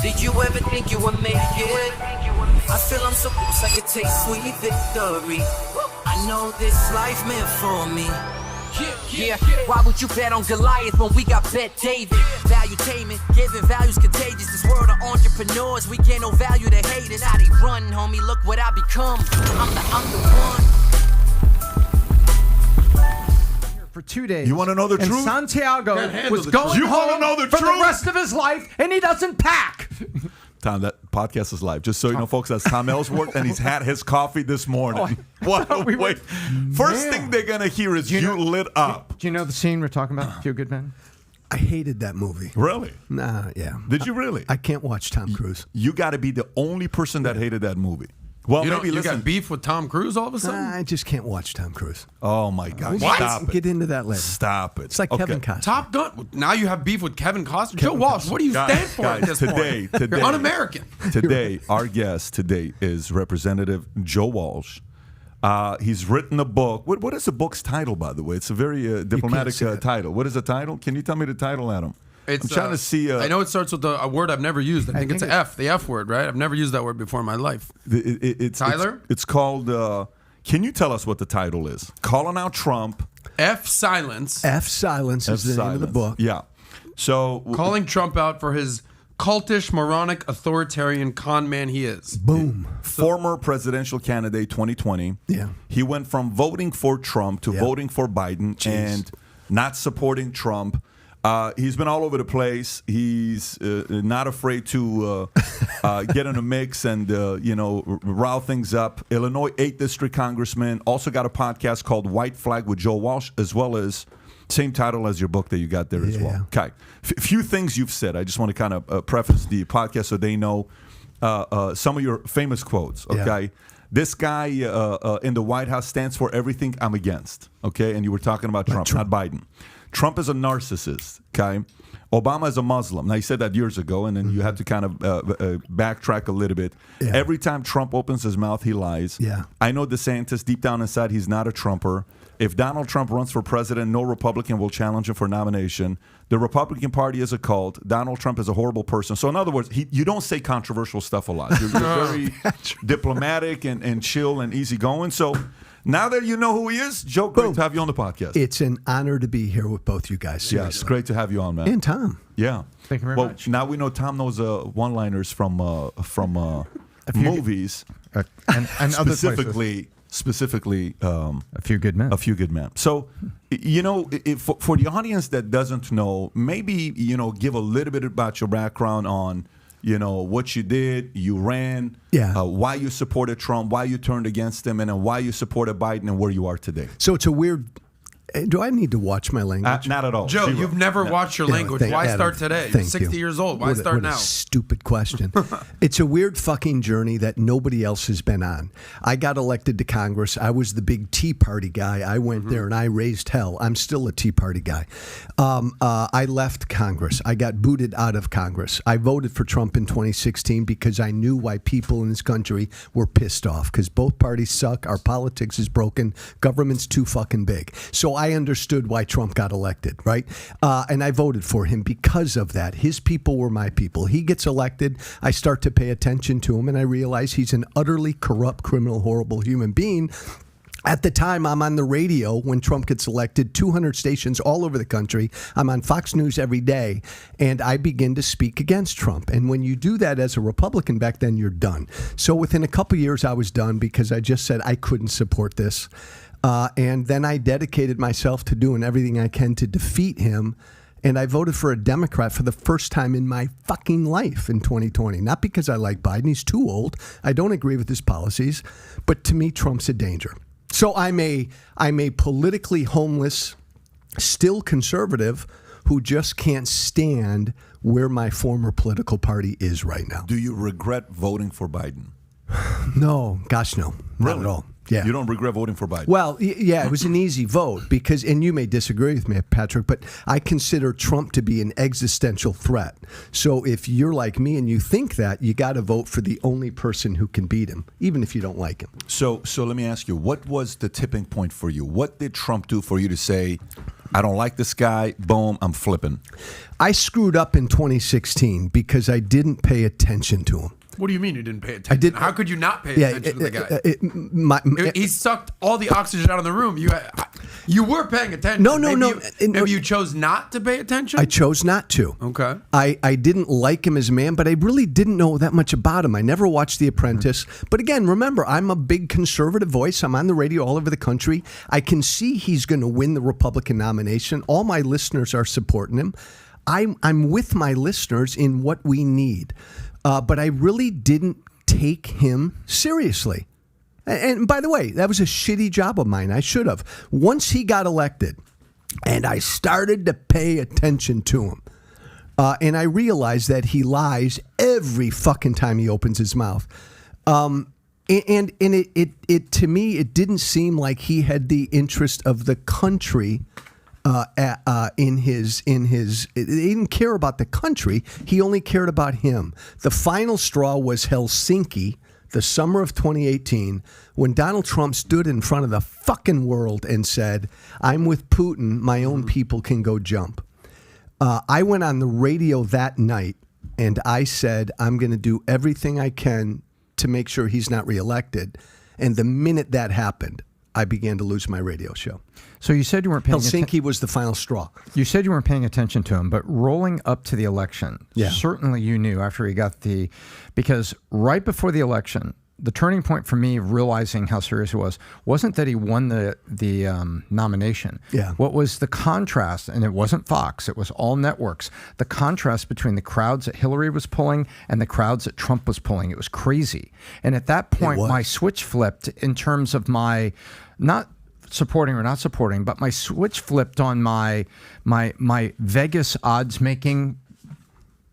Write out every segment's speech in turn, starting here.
Did you ever think you would make it? I feel I'm so close I could taste sweet victory. I know this life meant for me. Yeah, why would you bet on Goliath when we got Bet David? Valuetainment, giving value's contagious. This world of entrepreneurs, we get no value to haters. How they run, homie, look what I become. I'm the one. For 2 days. You want to know the truth? And Santiago was going home for the rest of his life, and he doesn't pack. Tom, that podcast is live. Just so you know, folks, that's Tom Ellsworth, and he's had his coffee this morning. Wait. First thing they're going to hear is you lit up. Do you know the scene we're talking about, Few Good Men? I hated that movie. Really? Nah, yeah. Did you really? I can't watch Tom Cruise. You got to be the only person that hated that movie. Well, you got beef with Tom Cruise all of a sudden? I just can't watch Tom Cruise. Oh, my God. What? Stop it. Get into that later. Stop it. It's like Kevin Costner. Top Gun? Now you have beef with Kevin Costner? Joe Walsh, what do you stand for at this point? You're un-American. Today, our guest today is Representative Joe Walsh. He's written a book. What is the book's title, by the way? It's a very diplomatic title. What is the title? Can you tell me the title, Adam? I'm trying to see. I know it starts with a word I've never used. I think it's F, the F word, right? I've never used that word before in my life. Tyler? It's called, can you tell us what the title is? Calling Out Trump. F Silence. F Silence is the name of the book. Yeah. So calling Trump out for his cultish, moronic, authoritarian con man he is. Boom. Former presidential candidate 2020. Yeah. He went from voting for Trump to voting for Biden and not supporting Trump. He's been all over the place. He's not afraid to get in a mix and, rile things up. Illinois 8th District Congressman. Also got a podcast called White Flag with Joe Walsh, as well as same title as your book that you got there as well. Okay. Few things you've said. I just want to kind of preface the podcast so they know some of your famous quotes, okay? Yeah. This guy in the White House stands for everything I'm against, okay? And you were talking about Trump, not Biden. Trump is a narcissist, okay? Obama is a Muslim. Now, he said that years ago, and then you had to kind of backtrack a little bit. Yeah. Every time Trump opens his mouth, he lies. Yeah. I know DeSantis, deep down inside, he's not a Trumper. If Donald Trump runs for president, no Republican will challenge him for nomination. The Republican Party is a cult. Donald Trump is a horrible person. So, in other words, you don't say controversial stuff a lot. You're very diplomatic and chill and easygoing. So, now that you know who he is, Joe, great to have you on the podcast. It's an honor to be here with both you guys. Seriously. Yeah, it's great to have you on, man. And Tom. Yeah. Thank you very much. Now we know Tom knows one-liners from movies. And other places. Specifically, A Few Good Men. A Few Good Men. So, for the audience that doesn't know, maybe, give a little bit about your background on, what you did, you ran, why you supported Trump, why you turned against him, and then why you supported Biden and where you are today. So it's a weird... Do I need to watch my language? Not at all. Joe, you've never watched your language. Why Adam, start today? You're 60 years old. Why start now? What a stupid question. It's a weird fucking journey that nobody else has been on. I got elected to Congress. I was the big Tea Party guy. I went there and I raised hell. I'm still a Tea Party guy. I left Congress. I got booted out of Congress. I voted for Trump in 2016 because I knew why people in this country were pissed off. Because both parties suck. Our politics is broken. Government's too fucking big. So I understood why Trump got elected, right? And I voted for him because of that. His people were my people. He gets elected. I start to pay attention to him, and I realize he's an utterly corrupt, criminal, horrible human being. At the time, I'm on the radio when Trump gets elected, 200 stations all over the country. I'm on Fox News every day, and I begin to speak against Trump. And when you do that as a Republican back then, you're done. So within a couple years, I was done because I just said I couldn't support this. And then I dedicated myself to doing everything I can to defeat him. And I voted for a Democrat for the first time in my fucking life in 2020. Not because I like Biden. He's too old. I don't agree with his policies. But to me, Trump's a danger. So I'm a politically homeless, still conservative, who just can't stand where my former political party is right now. Do you regret voting for Biden? No. Gosh, no. Really? Not at all. Yeah. You don't regret voting for Biden? Well, yeah, it was an easy vote because, and you may disagree with me, Patrick, but I consider Trump to be an existential threat. So if you're like me and you think that, you got to vote for the only person who can beat him, even if you don't like him. So let me ask you, what was the tipping point for you? What did Trump do for you to say, I don't like this guy. Boom, I'm flipping. I screwed up in 2016 because I didn't pay attention to him. What do you mean you didn't pay attention? How could you not pay attention to the guy? He sucked all the oxygen out of the room. You were paying attention. No. Maybe you chose not to pay attention? I chose not to. Okay. I didn't like him as a man, but I really didn't know that much about him. I never watched The Apprentice. But again, remember, I'm a big conservative voice. I'm on the radio all over the country. I can see he's going to win the Republican nomination. All my listeners are supporting him. I'm with my listeners in what we need. But I really didn't take him seriously. And by the way, that was a shitty job of mine. I should have. Once he got elected and I started to pay attention to him, and I realized that he lies every fucking time he opens his mouth. And it to me, it didn't seem like he had the interest of the country he didn't care about the country. He only cared about him. The final straw was Helsinki, the summer of 2018, when Donald Trump stood in front of the fucking world and said, I'm with Putin. My own people can go jump. I went on the radio that night and I said, I'm going to do everything I can to make sure he's not reelected. And the minute that happened, I began to lose my radio show. So you said you weren't paying attention. Helsinki was the final straw. You said you weren't paying attention to him, but rolling up to the election, certainly you knew after he got because right before the election, the turning point for me realizing how serious it wasn't that he won the nomination. Yeah. What was the contrast, and it wasn't Fox, it was all networks, the contrast between the crowds that Hillary was pulling and the crowds that Trump was pulling. It was crazy. And at that point, my switch flipped in terms of my, not supporting or not supporting, but my switch flipped on my Vegas odds making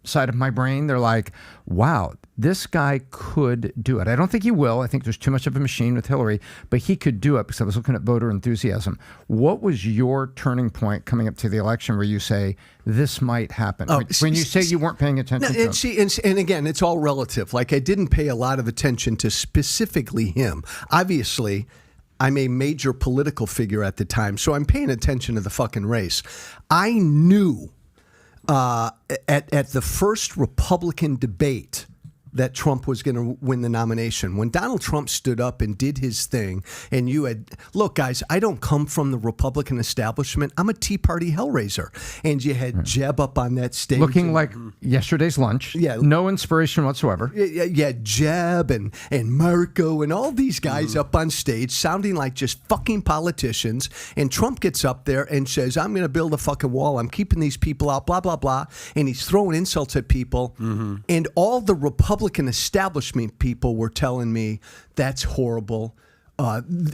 side of my brain. They're like, wow, this guy could do it. I don't think he will. I think there's too much of a machine with Hillary, but he could do it because I was looking at voter enthusiasm. What was your turning point coming up to the election where you say this might happen? When you say you weren't paying attention to him. And again, it's all relative. Like I didn't pay a lot of attention to specifically him. Obviously, I'm a major political figure at the time, so I'm paying attention to the fucking race. I knew at the first Republican debate that Trump was going to win the nomination. When Donald Trump stood up and did his thing, and look, guys, I don't come from the Republican establishment. I'm a Tea Party hellraiser. And you had Jeb up on that stage. Looking like yesterday's lunch. Yeah. No inspiration whatsoever. Yeah, Jeb and Marco and all these guys up on stage sounding like just fucking politicians. And Trump gets up there and says, I'm going to build a fucking wall. I'm keeping these people out, blah, blah, blah. And he's throwing insults at people. And all the Republican establishment people were telling me that's horrible.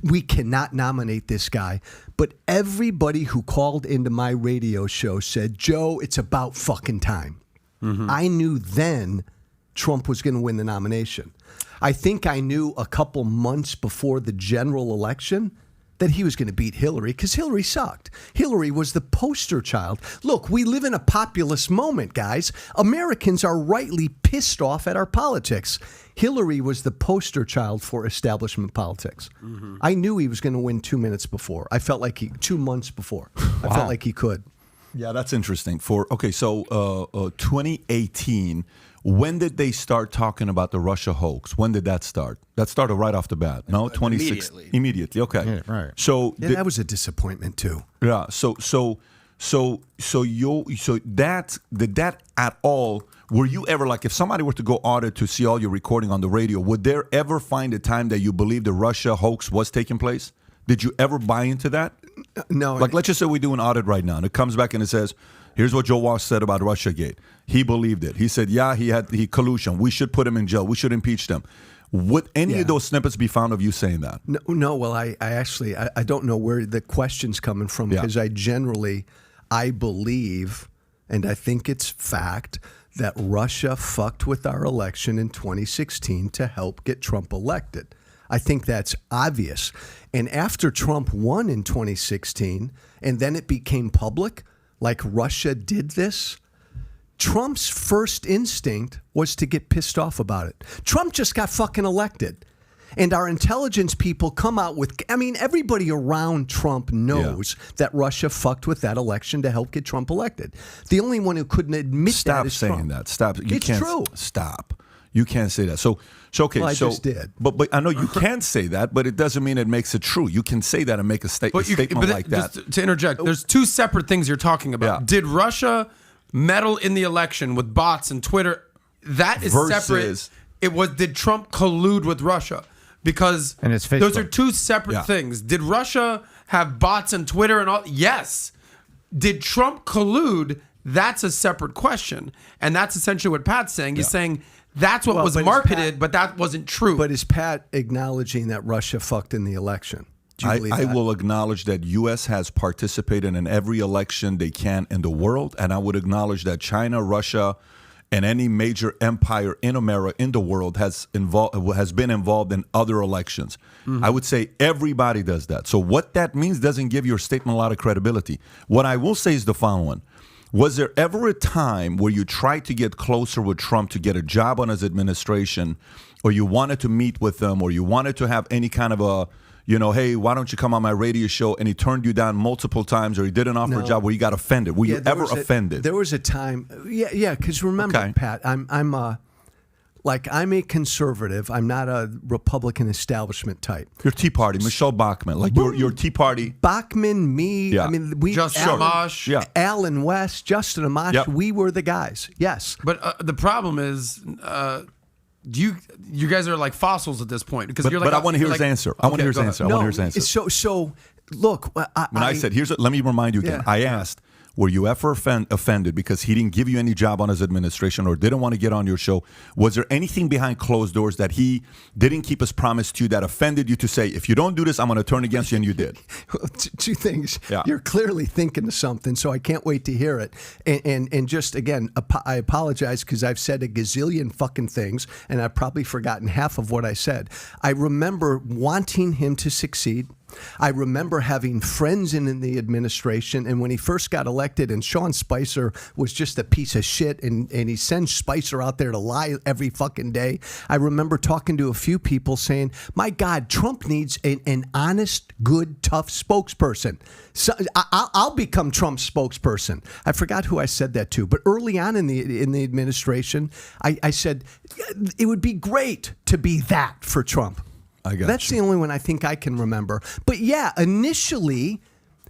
We cannot nominate this guy. But everybody who called into my radio show said, Joe, it's about fucking time. I knew then Trump was going to win the nomination. I think I knew a couple months before the general election that he was going to beat Hillary because Hillary sucked. Hillary was the poster child. Look, we live in a populist moment, guys. Americans are rightly pissed off at our politics. Hillary was the poster child for establishment politics. I knew he was going to win 2 minutes before. I felt like 2 months before. I felt like he could. Yeah, that's interesting. So 2018, when did they start talking about the Russia hoax? When did that start? That started right off the bat. No, 2016. Immediately. Okay. Yeah, right. So that was a disappointment too. Yeah. So did that at all? Were you ever like, if somebody were to go audit to see all your recording on the radio, would there ever find a time that you believe the Russia hoax was taking place? Did you ever buy into that? No. Like, let's just say we do an audit right now, and it comes back and it says, here's what Joe Walsh said about Russiagate. He believed it. He said, yeah, he collusion. We should put him in jail. We should impeach them. Would any of those snippets be found of you saying that? No. Well, I actually don't know where the question's coming from because I believe, and I think it's fact, that Russia fucked with our election in 2016 to help get Trump elected. I think that's obvious. And after Trump won in 2016, and then it became public, like Russia did this, Trump's first instinct was to get pissed off about it. Trump just got fucking elected. And our intelligence people come out with, I mean, everybody around Trump knows that Russia fucked with that election to help get Trump elected. The only one who couldn't admit that is Trump. Stop saying that. Stop. It's true. Stop. You can't say that. So okay. Well, I just did. But I know you can say that, but it doesn't mean it makes it true. You can say that and make a statement like that. Just to interject, there's two separate things you're talking about. Yeah. Did Russia meddle in the election with bots and Twitter? That is separate. Did Trump collude with Russia? Because and it's Facebook. Those are two separate things. Did Russia have bots and Twitter and all? Yes. Did Trump collude? That's a separate question. And that's essentially what Pat's saying. He's saying that's what was marketed, but that wasn't true. But is Pat acknowledging that Russia fucked in the election? Do you believe I that? will acknowledge that U.S. has participated in every election they can in the world, and I would acknowledge that China, Russia, and any major empire in America, in the world, has been involved in other elections. I would say everybody does that. So what that means doesn't give your statement a lot of credibility. What I will say is the following. Was there ever a time where you tried to get closer with Trump to get a job on his administration, or you wanted to meet with him, or you wanted to have any kind of a, hey, why don't you come on my radio show? And he turned you down multiple times, or he didn't offer a job where you got offended. Were you ever offended? There was a time. Yeah. Because remember, Pat, I'm a conservative. I'm not a Republican establishment type. Your Tea Party, Michelle Bachmann, like your Tea Party. Bachmann, me. Yeah. I mean, Justin Amash. Alan West, Justin Amash. Yep. We were the guys. Yes. But the problem is, you guys are like fossils at this point because you're like. But I want to hear his answer. I want to hear his answer. I want to hear his answer. So look. When I said, let me remind you again. I asked, were you ever offended because he didn't give you any job on his administration or didn't want to get on your show? Was there anything behind closed doors that he didn't keep his promise to you that offended you to say, if you don't do this, I'm going to turn against you, and you did? Two things. Yeah. You're clearly thinking of something, so I can't wait to hear it. And just, again, I apologize because I've said a gazillion fucking things, and I've probably forgotten half of what I said. I remember wanting him to succeed. I remember having friends in the administration, and when he first got elected, and Sean Spicer was just a piece of shit, and he sends Spicer out there to lie every fucking day. I remember talking to a few people saying, my God, Trump needs an honest, good, tough spokesperson. So I'll become Trump's spokesperson. I forgot who I said that to, but early on in the administration, I said it would be great to be that for Trump. That's the only one I think I can remember. But yeah, initially,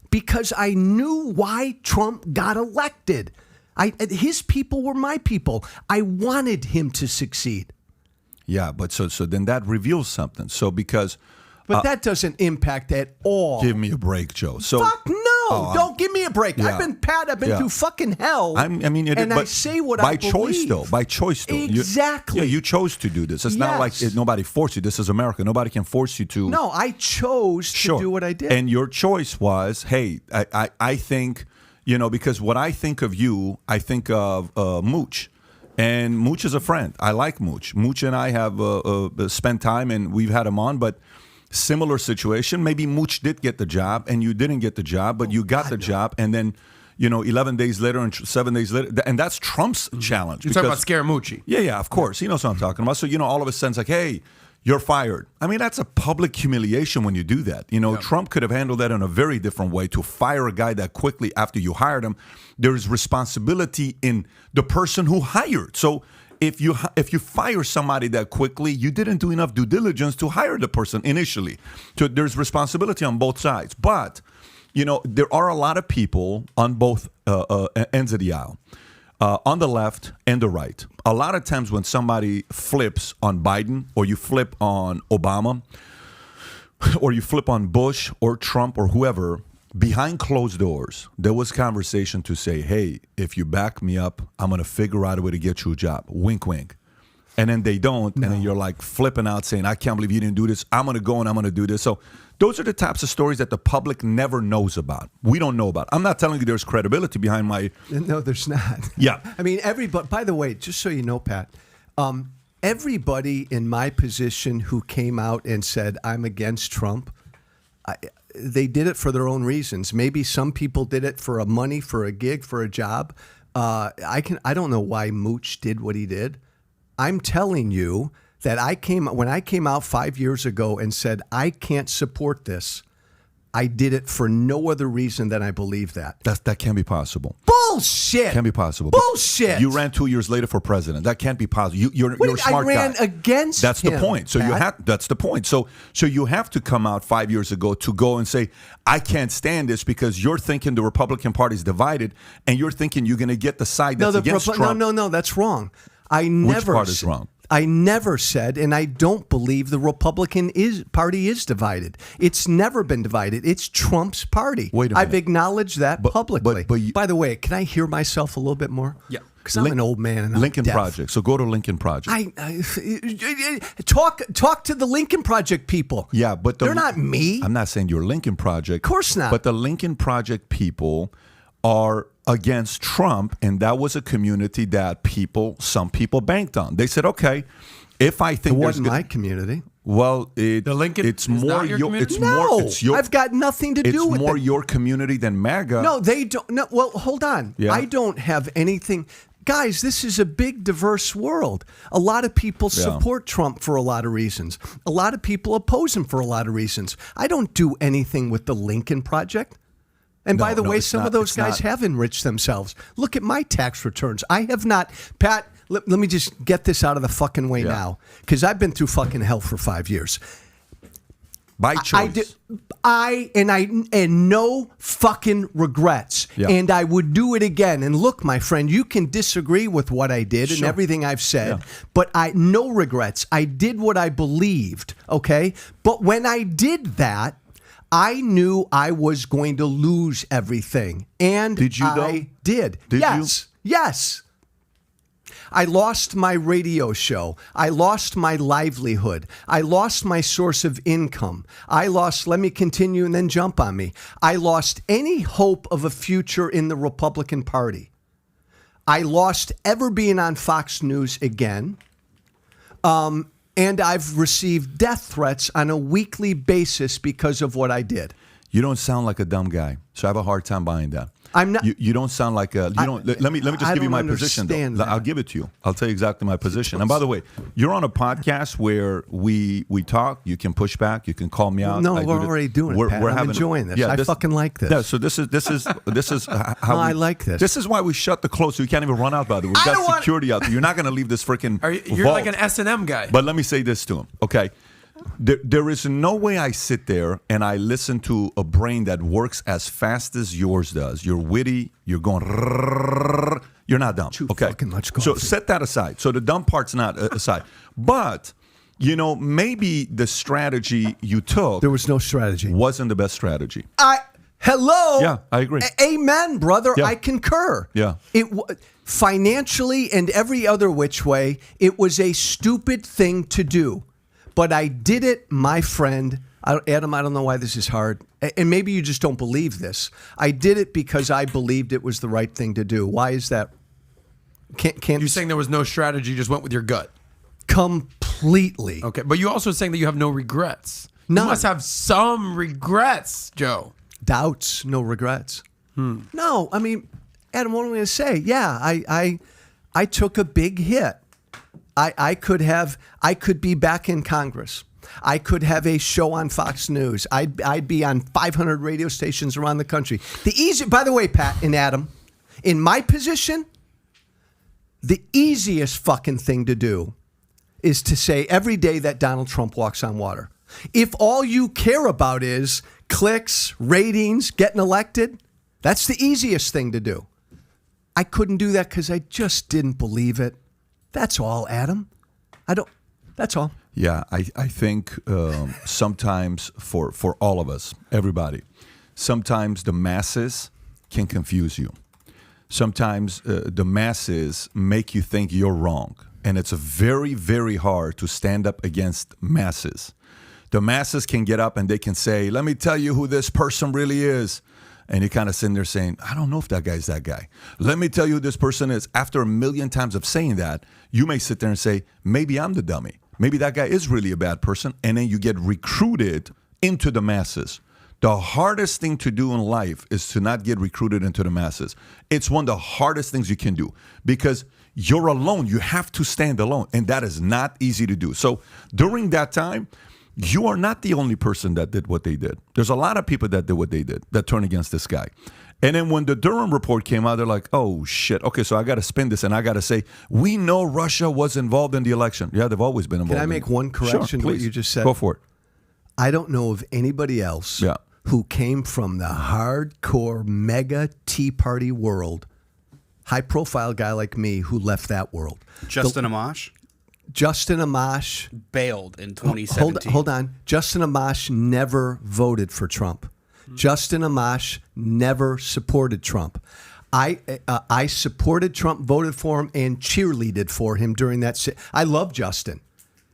because I knew why Trump got elected. His people were my people. I wanted him to succeed. Yeah, but so then that reveals something. So because... But that doesn't impact at all. Give me a break, Joe. So fuck no! Don't give me a break. Yeah. I've been through fucking hell. I say what I believe. By choice, though. Exactly. You chose to do this. It's not like nobody forced you. This is America. Nobody can force you to. No, I chose to do what I did. And your choice was, hey, I think, because what I think of you, I think of Mooch. And Mooch is a friend. I like Mooch. Mooch and I have spent time, and we've had him on, but... Similar situation. Maybe Mooch did get the job and you didn't get the job, but you got the job. And then, 11 days later and 7 days later. And that's Trump's challenge. You're talking about Scaramucci. Yeah, of course. He knows what I'm talking about. So, all of a sudden it's like, hey, you're fired. I mean, that's a public humiliation when you do that. Trump could have handled that in a very different way. To fire a guy that quickly after you hired him, there is responsibility in the person who hired. So, if you fire somebody that quickly, you didn't do enough due diligence to hire the person initially. So there's responsibility on both sides. But, there are a lot of people on both ends of the aisle, on the left and the right. A lot of times when somebody flips on Biden or you flip on Obama or you flip on Bush or Trump or whoever, behind closed doors, there was conversation to say, hey, if you back me up, I'm going to figure out a way to get you a job. Wink, wink. And then they don't. No. And then you're like flipping out saying, I can't believe you didn't do this. I'm going to go and I'm going to do this. So those are the types of stories that the public never knows about. We don't know about. I'm not telling you there's credibility behind my... No, there's not. Yeah. I mean, everybody, by the way, just so you know, Pat, everybody in my position who came out and said, I'm against Trump, they did it for their own reasons. Maybe some people did it for money, for a gig, for a job. I don't know why Mooch did what he did. I'm telling you that when I came out 5 years ago and said, I can't support this, I did it for no other reason than I believe that. That can't be possible. Bullshit. Can't be possible. Bullshit. You ran 2 years later for president. That can't be possible. You're a smart guy. I ran against That's him, the point. So that's the point. So you have to come out 5 years ago to go and say, I can't stand this because you're thinking the Republican Party is divided and you're thinking you're going to get the side that's against Trump. No, that's wrong. Which part is wrong? I never said, and I don't believe the Republican Party is divided. It's never been divided. It's Trump's party. Wait a minute. I've acknowledged that publicly. But by the way, can I hear myself a little bit more? Yeah. Because I'm an old man and I'm Lincoln deaf. Project. So go to Lincoln Project. Talk to the Lincoln Project people. Yeah, but they're not me. I'm not saying you're Lincoln Project. Of course not. But the Lincoln Project people are against Trump, and that was a community that some people banked on. They said, okay, if I think it wasn't my community. Well, the Lincoln it's more your your community? it's your I've got nothing to do with it. It's more your community than MAGA. No, they don't. No, well, hold on. Yeah. I don't have anything. Guys, this is a big, diverse world. A lot of people support Trump for a lot of reasons. A lot of people oppose him for a lot of reasons. I don't do anything with the Lincoln Project. And by the way, some of those guys have enriched themselves. Look at my tax returns. I have not. Pat, let me just get this out of the fucking way now, because I've been through fucking hell for 5 years. By choice. And no fucking regrets. Yeah. And I would do it again. And look, my friend, you can disagree with what I did and everything I've said, but no regrets. I did what I believed, okay? But when I did that, I knew I was going to lose everything. And did you I did. Yes. Yes. I lost my radio show. I lost my livelihood. I lost my source of income. let me continue and then jump on me. I lost any hope of a future in the Republican Party. I lost ever being on Fox News again. And I've received death threats on a weekly basis because of what I did. You don't sound like a dumb guy, so I have a hard time buying that. I'm not. You don't sound like a. You don't. Let me just give you my position. Though. I'll give it to you. I'll tell you exactly my position. And by the way, you're on a podcast where we talk. You can push back. You can call me out. No, we're already doing it. Pat. I'm enjoying this. I fucking like this. Yeah. So this is how I like this. This is why we shut the close. So you can't even run out. By the way, we got security out there. You're not going to leave this freaking. You're vault. like an S&M guy. But let me say this to him. Okay. There is no way I sit there and I listen to a brain that works as fast as yours does. You're witty. You're going. You're not dumb. Okay. So set that aside. So the dumb part's not aside. But maybe the strategy you took. There was no strategy. Wasn't the best strategy. Hello. Yeah, I agree. Amen, brother. Yeah. I concur. Yeah. Financially and every other which way, it was a stupid thing to do. But I did it, my friend. Adam, I don't know why this is hard. And maybe you just don't believe this. I did it because I believed it was the right thing to do. Why is that? You're saying there was no strategy, you just went with your gut. Completely. Okay, but you're also saying that you have no regrets. None. You must have some regrets, Joe. Doubts, no regrets. No, I mean, Adam, what am I going to say? Yeah, I took a big hit. I could be back in Congress. I could have a show on Fox News. I'd be on 500 radio stations around the country. By the way, Pat and Adam, in my position, the easiest fucking thing to do is to say every day that Donald Trump walks on water. If all you care about is clicks, ratings, getting elected, that's the easiest thing to do. I couldn't do that because I just didn't believe it. That's all, Adam. That's all. Yeah, I think sometimes for all of us, everybody, sometimes the masses can confuse you. Sometimes the masses make you think you're wrong. And it's very, very hard to stand up against masses. The masses can get up and they can say, let me tell you who this person really is. And you kind of sitting there saying, I don't know if that guy's that guy. Let me tell you who this person is. After a million times of saying that, you may sit there and say, maybe I'm the dummy. Maybe that guy is really a bad person. And then you get recruited into the masses. The hardest thing to do in life is to not get recruited into the masses. It's one of the hardest things you can do because you're alone. You have to stand alone. And that is not easy to do. So during that time, you are not the only person that did what they did. There's a lot of people that did what they did, that turned against this guy. And then when the Durham report came out, they're like, oh, shit. Okay, so I got to spin this, and I got to say, we know Russia was involved in the election. Yeah, they've always been involved. Can I make one correction to what you just said? Go for it. I don't know of anybody else who came from the hardcore mega Tea Party world, high-profile guy like me, who left that world. Justin Amash? Justin Amash bailed in 2017. Hold on. Justin Amash never voted for Trump. Justin Amash never supported Trump. I supported Trump, voted for him, and cheerleaded for him during that. I love Justin.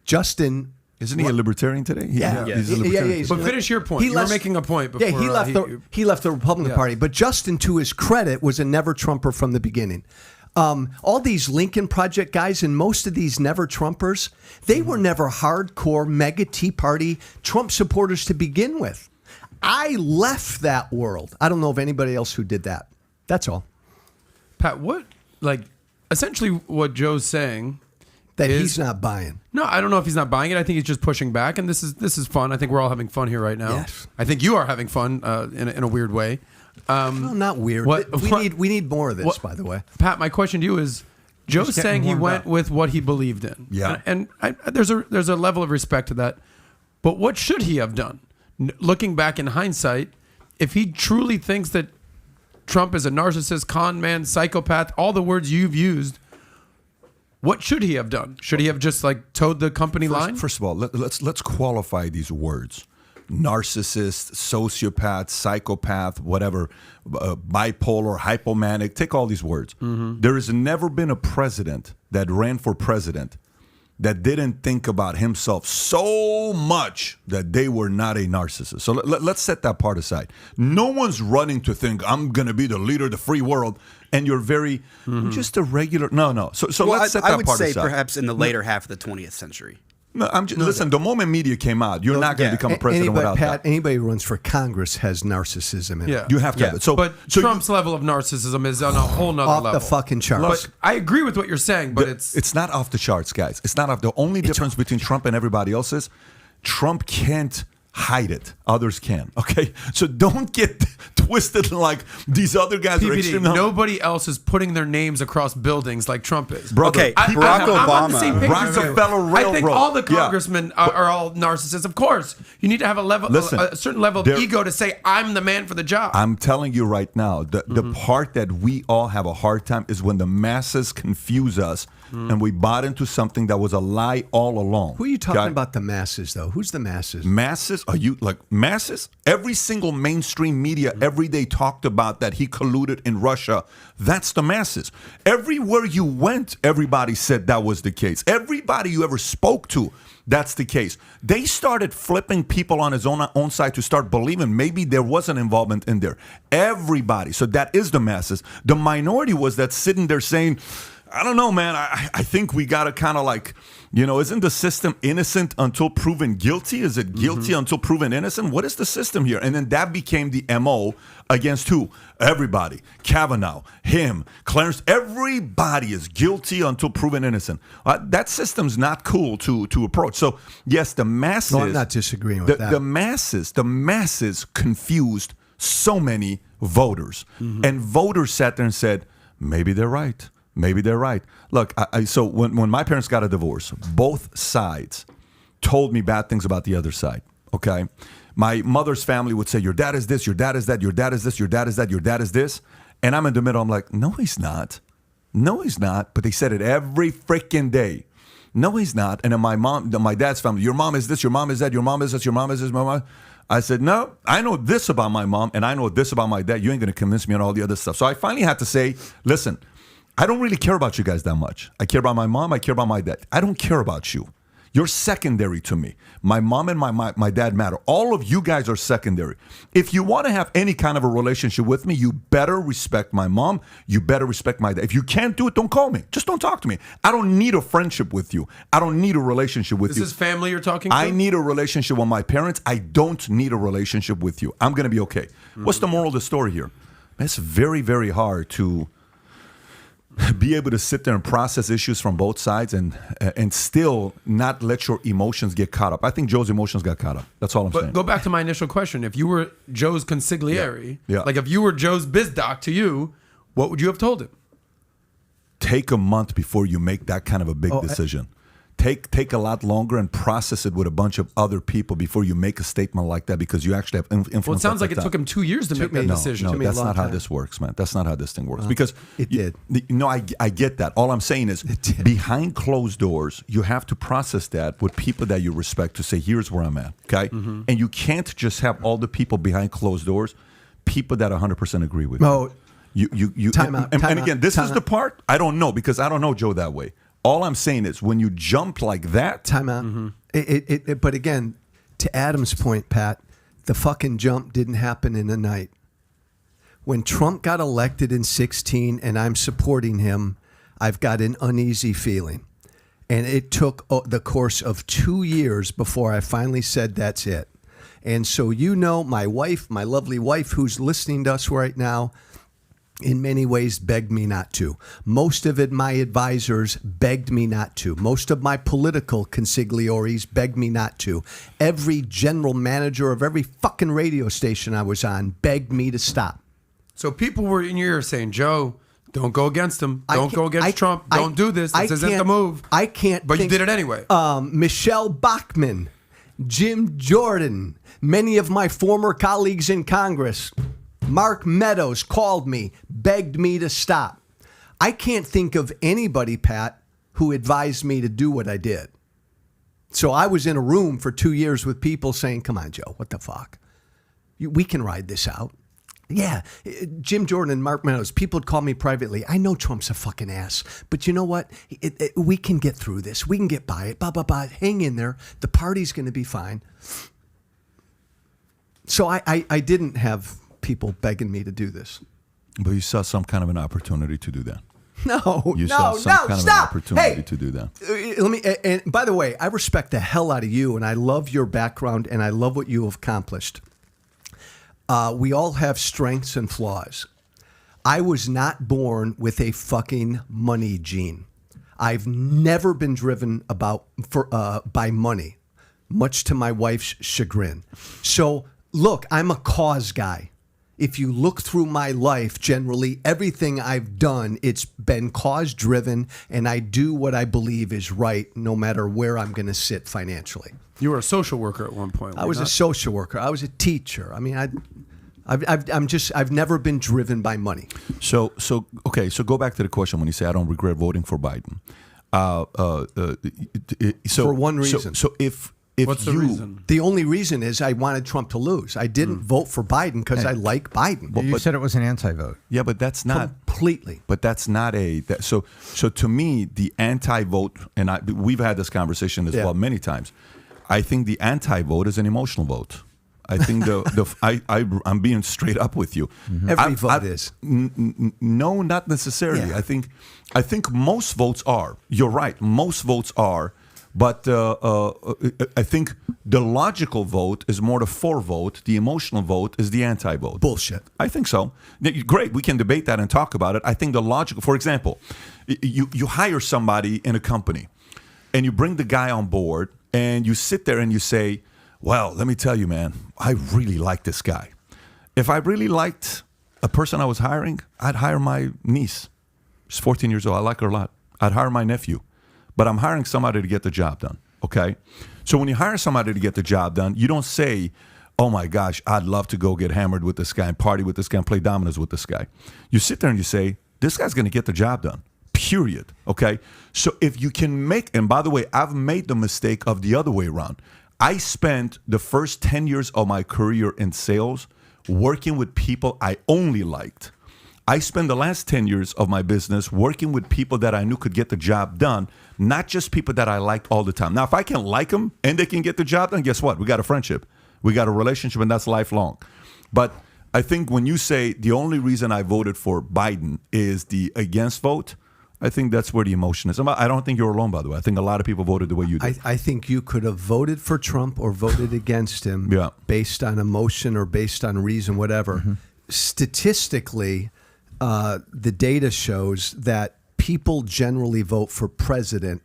Justin. Isn't he a libertarian today? Yeah. He's a libertarian. But finish your point. You were making a point before. Yeah, he left the Republican Party. But Justin, to his credit, was a never Trumper from the beginning. All these Lincoln Project guys and most of these never Trumpers, they were never hardcore mega Tea Party Trump supporters to begin with. I left that world. I don't know of anybody else who did that. That's all. Pat, essentially what Joe's saying that he's not buying. No, I don't know if he's not buying it. I think he's just pushing back, and this is fun. I think we're all having fun here right now. Yes. I think you are having fun in a weird way. Well, not weird. We need more of this, by the way. Pat, my question to you is, Joe's saying he went with what he believed in. Yeah. And there's a level of respect to that. But what should he have done? Looking back in hindsight, if he truly thinks that Trump is a narcissist, con man, psychopath, all the words you've used, what should he have done? Should he have just towed the company line? First of all, let's qualify these words. Narcissist, sociopath, psychopath, whatever, bipolar, hypomanic, take all these words. Mm-hmm. There has never been a president that ran for president that didn't think about himself so much that they were not a narcissist. So let's set that part aside. No one's running to think, I'm going to be the leader of the free world, and you're very, just a regular, no. So let's set that part aside. I would say perhaps in the later half of the 20th century. No, listen, the moment media came out, you're not going to become a president without that. Anybody who runs for Congress has narcissism in it. You have to have it. So Trump's level of narcissism is on a whole nother level. Off the fucking charts. But I agree with what you're saying, but it's not off the charts, guys. It's not off. The only difference between Trump and everybody else is Trump can't hide it. Others can. Okay? So don't get twisted like these other guys PBD, are extremely... Nobody else is putting their names across buildings like Trump is. Brother, okay, Barack Obama. Rockefeller Railroad. I think all the congressmen are all narcissists. Of course, you need to have a certain level of ego to say, I'm the man for the job. I'm telling you right now, the part that we all have a hard time is when the masses confuse us and we bought into something that was a lie all along. Who are you talking about, the masses, though? Who's the masses? Masses? Are you masses? Every single mainstream media every day talked about that he colluded in Russia. That's the masses. Everywhere you went, everybody said that was the case. Everybody you ever spoke to, that's the case. They started flipping people on his own side to start believing maybe there was an involvement in there. Everybody. So that is the masses. The minority was that sitting there saying, I don't know, man. I think we got to kind of isn't the system innocent until proven guilty? Is it guilty until proven innocent? What is the system here? And then that became the MO against who? Everybody. Kavanaugh, him, Clarence. Everybody is guilty until proven innocent. That system's not cool to approach. So, yes, the masses. No, I'm not disagreeing with that. The masses confused so many voters. And voters sat there and said, maybe they're right. Maybe they're right. Look, so when my parents got a divorce, both sides told me bad things about the other side, okay? My mother's family would say, your dad is this, your dad is that, your dad is this, your dad is that, your dad is this. And I'm in the middle. I'm like, no, he's not. No, he's not. But they said it every freaking day. No, he's not. And then my dad's family, your mom is this, your mom is that, your mom is this, your mom is this, my mom. I said, no, I know this about my mom, and I know this about my dad. You ain't going to convince me on all the other stuff. So I finally had to say, listen, I don't really care about you guys that much. I care about my mom. I care about my dad. I don't care about you. You're secondary to me. My mom and my dad matter. All of you guys are secondary. If you want to have any kind of a relationship with me, you better respect my mom. You better respect my dad. If you can't do it, don't call me. Just don't talk to me. I don't need a friendship with you. I don't need a relationship with you. This is family you're talking to? I need a relationship with my parents. I don't need a relationship with you. I'm going to be okay. What's the moral of the story here? It's very, very hard to... be able to sit there and process issues from both sides and still not let your emotions get caught up. I think Joe's emotions got caught up. That's all I'm saying. But go back to my initial question. If you were Joe's consigliere, Yeah. like if you were Joe's biz doc to you, what would you have told him? Take a month before you make that kind of a big decision. Take a lot longer and process it with a bunch of other people before you make a statement like that, because you actually have influence. Well, it sounds like it took him 2 years to make that decision. No, that's not how this works, man. That's not how this thing works. Because it did. I get that. All I'm saying is behind closed doors, you have to process that with people that you respect to say, here's where I'm at, okay? And you can't just have all the people behind closed doors, people that 100% agree with you. No. You Time out. And again, this is the part I don't know, because I don't know Joe that way. All I'm saying is when you jump like that. Time out. But again, to Adam's point, Pat, the fucking jump didn't happen in a night. When Trump got elected in 2016 and I'm supporting him, I've got an uneasy feeling. And it took the course of 2 years before I finally said that's it. And so, my wife, my lovely wife who's listening to us right now, in many ways begged me not to. Most of it, my advisors begged me not to. Most of my political consigliores begged me not to. Every general manager of every fucking radio station I was on begged me to stop. So people were in your ear saying, Joe, don't go against him. Don't go against Trump. Don't do this. This isn't the move. I can't. But you did it anyway. Michelle Bachmann, Jim Jordan, many of my former colleagues in Congress, Mark Meadows called me, begged me to stop. I can't think of anybody, Pat, who advised me to do what I did. So I was in a room for 2 years with people saying, come on, Joe, what the fuck? We can ride this out. Yeah, Jim Jordan and Mark Meadows, people would call me privately. I know Trump's a fucking ass, but you know what? We can get through this. We can get by it. Blah, blah, blah. Hang in there. The party's going to be fine. So I didn't have people begging me to do this. But you saw some kind of an opportunity to do that. You saw some kind of an opportunity to do that. And by the way, I respect the hell out of you, and I love your background, and I love what you have accomplished. We all have strengths and flaws. I was not born with a fucking money gene. I've never been driven by money, much to my wife's chagrin. So, look, I'm a cause guy. If you look through my life, generally, everything I've done, it's been cause-driven, and I do what I believe is right, no matter where I'm going to sit financially. You were a social worker at one point. I was a social worker. I was a teacher. I mean, I've never been driven by money. So go back to the question when you say I don't regret voting for Biden. For one reason. So if what's the reason? The only reason is I wanted Trump to lose. I didn't vote for Biden because I like Biden. You said it was an anti-vote. Yeah, but that's not completely. But that's not so to me, the anti-vote, and we've had this conversation as well many times. I think the anti-vote is an emotional vote. I think I'm being straight up with you. Mm-hmm. Every vote is. No, not necessarily. Yeah. I think most votes are. You're right. Most votes are. But I think the logical vote is more the for vote. The emotional vote is the anti-vote. Bullshit. I think so. Great. We can debate that and talk about it. I think the logical, for example, you hire somebody in a company and you bring the guy on board and you sit there and you say, well, let me tell you, man, I really like this guy. If I really liked a person I was hiring, I'd hire my niece. She's 14 years old. I like her a lot. I'd hire my nephew. But I'm hiring somebody to get the job done, okay? So when you hire somebody to get the job done, you don't say, oh my gosh, I'd love to go get hammered with this guy and party with this guy and play dominoes with this guy. You sit there and you say, this guy's going to get the job done, period, okay? So if you can and by the way, I've made the mistake of the other way around. I spent the first 10 years of my career in sales working with people I only liked. I spent the last 10 years of my business working with people that I knew could get the job done, not just people that I liked all the time. Now, if I can like them and they can get the job done, guess what? We got a friendship. We got a relationship, and that's lifelong. But I think when you say the only reason I voted for Biden is the against vote, I think that's where the emotion is. I don't think you're alone, by the way. I think a lot of people voted the way you did. I think you could have voted for Trump or voted against him based on emotion or based on reason, whatever. Mm-hmm. Statistically, the data shows that people generally vote for president,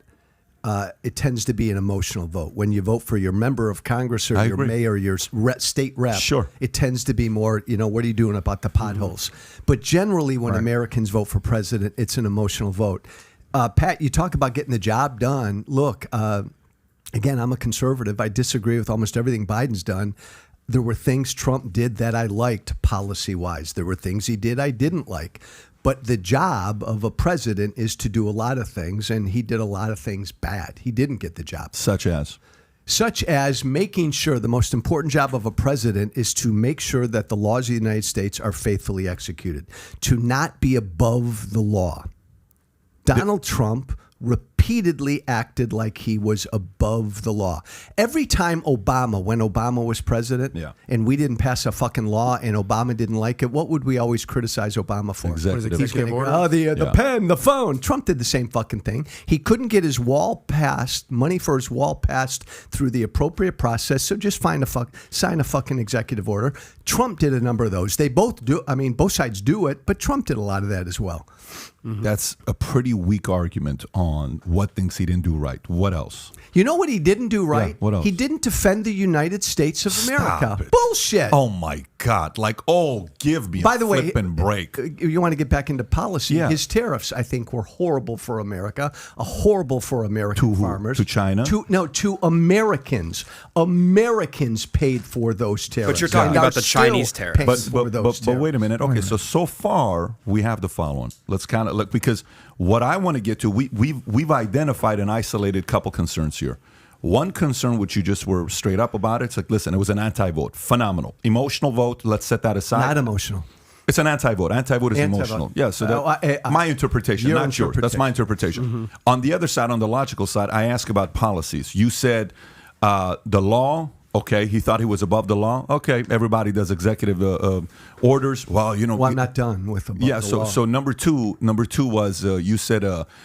it tends to be an emotional vote. When you vote for your member of Congress or your mayor or your state rep, sure, it tends to be more, what are you doing about the potholes? But generally, when Americans vote for president, it's an emotional vote. Pat, you talk about getting the job done. Look, again, I'm a conservative. I disagree with almost everything Biden's done. There were things Trump did that I liked policy-wise. There were things he did I didn't like. But the job of a president is to do a lot of things, and he did a lot of things bad. He didn't get the job. Such as making sure the most important job of a president is to make sure that the laws of the United States are faithfully executed, to not be above the law. Donald Trump repeatedly acted like he was above the law. Every time when Obama was president, and we didn't pass a fucking law and Obama didn't like it, what would we always criticize Obama for? Executive order? Oh, the pen, the phone. Trump did the same fucking thing. He couldn't get his money for his wall passed through the appropriate process, so just sign a fucking executive order. Trump did a number of those. They both do. I mean, both sides do it, but Trump did a lot of that as well. Mm-hmm. That's a pretty weak argument on what things he didn't do right. What else? You know what he didn't do right? Yeah, what else? He didn't defend the United States of America. It. Bullshit. Oh, my God. Give me By the way, flip and break. You want to get back into policy. Yeah. His tariffs, I think, were horrible for America, horrible for American farmers. To China? To Americans. Americans paid for those tariffs. But you're talking about the Chinese tariffs. But wait a minute. Okay, so far we have the following. Let's kind of look, because what I want to get to, we've identified an isolated couple concerns here. One concern, which you just were straight up about, it's like, listen, it was an anti-vote. Phenomenal. Emotional vote, let's set that aside. Not emotional. It's an anti-vote. Anti-vote is emotional. Yeah, so my interpretation, not yours. That's my interpretation. Mm-hmm. On the other side, on the logical side, I ask about policies. You said the law. Okay, he thought he was above the law. Okay, everybody does executive orders. Well, I'm not done with above the law. So number two was you said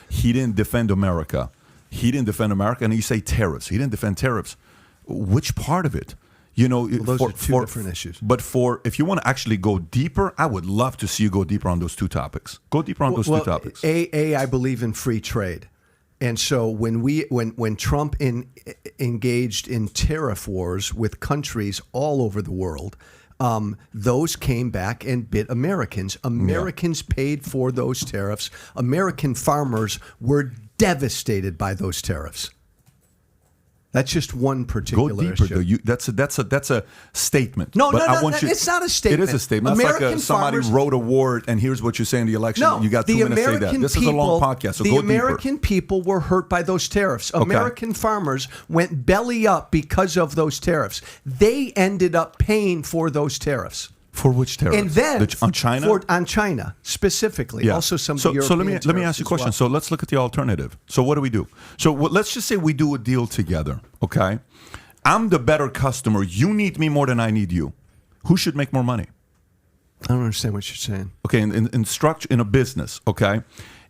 he didn't defend America. He didn't defend America, and you say tariffs. He didn't defend tariffs. Which part of it? Those are two different issues. But if you want to actually go deeper, I would love to see you go deeper on those two topics. Go deeper on those two topics. I believe in free trade. And so when Trump engaged in tariff wars with countries all over the world, those came back and bit Americans. Americans paid for those tariffs. American farmers were devastated by those tariffs. That's just one particular Go deeper, issue. Though. That's a statement. No, it's not a statement. It is a statement. That's like somebody wrote a word, and here's what you say in the election. No, you got 2 minutes to say that. This is a long podcast, so go deeper. The American people were hurt by those tariffs. Okay. American farmers went belly up because of those tariffs. They ended up paying for those tariffs. For which tariffs? And then on China? On China specifically. Yeah. Also some European So let me ask you a question. Well. So let's look at the alternative. So what do we do? So let's just say we do a deal together, okay? I'm the better customer. You need me more than I need you. Who should make more money? I don't understand what you're saying. Okay, in structure, in a business, okay?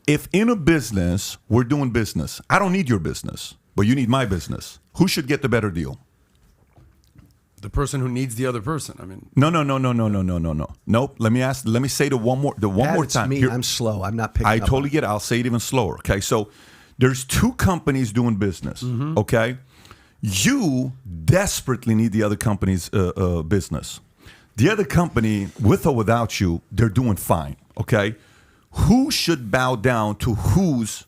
If in a business, we're doing business, I don't need your business, but you need my business. Who should get the better deal? The person who needs the other person. I mean, no. Nope. Let me say one more time. Me. Here, I'm slow. I'm not picking up. I totally get it. I'll say it even slower. Okay. So there's two companies doing business. Mm-hmm. Okay. You desperately need the other company's business. The other company, with or without you, they're doing fine. Okay. Who should bow down to whose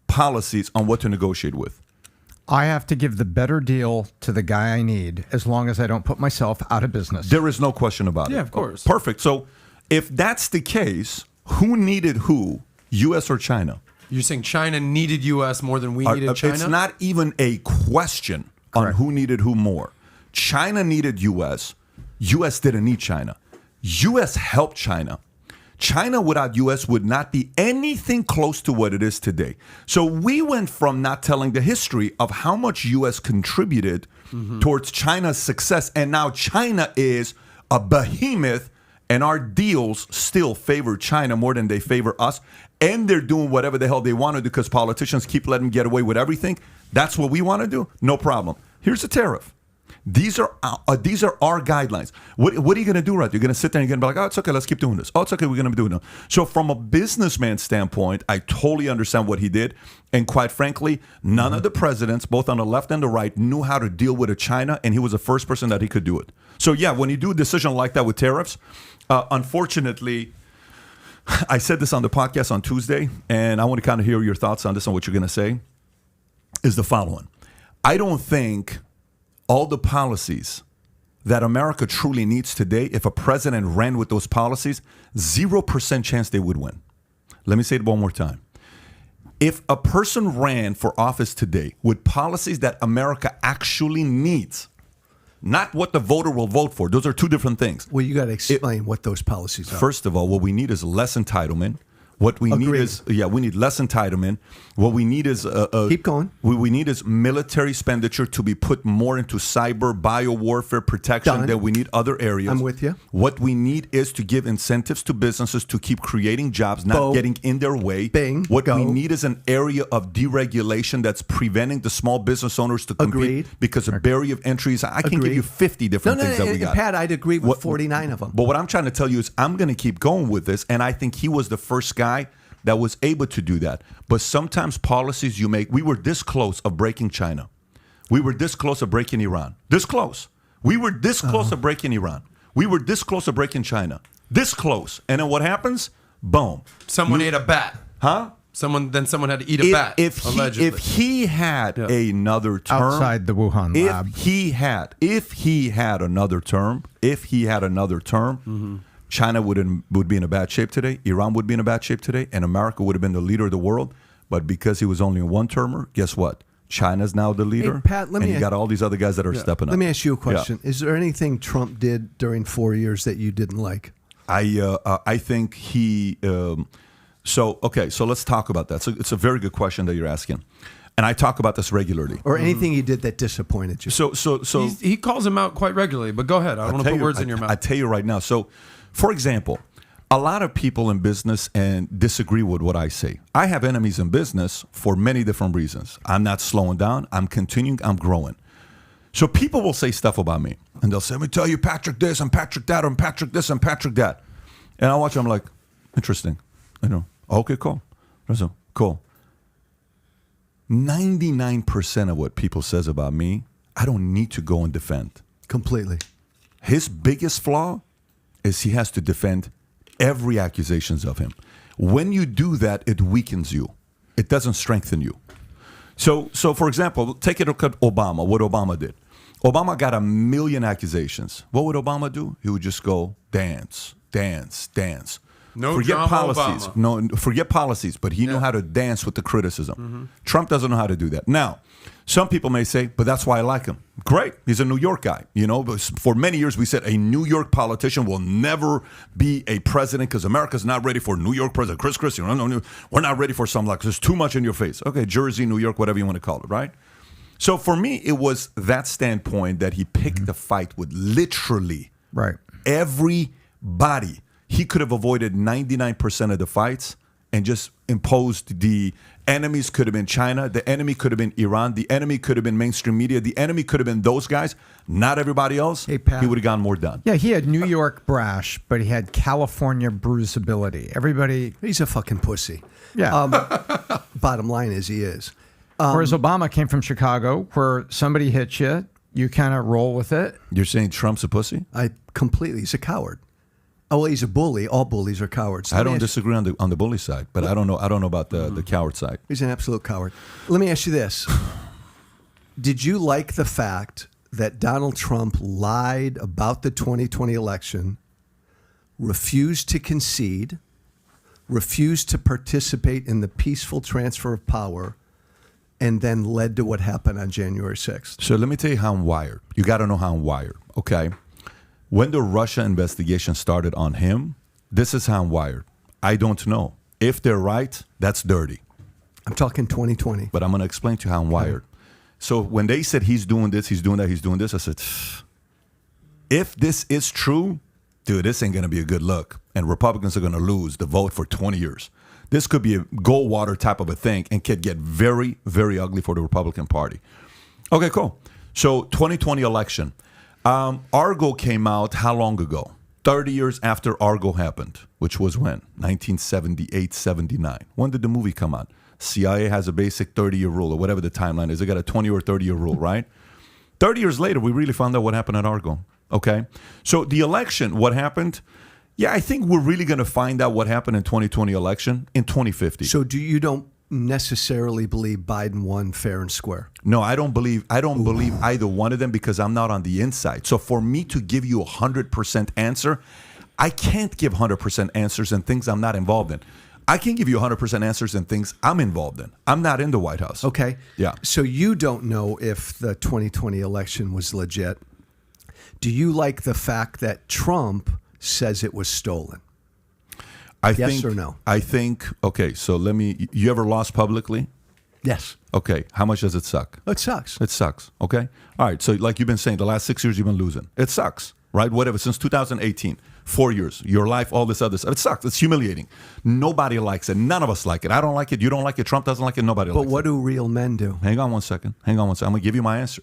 policies on what to negotiate with? I have to give the better deal to the guy I need as long as I don't put myself out of business. There is no question about it. Yeah, of course. Perfect. So if that's the case, who needed who, U.S. or China? You're saying China needed U.S. more than we needed China? It's not even a question on who needed who more. China needed U.S. U.S. didn't need China. U.S. helped China. China without U.S. would not be anything close to what it is today. So we went from not telling the history of how much U.S. contributed towards China's success, and now China is a behemoth, and our deals still favor China more than they favor us, and they're doing whatever the hell they want to do because politicians keep letting them get away with everything. That's what we want to do? No problem. Here's the tariff. These are our guidelines. What are you going to do, right? You're going to sit there and you're going to be like, oh, it's okay, let's keep doing this. Oh, it's okay, we're going to be doing it. So from a businessman standpoint, I totally understand what he did. And quite frankly, none of the presidents, both on the left and the right, knew how to deal with China, and he was the first person that he could do it. So yeah, when you do a decision like that with tariffs, unfortunately, I said this on the podcast on Tuesday, and I want to kind of hear your thoughts on this and what you're going to say, is the following. I don't think all the policies that America truly needs today, if a president ran with those policies, 0% chance they would win. Let me say it one more time. If a person ran for office today with policies that America actually needs, not what the voter will vote for, those are two different things. Well, you got to explain what those policies are. First of all, what we need is less entitlement. What we need is, we need less entitlement. What we need is keep going. What we need is military expenditure to be put more into cyber, biowarfare protection than we need other areas. I'm with you. What we need is to give incentives to businesses to keep creating jobs, not getting in their way. What we need is an area of deregulation that's preventing the small business owners to compete because the barrier of entry is, I can give you 50 different things that we got. Pat, I'd agree with 49 of them. But what I'm trying to tell you is I'm going to keep going with this, and I think he was the first guy that was able to do that. But sometimes policies you make, we were this close of breaking China. We were this close of breaking Iran. This close. We were this close of breaking Iran. We were this close of breaking China. This close. And then what happens? Boom. Someone ate a bat. Huh? Someone had to eat a bat. If he had another term outside the Wuhan lab, if he had another term, China would be in a bad shape today. Iran would be in a bad shape today, and America would have been the leader of the world. But because he was only a one-termer, guess what? China's now the leader, Pat, and you got all these other guys that are stepping up. Let me ask you a question. Is there anything Trump did during 4 years that you didn't like? I think he. So let's talk about that. So it's a very good question that you're asking, and I talk about this regularly. Or anything he did that disappointed you. So he calls him out quite regularly. But go ahead. I don't want to put words in your mouth. I tell you right now. So, for example, a lot of people in business and disagree with what I say. I have enemies in business for many different reasons. I'm not slowing down. I'm continuing. I'm growing. So people will say stuff about me, and they'll say, "Let me tell you, Patrick this, and Patrick that, and Patrick this, and Patrick that." And I watch them like, interesting. Okay, cool. Cool. 99% of what people says about me, I don't need to go and defend. Completely. His biggest flaw is he has to defend every accusations of him. When you do that, it weakens you. It doesn't strengthen you. So for example, take a look at Obama, what Obama did. Obama got 1 million accusations. What would Obama do? He would just go dance, dance, dance. Forget policies. Obama. No, forget policies, but he knew how to dance with the criticism. Mm-hmm. Trump doesn't know how to do that. Now, some people may say, but that's why I like him. Great. He's a New York guy. But for many years we said a New York politician will never be a president because America's not ready for New York president. Chris Christie, we're not ready for something like this. There's too much in your face. Okay, Jersey, New York, whatever you want to call it, right? So for me, it was that standpoint that he picked the fight with literally everybody. He could have avoided 99% of the fights and just imposed the enemies could have been China. The enemy could have been Iran. The enemy could have been mainstream media. The enemy could have been those guys, not everybody else. Hey, Pat. He would have gotten more done. Yeah, he had New York brash, but he had California bruisability. Everybody. He's a fucking pussy. Yeah. Bottom line is he is. Whereas Obama came from Chicago, where somebody hits you, you kind of roll with it. You're saying Trump's a pussy? He's a coward. Oh, well, he's a bully. All bullies are cowards. I don't disagree on the bully side, but I don't know about the coward side. He's an absolute coward. Let me ask you this. Did you like the fact that Donald Trump lied about the 2020 election, refused to concede, refused to participate in the peaceful transfer of power, and then led to what happened on January 6th? So let me tell you how I'm wired. You got to know how I'm wired, okay? When the Russia investigation started on him, this is how I'm wired. I don't know. If they're right, that's dirty. I'm talking 2020. But I'm going to explain to you how I'm wired. So when they said he's doing this, he's doing that, he's doing this, I said, if this is true, dude, this ain't going to be a good look. And Republicans are going to lose the vote for 20 years. This could be a Goldwater type of a thing and could get very, very ugly for the Republican Party. Okay, cool. So 2020 election. Argo came out how long ago? 30 years after Argo happened, which was when? 1978, 79. When did the movie come out? CIA has a basic 30-year rule or whatever the timeline is. They got a 20 or 30-year rule, right? 30 years later, we really found out what happened at Argo. Okay? So the election, what happened? Yeah, I think we're really going to find out what happened in 2020 election in 2050. So you don't necessarily believe Biden won fair and square? No, I don't believe either one of them because I'm not on the inside. So for me to give you 100% answer, I can't give 100% answers in things I'm not involved in. I can give you 100% answers in things I'm involved in. I'm not in the White House. Okay. Yeah. So you don't know if the 2020 election was legit. Do you like the fact that Trump says it was stolen? Yes or no? I think, okay, so you ever lost publicly? Yes. Okay, how much does it suck? It sucks. It sucks, okay? All right, so like you've been saying, the last 6 years you've been losing. It sucks, right? Whatever, since 2018, 4 years, your life, all this other stuff. It sucks. It's humiliating. Nobody likes it. None of us like it. I don't like it. You don't like it. Trump doesn't like it. Nobody likes it. But what do real men do? Hang on one second. I'm going to give you my answer.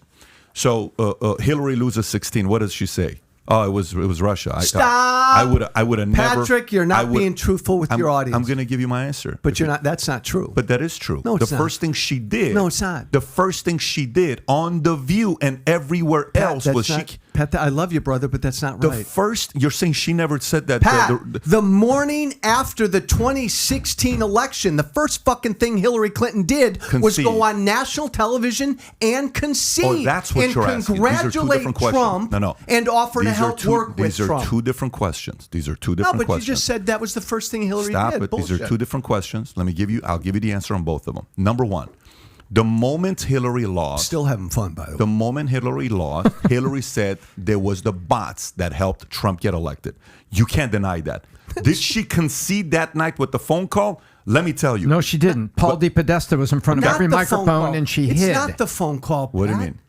So Hillary loses 16. What does she say? Oh, it was Russia. Stop! I would have never. Patrick, you're not being truthful with your audience. I'm going to give you my answer. But you're not. That's not true. But that is true. No, it's the not. first thing she did. No, it's not. The first thing she did on The View and everywhere else was she. Pat, I love you, brother, but that's not right. The first, you're saying she never said that. Pat, the morning after the 2016 election, the first fucking thing Hillary Clinton did was go on national television and concede. Oh, that's what you're asking. Congratulate Trump and offer to help work with Trump. These are two different questions. These are two different questions. No, but you just said that was the first thing Hillary did. Stop it. Bullshit. These are two different questions. I'll give you the answer on both of them. Number one. The moment Hillary lost... Still having fun, by the way. The moment Hillary lost, Hillary said there was the bots that helped Trump get elected. You can't deny that. Did she concede that night with the phone call? Let me tell you. No, she didn't. Paul DePodesta was in front of every microphone and she hid. It's not the phone call, Pat. What do you mean?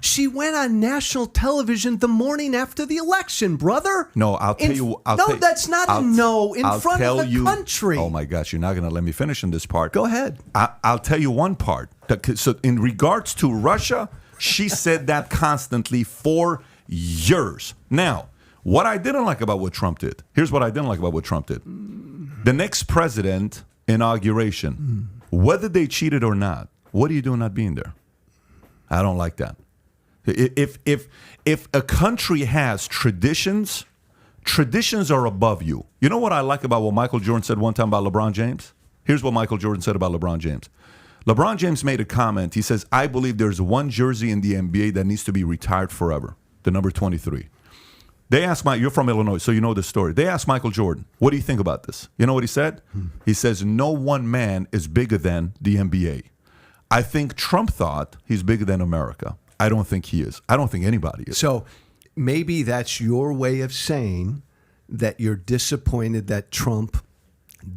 She went on national television the morning after the election, brother. No, I'll tell you. That's not a no in front of the country. Oh my gosh, you're not going to let me finish in this part. Go ahead. I'll tell you one part. So in regards to Russia, she said that constantly for years. Now, what I didn't like about what Trump did. Here's what I didn't like about what Trump did. The next president inauguration, whether they cheated or not, what are you doing not being there? I don't like that. If a country has traditions, traditions are above you. You know what I like about what Michael Jordan said one time about LeBron James? Here's what Michael Jordan said about LeBron James. LeBron James made a comment. He says, I believe there's one jersey in the NBA that needs to be retired forever, the number 23. They asked you're from Illinois, so you know this story. They asked Michael Jordan, what do you think about this? You know what he said? He says, no one man is bigger than the NBA. I think Trump thought he's bigger than America. I don't think he is. I don't think anybody is. So maybe that's your way of saying that you're disappointed that Trump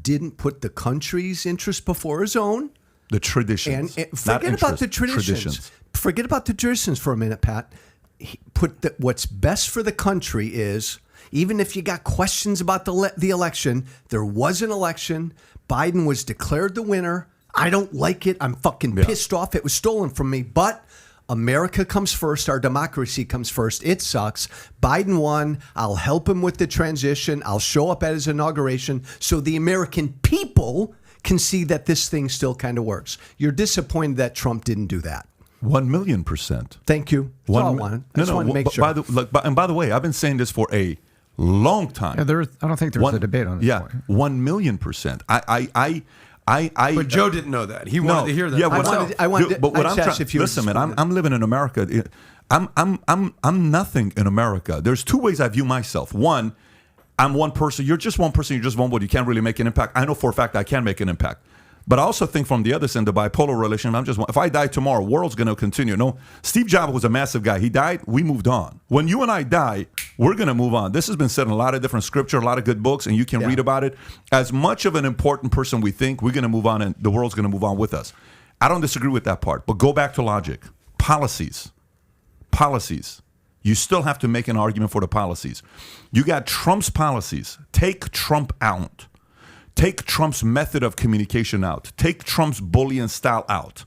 didn't put the country's interest before his own. The traditions. And forget about the traditions. Forget about the traditions for a minute, Pat. What's best for the country is, even if you got questions about the election, there was an election. Biden was declared the winner. I don't like it. I'm fucking pissed off. It was stolen from me. But America comes first. Our democracy comes first. It sucks. Biden won. I'll help him with the transition. I'll show up at his inauguration so the American people can see that this thing still kind of works. You're disappointed that Trump didn't do that. 1,000,000%. Thank you. That's all I wanted. I just wanted to make sure. By the way, I've been saying this for a long time. Yeah, I don't think there was a debate on this. Yeah, 1,000,000%. But Joe didn't know that. He wanted to hear that. Yeah, listen, man, I'm living in America. I'm nothing in America. There's two ways I view myself. One, I'm one person. You're just one person. You're just one vote. You can't really make an impact. I know for a fact I can make an impact. But I also think from the other side, the bipolar relation, I'm just one. If I die tomorrow, world's going to continue. No, Steve Jobs was a massive guy. He died. We moved on. When you and I die, we're going to move on. This has been said in a lot of different scripture, a lot of good books, and you can read about it. As much of an important person we think, we're going to move on, and the world's going to move on with us. I don't disagree with that part. But go back to logic. Policies. You still have to make an argument for the policies. You got Trump's policies. Take Trump out. Take Trump's method of communication out. Take Trump's bullying style out.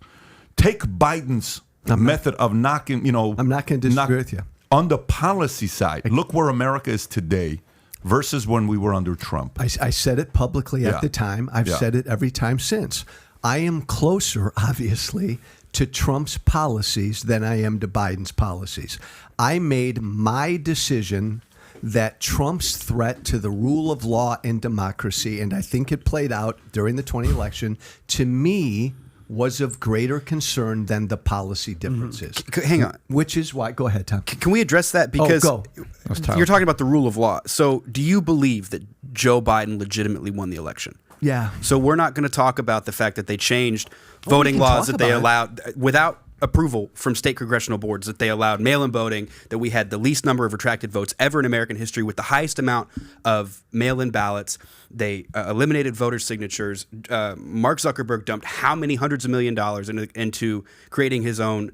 Take Biden's method of knocking, I'm not going to disagree with you. On the policy side, look where America is today versus when we were under Trump. I said it publicly at the time. I've said it every time since. I am closer, obviously, to Trump's policies than I am to Biden's policies. I made my decision that Trump's threat to the rule of law and democracy, and I think it played out during the 2020 election, to me was of greater concern than the policy differences. Hang on. Which is why, go ahead, Tom. Can we address that? Because you're talking about the rule of law. So do you believe that Joe Biden legitimately won the election? Yeah. So we're not going to talk about the fact that they changed voting laws that they allowed without approval from state congressional boards, that they allowed mail-in voting, that we had the least number of retracted votes ever in American history with the highest amount of mail-in ballots. They eliminated voter signatures. Mark Zuckerberg dumped how many hundreds of $1 million into creating his own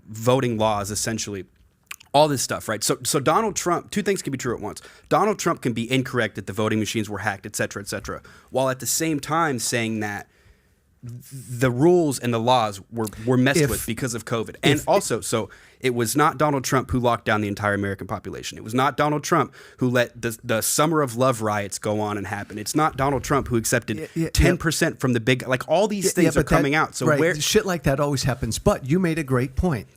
voting laws, essentially. All this stuff, right? So Donald Trump, two things can be true at once. Donald Trump can be incorrect that the voting machines were hacked, et cetera, while at the same time saying that the rules and the laws were messed with because of COVID. And also, so it was not Donald Trump who locked down the entire American population. It was not Donald Trump who let the Summer of Love riots go on and happen. It's not Donald Trump who accepted 10% from the big, like all these things are coming out. So right, shit like that always happens. But you made a great point.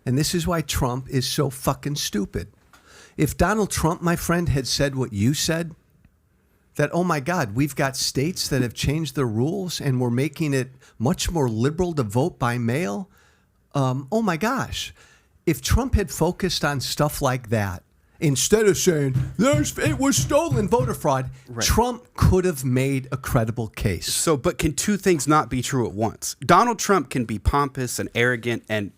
And this is why Trump is so fucking stupid. If Donald Trump, my friend, had said what you said, that, oh my God, we've got states that have changed their rules and we're making it much more liberal to vote by mail. Oh my gosh. If Trump had focused on stuff like that, instead of saying, it was stolen voter fraud, right, Trump could have made a credible case. So, but can two things not be true at once? Donald Trump can be pompous and arrogant and,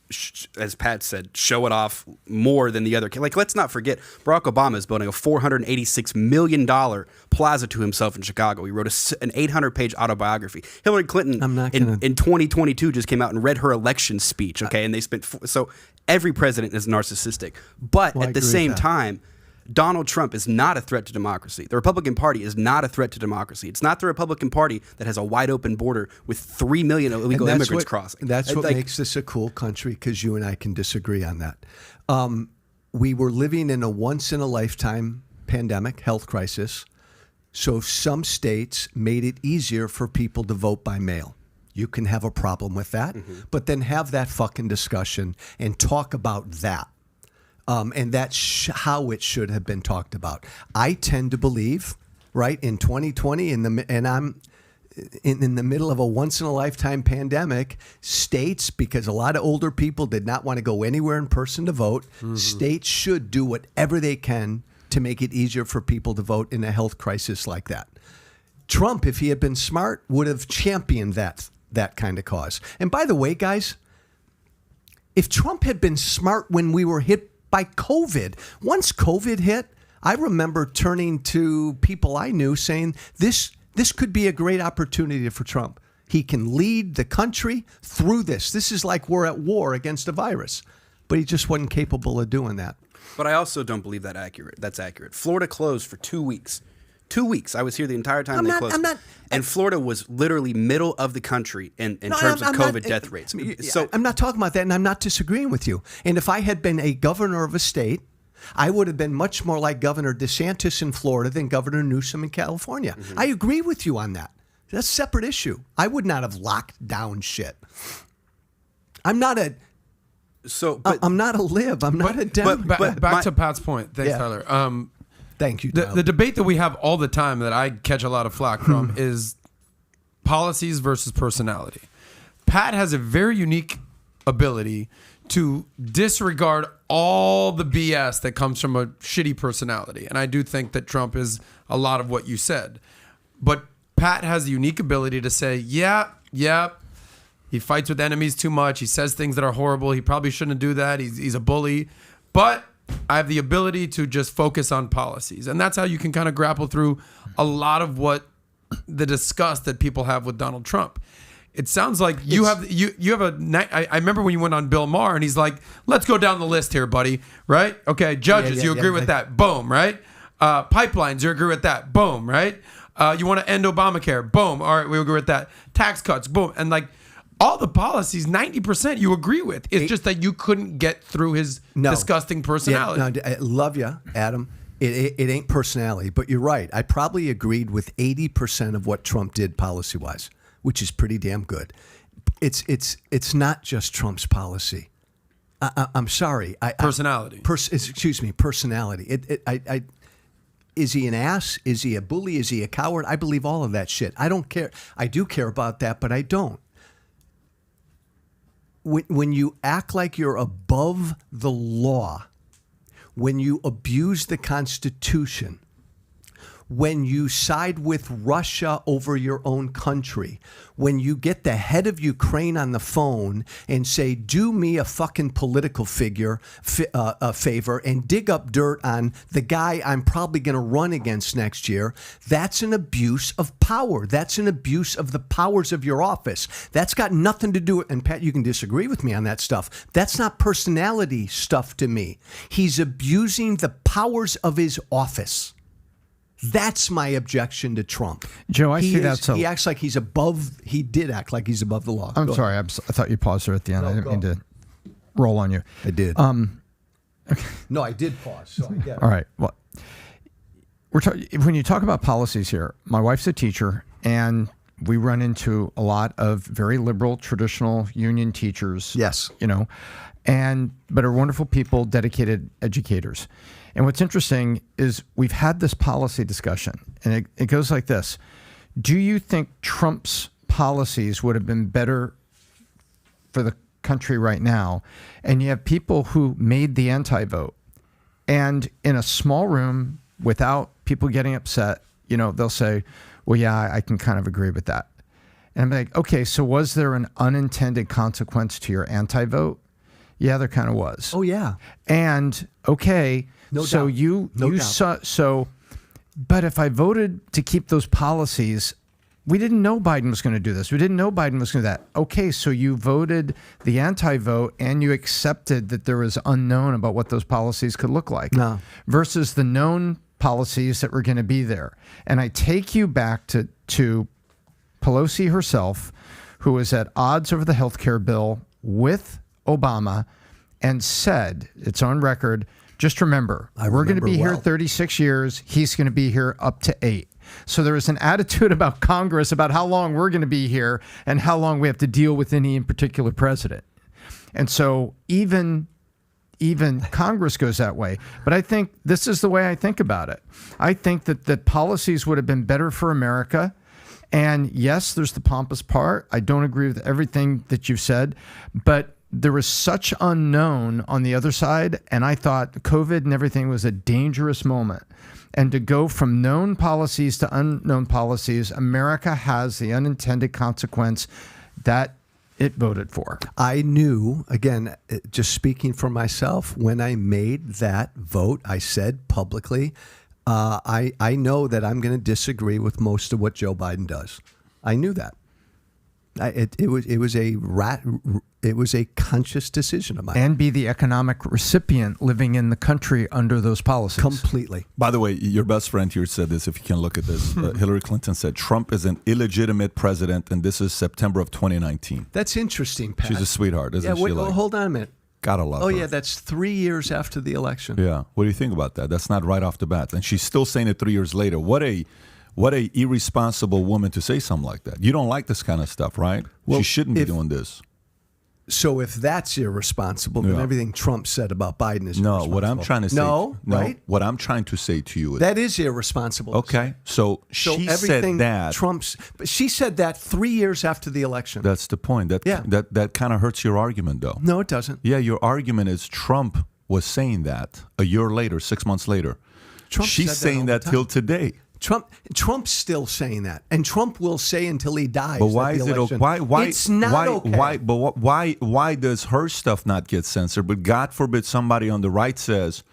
as Pat said, show it off more than the other. Like, let's not forget, Barack Obama is building a $486 million plaza to himself in Chicago. He wrote an 800-page autobiography. Hillary Clinton in 2022 just came out and read her election speech, okay? And they spent... So every president is narcissistic. But at the same time, Donald Trump is not a threat to democracy. The Republican Party is not a threat to democracy. It's not the Republican Party that has a wide open border with 3 million illegal immigrants crossing. That's what makes this a cool country, because you and I can disagree on that. We were living in a once-in-a-lifetime pandemic, health crisis. So some states made it easier for people to vote by mail. You can have a problem with that, but then have that fucking discussion and talk about that. And that's how it should have been talked about. I tend to believe, right, in 2020, and I'm in the middle of a once-in-a-lifetime pandemic, states, because a lot of older people did not want to go anywhere in person to vote, states should do whatever they can to make it easier for people to vote in a health crisis like that. Trump, if he had been smart, would have championed that kind of cause. And by the way, guys, if Trump had been smart when we were hit by COVID, once COVID hit, I remember turning to people I knew saying, this could be a great opportunity for Trump. He can lead the country through this. This is like we're at war against a virus. But he just wasn't capable of doing that. But I also don't believe that's accurate. Florida closed for 2 weeks. 2 weeks. I was here the entire time they closed. And Florida was literally middle of the country in terms of COVID death rates. So I'm not talking about that, and I'm not disagreeing with you. And if I had been a governor of a state, I would have been much more like Governor DeSantis in Florida than Governor Newsom in California. I agree with you on that. That's a separate issue. I would not have locked down shit. I'm not a lib. I'm not a Democrat. But back to Pat's point. Thanks, Tyler. Thank you. The debate that we have all the time that I catch a lot of flack from is policies versus personality. Pat has a very unique ability to disregard all the BS that comes from a shitty personality. And I do think that Trump is a lot of what you said. But Pat has the unique ability to say, yeah, he fights with enemies too much. He says things that are horrible. He probably shouldn't do that. He's a bully. But I have the ability to just focus on policies. And that's how you can kind of grapple through a lot of what the disgust that people have with Donald Trump. It sounds like you have I remember when you went on Bill Maher and he's like, let's go down the list here, buddy. Right? Okay. Judges, you agree with that. Boom. Right? Pipelines, you agree with that. Boom. Right? You want to end Obamacare. Boom. All right. We agree with that. Tax cuts. Boom. And like all the policies, 90% you agree with. It's just that you couldn't get through his disgusting personality. I love you, Adam. It ain't personality, but you're right. I probably agreed with 80% of what Trump did policy-wise, which is pretty damn good. It's not just Trump's policy. I'm sorry. Personality. Excuse me, personality. Is he an ass? Is he a bully? Is he a coward? I believe all of that shit. I don't care. I do care about that, but I don't. When you act like you're above the law, when you abuse the Constitution, when you side with Russia over your own country, when you get the head of Ukraine on the phone and say, do me a fucking political favor and dig up dirt on the guy I'm probably going to run against next year, that's an abuse of power. That's an abuse of the powers of your office. That's got nothing to do with, and Pat, you can disagree with me on that stuff. That's not personality stuff to me. He's abusing the powers of his office. That's my objection to Trump. Joe, I see that. So he acts like he's above. He did act like he's above the law. I'm sorry. I thought you paused there at the end. I didn't mean to roll on you. I did. Okay. No, I did pause. So I get it. All right. Well, when you talk about policies here, my wife's a teacher, and we run into a lot of very liberal, traditional union teachers. Yes. But are wonderful people, dedicated educators. And what's interesting is we've had this policy discussion, and it goes like this. Do you think Trump's policies would have been better for the country right now? And you have people who made the anti-vote, and in a small room without people getting upset, they'll say, well, yeah, I can kind of agree with that. And I'm like, okay, so was there an unintended consequence to your anti-vote? Yeah, there kind of was. Oh, yeah. And okay, no so doubt. But if I voted to keep those policies, we didn't know Biden was going to do this. We didn't know Biden was going to do that. Okay, so you voted the anti-vote and you accepted that there was unknown about what those policies could look like. No. Versus the known policies that were going to be there. And I take you back to Pelosi herself, who was at odds over the healthcare bill with Obama, and said, it's on record, just remember, we're going to be here 36 years. He's going to be here up to 8. So there was an attitude about Congress about how long we're going to be here and how long we have to deal with any particular president. And so even Congress goes that way. But I think this is the way I think about it. I think that policies would have been better for America. And yes, there's the pompous part. I don't agree with everything that you've said, but there was such unknown on the other side, and I thought COVID and everything was a dangerous moment. And to go from known policies to unknown policies, America has the unintended consequence that it voted for. I knew, again, just speaking for myself, when I made that vote, I said publicly, I know that I'm going to disagree with most of what Joe Biden does. I knew that. It was a conscious decision of mine. And be the economic recipient living in the country under those policies. Completely. By the way, your best friend here said this, if you can look at this. Hillary Clinton said, Trump is an illegitimate president, and this is September of 2019. That's interesting, Pat. She's a sweetheart, isn't she? Well, hold on a minute. Gotta love her. Oh, yeah, that's 3 years after the election. Yeah. What do you think about that? That's not right off the bat. And she's still saying it 3 years later. What a irresponsible woman to say something like that. You don't like this kind of stuff, right? Well, she shouldn't be doing this. So if that's irresponsible, then everything Trump said about Biden is irresponsible. No, what I'm trying to say. Right? What I'm trying to say to you is that is irresponsible. Okay, so she said that. But she said that 3 years after the election. That's the point. That kind of hurts your argument, though. No, it doesn't. Yeah, your argument is Trump was saying that a year later, 6 months later. She's saying that till today. Trump's still saying that, and Trump will say until he dies. But why is it okay? Why it's not okay? Why does her stuff not get censored? But God forbid somebody on the right says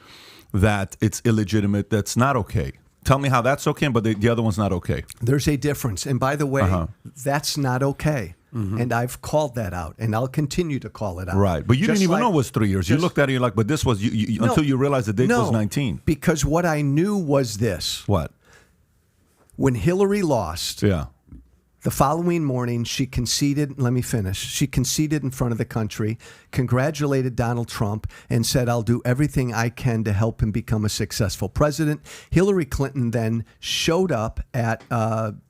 that it's illegitimate. That's not okay. Tell me how that's okay, but the other one's not okay. There's a difference, and by the way, that's not okay. Mm-hmm. And I've called that out, and I'll continue to call it out. Right, but you didn't even know it was 3 years. You looked at it, you're like, but this was until you realized the date was 19. Because what I knew was this. What? When Hillary lost, The following morning, she conceded. Let me finish. She conceded in front of the country, congratulated Donald Trump, and said, I'll do everything I can to help him become a successful president. Hillary Clinton then showed up at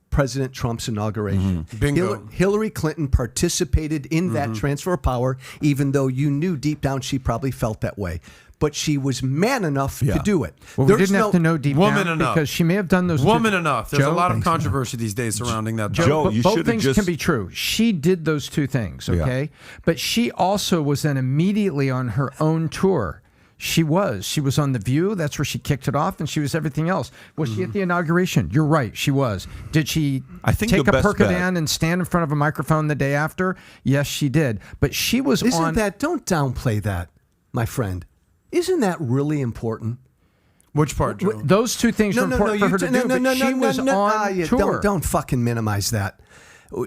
President Trump's inauguration. Bingo. Hillary Clinton participated in that transfer of power, even though you knew deep down she probably felt that way. But she was man enough to do it. Well, we didn't have to know deep woman down enough. Because she may have done those. Woman enough. There's Joe, a lot of controversy these days surrounding that. Joe, you both should've things just- can be true. She did those two things, okay? But she also was then immediately on her own tour. She was on The View. That's where she kicked it off, and she was everything else. Was she at the inauguration? You're right, she was. Did she think take the a best Percodan bet- and stand in front of a microphone the day after? Yes, she did. But she was Don't downplay that, my friend. Isn't that really important? Which part, Joe? Those two things are important for her to do, but she was on tour. Don't fucking minimize that.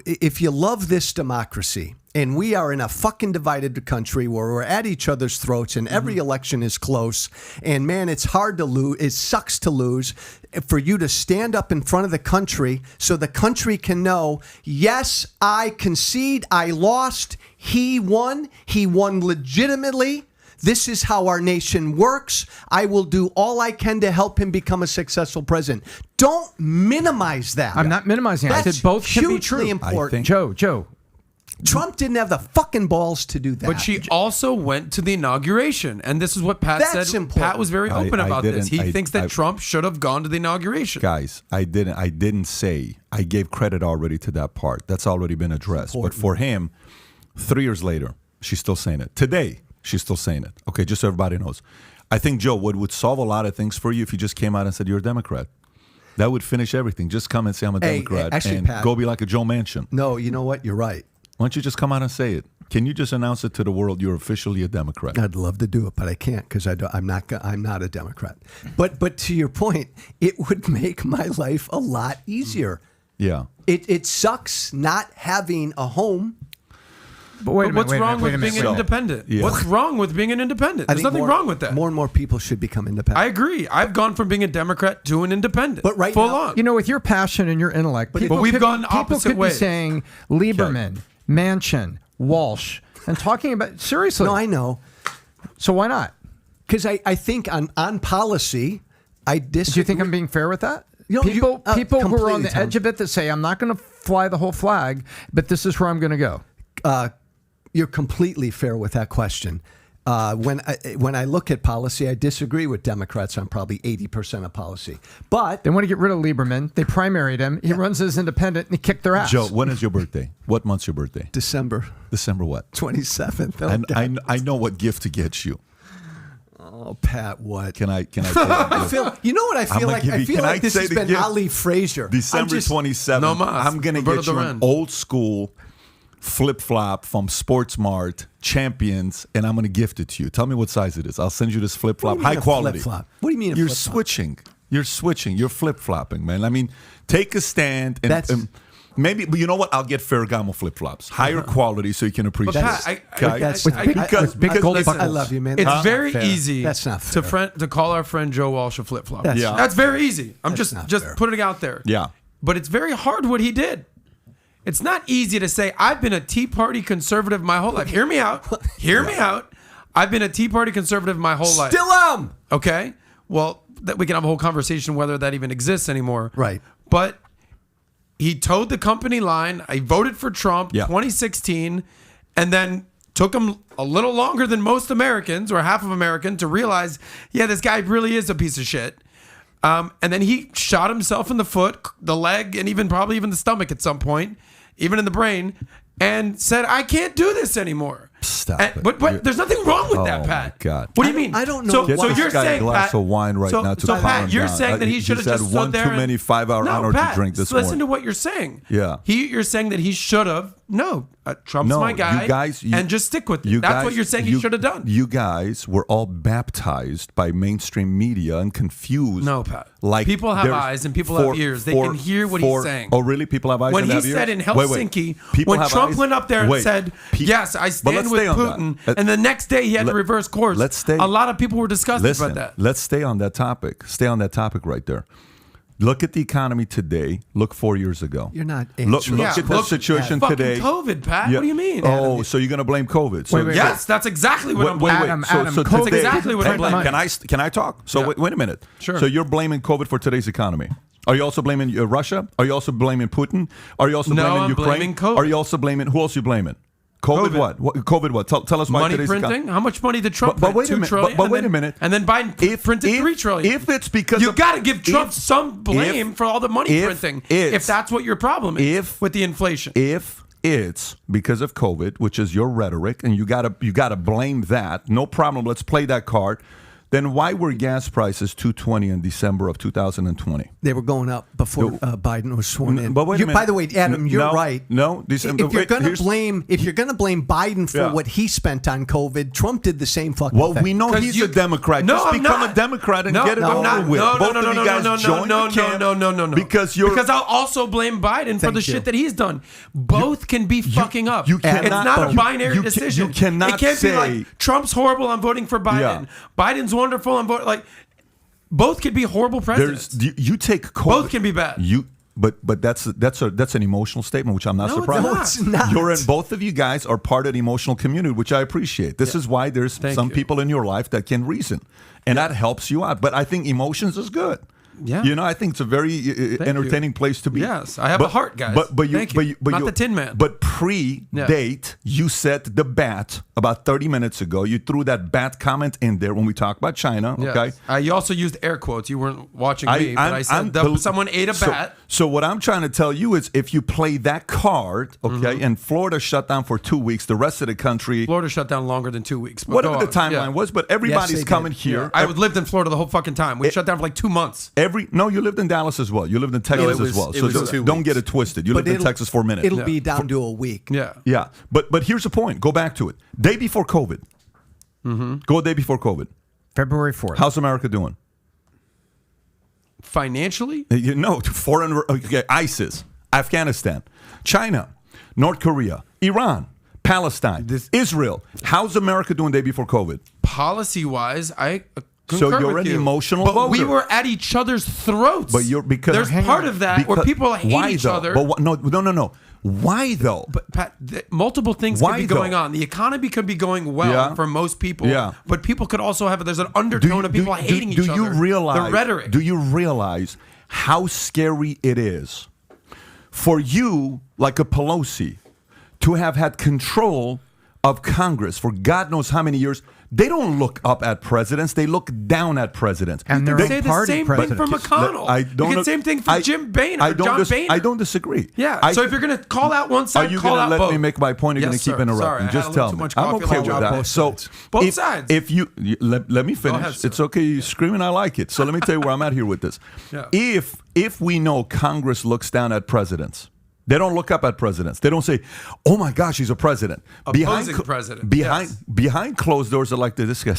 If you love this democracy, and we are in a fucking divided country where we're at each other's throats and every election is close, and man, it's hard to lose. It sucks to lose. For you to stand up in front of the country so the country can know, yes, I concede, I lost, he won legitimately. This is how our nation works. I will do all I can to help him become a successful president. Don't minimize that. I'm not minimizing it. I That's said both can be true. hugely important. Joe. Trump didn't have the fucking balls to do that. But she also went to the inauguration, and this is what Pat That's said. important. Pat was very open I about this. didn't- He I- thinks that I- Trump should have gone to the inauguration. Guys, I didn't say. I gave credit already to that part. That's already been addressed. But for him, 3 years later, she's still saying it. Today, she's still saying it. Okay, just so everybody knows. I think, Joe, what would solve a lot of things for you if you just came out and said you're a Democrat? That would finish everything. Just come and say I'm a Democrat actually, and Pat, go be like a Joe Manchin. No, you know what? You're right. Why don't you just come out and say it? Can you just announce it to the world you're officially a Democrat? I'd love to do it, but I can't because I'm not a Democrat. But to your point, it would make my life a lot easier. Yeah. It sucks not having a home. But wait a minute, What's wait a wrong minute, wait with a being minute. an independent? Yeah. What's wrong with being an independent? I There's think nothing wrong with that. More and more people should become independent. I agree. I've gone from being a Democrat to an independent. But right full now- on. You know, with your passion and your intellect, people we've could gone people opposite could ways. be saying Lieberman, Manchin, Walsh, and talking about seriously. No, I know. So why not? Because I think on policy, I disagree. Do you think I'm being fair with that? You know, people people who are on completely, the Tom. edge of it that say I'm not going to fly the whole flag, but this is where I'm going to go. You're completely fair with that question. When I look at policy, I disagree with Democrats on probably 80% of policy. But They want to get rid of Lieberman. They primaried him. He runs as independent, and he kicked their ass. Joe, when is your birthday? What month's your birthday? December December what? 27th. And I know what gift to get you. Oh, Pat, what? Can I tell you? You know what I feel gonna like? give I you- feel can like I this say has the been gift? Ali Frazier. December 27th. No mas. I'm going to Roberto get you Duran. an old school flip-flop from Sports Mart, Champions, and I'm going to gift it to you. Tell me what size it is. I'll send you this flip-flop. High quality. Flip-flop? What do you mean a You're flip-flop? switching. You're switching. You're flip-flopping, man. I mean, take a stand and maybe, but you know what? I'll get Ferragamo flip-flops. Higher quality so you can appreciate Pat, it. that's- With big gold listen, buckles. I love you, man. It's That's very not fair. easy That's not fair. to call our friend Joe Walsh a flip flop. That's Yeah. That's very easy. I'm That's just not just fair. putting it out there. Yeah. But it's very hard what he did. It's not easy to say, I've been a Tea Party conservative my whole life. Hear me out. Hear me out. I've been a Tea Party conservative my whole life. Still am. Okay. Well, that we can have a whole conversation whether that even exists anymore. Right. But he towed the company line. I voted for Trump 2016, and then took him a little longer than most Americans or half of Americans to realize, yeah, this guy really is a piece of shit. And then he shot himself in the foot, the leg, and probably even the stomach at some point, even in the brain, and said, I can't do this anymore. Stop And- it. But there's nothing wrong with that, Oh, Pat. my God. What do you mean? I don't know So, why- Get so this you're guy saying, a glass Pat, of wine right so, now to so calm Pat, him you're down. saying that he He should have just just had stood one there too and- many 5-hour no, energy Pat, drink this listen morning. to what you're saying. Yeah. You're saying that he should have. No, Trump's No, my guy. you guys, and just stick with it. That's what you're saying he should have done. You guys were all baptized by mainstream media and confused. No, Pat. Like People have there's- eyes and people have ears. They can hear what he's saying. Oh, really? People have eyes When and he have ears? said in Wait, Helsinki, People when have Trump eyes? went up there and Wait. said, yes, I But stand let's with stay on Putin, that. and the next day he had to reverse course, let's stay. a lot of people were disgusted Listen, about that. let's stay on that topic. Stay on that topic right there. Look at the economy today. Look 4 years ago. You're not Look answering. at the situation fucking today. COVID, Pat. Yeah. What do you mean? Oh, so you're going to blame COVID? So, Yes, that's exactly what I'm blaming. Adam, So COVID That's exactly what I'm blaming. Can I talk? So Yeah. wait a minute. Sure. So you're blaming COVID for today's economy. Are you also blaming Russia? Are you also blaming Putin? Are you also No, blaming I'm Ukraine? blaming COVID. Are you also blaming who else are you blaming? COVID. COVID what? Tell us why Money today's printing? economy. How much money did Trump But wait print? a $2 minute. trillion, But and wait a then- minute. And then Biden printed $3 trillion. If it's because you got to give Trump some blame for all the money if printing. it's- If that's what your problem is with the inflation. If it's because of COVID, which is your rhetoric, and you gotta blame that, no problem. Let's play that card. Then why were gas prices $2.20 in December of 2020? They were going up before Biden was sworn in. But wait a minute. By the way, Adam, you're right. No, December. If you're going to blame Biden for Yeah. what he spent on COVID, Trump did the same fucking Well, thing. we know 'Cause he's you- a Democrat. No, Just I'm become not. a Democrat and get it I'm over not. with. No, Both of you guys join the camp no. because I'll also blame Biden for Thank the you. shit that he's done. Both can be fucking up. you It's cannot- not a you- binary you decision. you cannot It can't say- be like Trump's horrible. I'm voting for Biden. Yeah. Biden's wonderful. I'm voting like. Both can be horrible presidents. You take COVID. Both can be bad. But that's an emotional statement, which I'm not No, it's surprised. not. No, it's not. You're in, both of you guys are part of the emotional community, which I appreciate. This is why there's some you. people in your life that can reason, and that helps you out. But I think emotions is good. Yeah. I think it's a very entertaining place to be. Yes, I have a heart, guys. But you, Thank but you. you, but Not you, the Tin Man. But pre-date, you set the bat about 30 minutes ago. You threw that bat comment in there when we talked about China. Yes. Okay. You also used air quotes. You weren't watching me, but I said someone ate a bat. So what I'm trying to tell you is, if you play that card, okay, and Florida shut down for 2 weeks, the rest of the country, Florida shut down longer than 2 weeks. But whatever go the on. timeline Yeah. was, but everybody's they coming did. here. I lived in Florida the whole fucking time. We shut down for like 2 months. No, you lived in Dallas as well. You lived in Texas it was- as well. it So was 2 don't weeks. get it twisted. You lived in Texas for a minute. It'll be down to a week. Yeah. Yeah, but here's the point. Go back to it. Day before COVID. Go a day before COVID. February 4th. How's America doing? Financially? Foreign. Okay, ISIS, Afghanistan, China, North Korea, Iran, Palestine, Israel. How's America doing day before COVID? Policy-wise, I concur So you're with an you. emotional but voter. we were at each other's throats. But you're because there's part of that where people hate why each though? other. But no. Why though? But Pat, multiple things Why, could be going though? on. The economy could be going well Yeah. for most people. Yeah. But people could also have there's an undertone of people hating each other. Do you realize the rhetoric? Do you realize how scary it is for you, like a Pelosi, to have had control of Congress for God knows how many years? They don't look up at presidents; they look down at presidents. And You they're could say the party same president. thing for McConnell. You could same thing for Jim Boehner or John Boehner. I don't disagree. Yeah. So if you're going to call out one Are side, you call going out to let both. me make my point? You're Yes, going to keep sir. interrupting. Sorry, I had Just a tell little too me. much I'm coffee okay last with night. that. Both So sides. Both sides. If you let me finish, ahead, sir. it's okay. You're screaming. I like it. So let me tell you where I'm at here with this. Yeah. If we know Congress looks down at presidents. They don't look up at presidents. They don't say, "Oh my gosh, he's a president." Opposing president. Behind closed doors, are like this guy.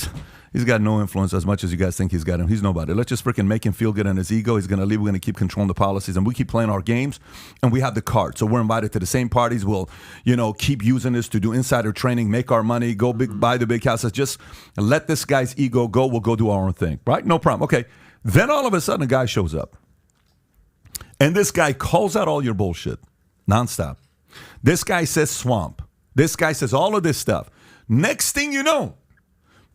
He's got no influence as much as you guys think he's got him. He's nobody. Let's just freaking make him feel good on his ego. He's going to leave. We're going to keep controlling the policies, and we keep playing our games, and we have the card. So we're invited to the same parties. We'll, keep using this to do insider training, make our money, go big, buy the big houses. Just let this guy's ego go. We'll go do our own thing, right? No problem. Okay. Then all of a sudden, a guy shows up, and this guy calls out all your bullshit. Nonstop. This guy says swamp. This guy says all of this stuff. Next thing you know,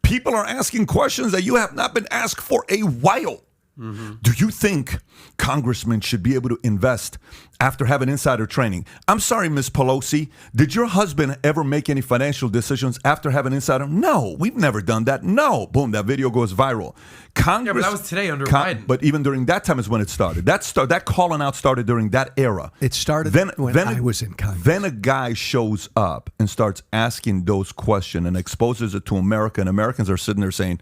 people are asking questions that you have not been asked for a while. Do you think congressmen should be able to invest after having insider training? I'm sorry, Miss Pelosi. Did your husband ever make any financial decisions after having insider? No, we've never done that. No. Boom, that video goes viral. Congress, but that was today under Biden. But even during that time is when it started. That calling out started during that era. It started when I was in Congress. Then a guy shows up and starts asking those questions and exposes it to America, and Americans are sitting there saying,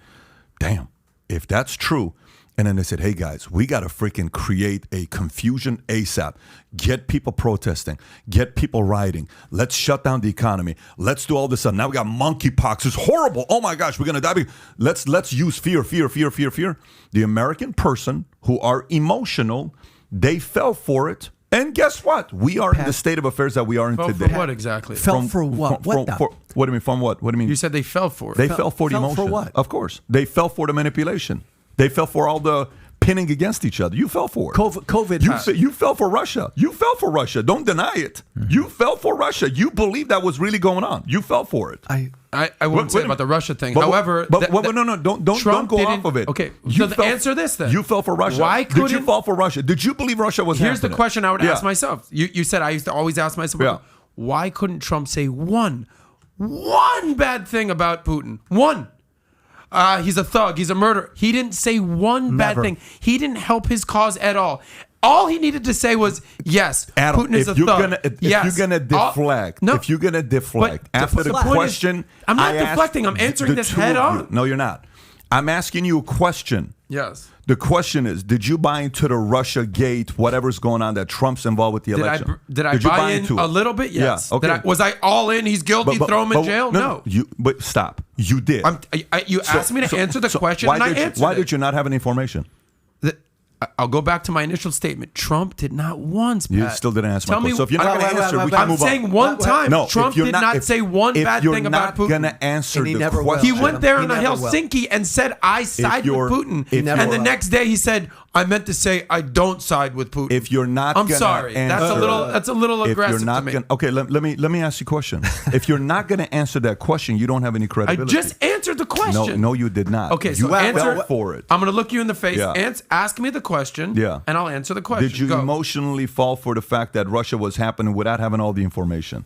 damn, if that's true. And then they said, hey, guys, we got to freaking create a confusion ASAP. Get people protesting. Get people rioting. Let's shut down the economy. Let's do all this stuff. Now we got monkeypox. It's horrible. Oh, my gosh, we're going to die. Let's use fear. The American person who are emotional, they fell for it. And guess what? We are in the state of affairs that we are in Fell today. for what exactly? Fell for what? What do you mean, from what? What do you mean? You said they fell for it. They fell for the fell emotion. for what? Of course. They fell for the manipulation. They fell for all the pinning against each other. You fell for it. COVID. You fell for Russia. You fell for Russia. Don't deny it. You fell for Russia. You believe that was really going on. You fell for it. I wouldn't say about the Russia thing. But, However, no, don't go off of it. Okay, you so answer this then. You fell for Russia. Why couldn't? Did you fall for Russia? Did you believe Russia was Here's happening? the question I would ask myself. You said I used to always ask myself, why couldn't Trump say one bad thing about Putin? One. He's a thug. He's a murderer. He didn't say one bad thing. He didn't help his cause at all. All he needed to say was, yes, Adam, Putin is a thug. If you're going to deflect, after the question, I'm not deflecting. I'm answering this head on. No, you're not. I'm asking you a question. Yes. The question is, did you buy into the Russia gate, whatever's going on, that Trump's involved with the election? Did I buy in a little bit? Yes. Yeah, okay. Was I all in? He's guilty, throw him in jail? No. But stop. You did. You asked me to answer the question, and I answered it. Why did you not have any information? I'll go back to my initial statement. Trump did not once, Pat. You still didn't answer my question. So if you're not going to answer, we can move on. I'm saying one time. No, Trump did not say one bad thing about Putin. If you're not going to answer the question. He went there in Helsinki and said, I side with Putin. And the next day he said, I meant to say I don't side with Putin. If you're not I'm sorry. That's a little aggressive to me. Okay, let me ask you a question. If you're not going to answer that question, you don't have any credibility. I just answered the question. No, you did not. Okay, so you answer fell for it. I'm going to look you in the face. Ask me the question. And I'll answer the question. Did you emotionally fall for the fact that Russia was happening without having all the information?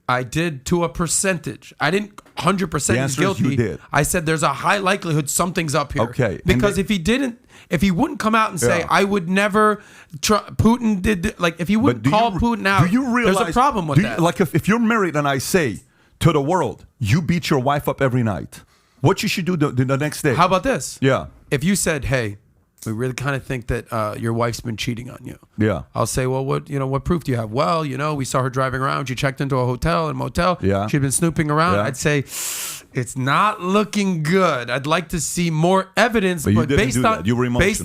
I did to a percentage. I didn't 100% he's guilty. You did. I said there's a high likelihood something's up here. Okay. Because if he wouldn't come out and say, I would never, Putin did, if he wouldn't call Putin out, do you realize, there's a problem with that. Like if you're married and I say to the world, you beat your wife up every night, what you should do the next day? How about this? Yeah. If you said, hey, we really kind of think that your wife's been cheating on you. Yeah. I'll say, well, what proof do you have? Well, we saw her driving around. She checked into a hotel and motel. Yeah. She'd been snooping around. Yeah. I'd say, it's not looking good. I'd like to see more evidence, but based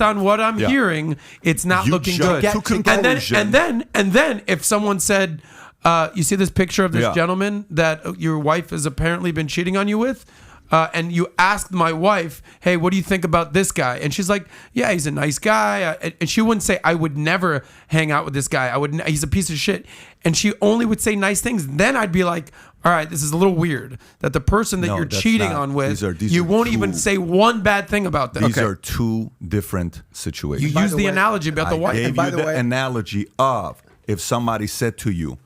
on what I'm hearing, it's not looking good. And then if someone said, you see this picture of this gentleman that your wife has apparently been cheating on you with? And you asked my wife, hey, what do you think about this guy? And she's like, yeah, he's a nice guy. And she wouldn't say, I would never hang out with this guy. He's a piece of shit. And she only would say nice things. Then I'd be like, all right, this is a little weird that the person that you're cheating on with, you won't even say one bad thing about them. These are two different situations. You use the analogy about the wife. I gave you the analogy of if somebody said to you,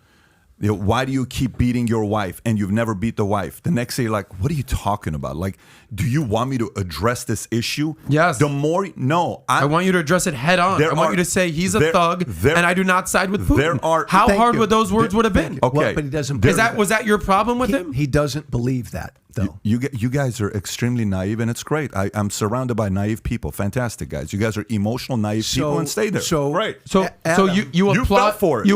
why do you keep beating your wife and you've never beat the wife? The next day, you're like, what are you talking about? Like, do you want me to address this issue? Yes. I want you to address it head on. I want you to say he's a thug and I do not side with Putin. How hard would those words would have been? Okay. Well, but he doesn't. Was that your problem with him? He doesn't believe that, though. You guys are extremely naive, and it's great. I'm surrounded by naive people. Fantastic, guys. You guys are emotional, naive people, and stay there. Great. So you